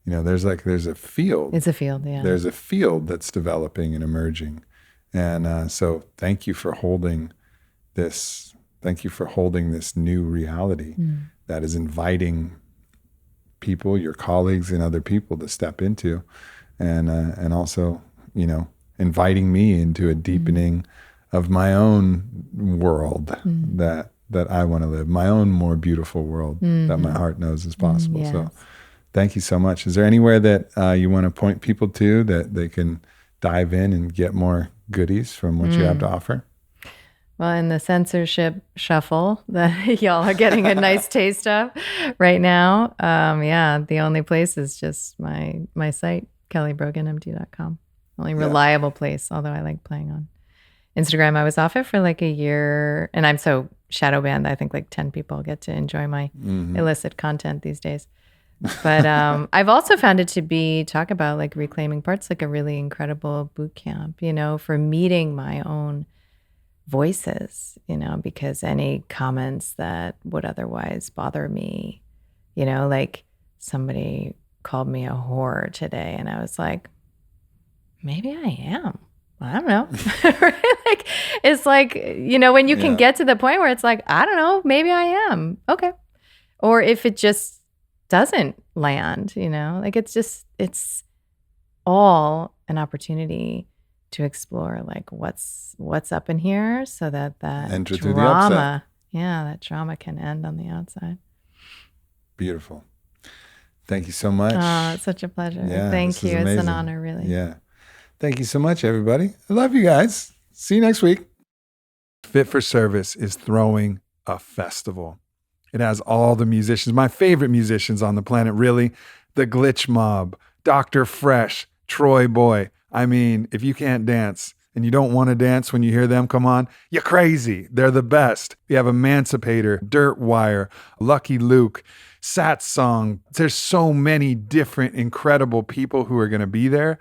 There's a field. It's a field, yeah. There's a field that's developing and emerging. And so thank you for holding this. Thank you for holding this new reality that is inviting people, your colleagues and other people to step into, and also, inviting me into a deepening of my own world that I want to live, my own more beautiful world that my heart knows is possible. Yes. So thank you so much. Is there anywhere that you want to point people to that they can dive in and get more goodies from what you have to offer? Well, in the censorship shuffle that y'all are getting a nice taste of right now, the only place is just my site, kellybroganmd.com. Only reliable place, although I like playing on Instagram. I was off it for like a year, and I'm so shadow banned. I think like 10 people get to enjoy my illicit content these days. But I've also found it to be, talk about like reclaiming parts, like a really incredible boot camp, for meeting my own voices, because any comments that would otherwise bother me, like somebody called me a whore today and I was like, maybe I am. I don't know. Like, it's like, when you can get to the point where it's like, I don't know, maybe I am. Okay. Or if it just doesn't land, like it's all an opportunity to explore like what's up in here so that Enter trauma, that trauma can end on the outside. Beautiful. Thank you so much. Oh, it's such a pleasure. Yeah, Thank you. amazing. It's an honor, really. Yeah. Thank you so much, everybody. I love you guys. See you next week. Fit for Service is throwing a festival. It has all the musicians, my favorite musicians on the planet, really. The Glitch Mob, Dr. Fresh, Troy Boy. I mean, if you can't dance and you don't want to dance when you hear them come on, you're crazy. They're the best. You have Emancipator, Dirt Wire, Lucky Luke, Sat Song. There's so many different incredible people who are going to be there.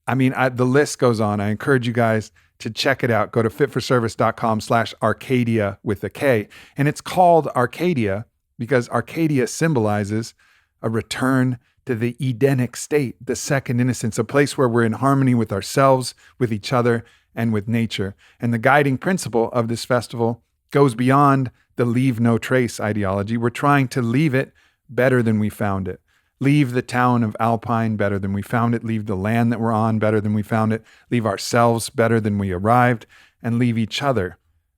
I mean, the list goes on. I encourage you guys to check it out. Go to fitforservice.com/ARKADIA with a K. And it's called ARKADIA because Arcadia symbolizes a return to the Edenic state, the second innocence, a place where we're in harmony with ourselves, with each other, and with nature. And the guiding principle of this festival goes beyond the leave no trace ideology. We're trying to leave it better than we found it. Leave the town of Alpine better than we found it. Leave the land that we're on better than we found it. Leave ourselves better than we arrived. And leave each other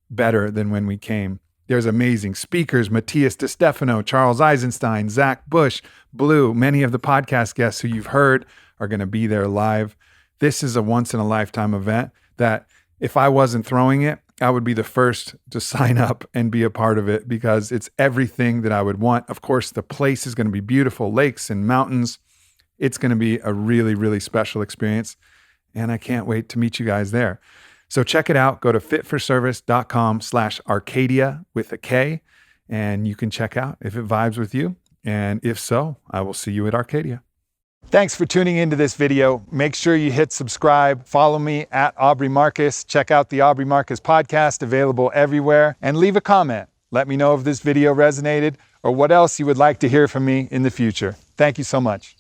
better than when we came. There's amazing speakers, Matthias DeStefano, Charles Eisenstein, Zach Bush, Blue. Many of the podcast guests who you've heard are going to be there live. This is a once-in-a-lifetime event that if I wasn't throwing it, I would be the first to sign up and be a part of it because it's everything that I would want. Of course, the place is going to be beautiful, lakes and mountains. It's going to be a really, really special experience, and I can't wait to meet you guys there. So check it out. Go to fitforservice.com/Arkadia with a K, and you can check out if it vibes with you. And if so, I will see you at Arkadia. Thanks for tuning into this video. Make sure you hit subscribe. Follow me at Aubrey Marcus. Check out the Aubrey Marcus podcast, available everywhere. And leave a comment. Let me know if this video resonated or what else you would like to hear from me in the future. Thank you so much.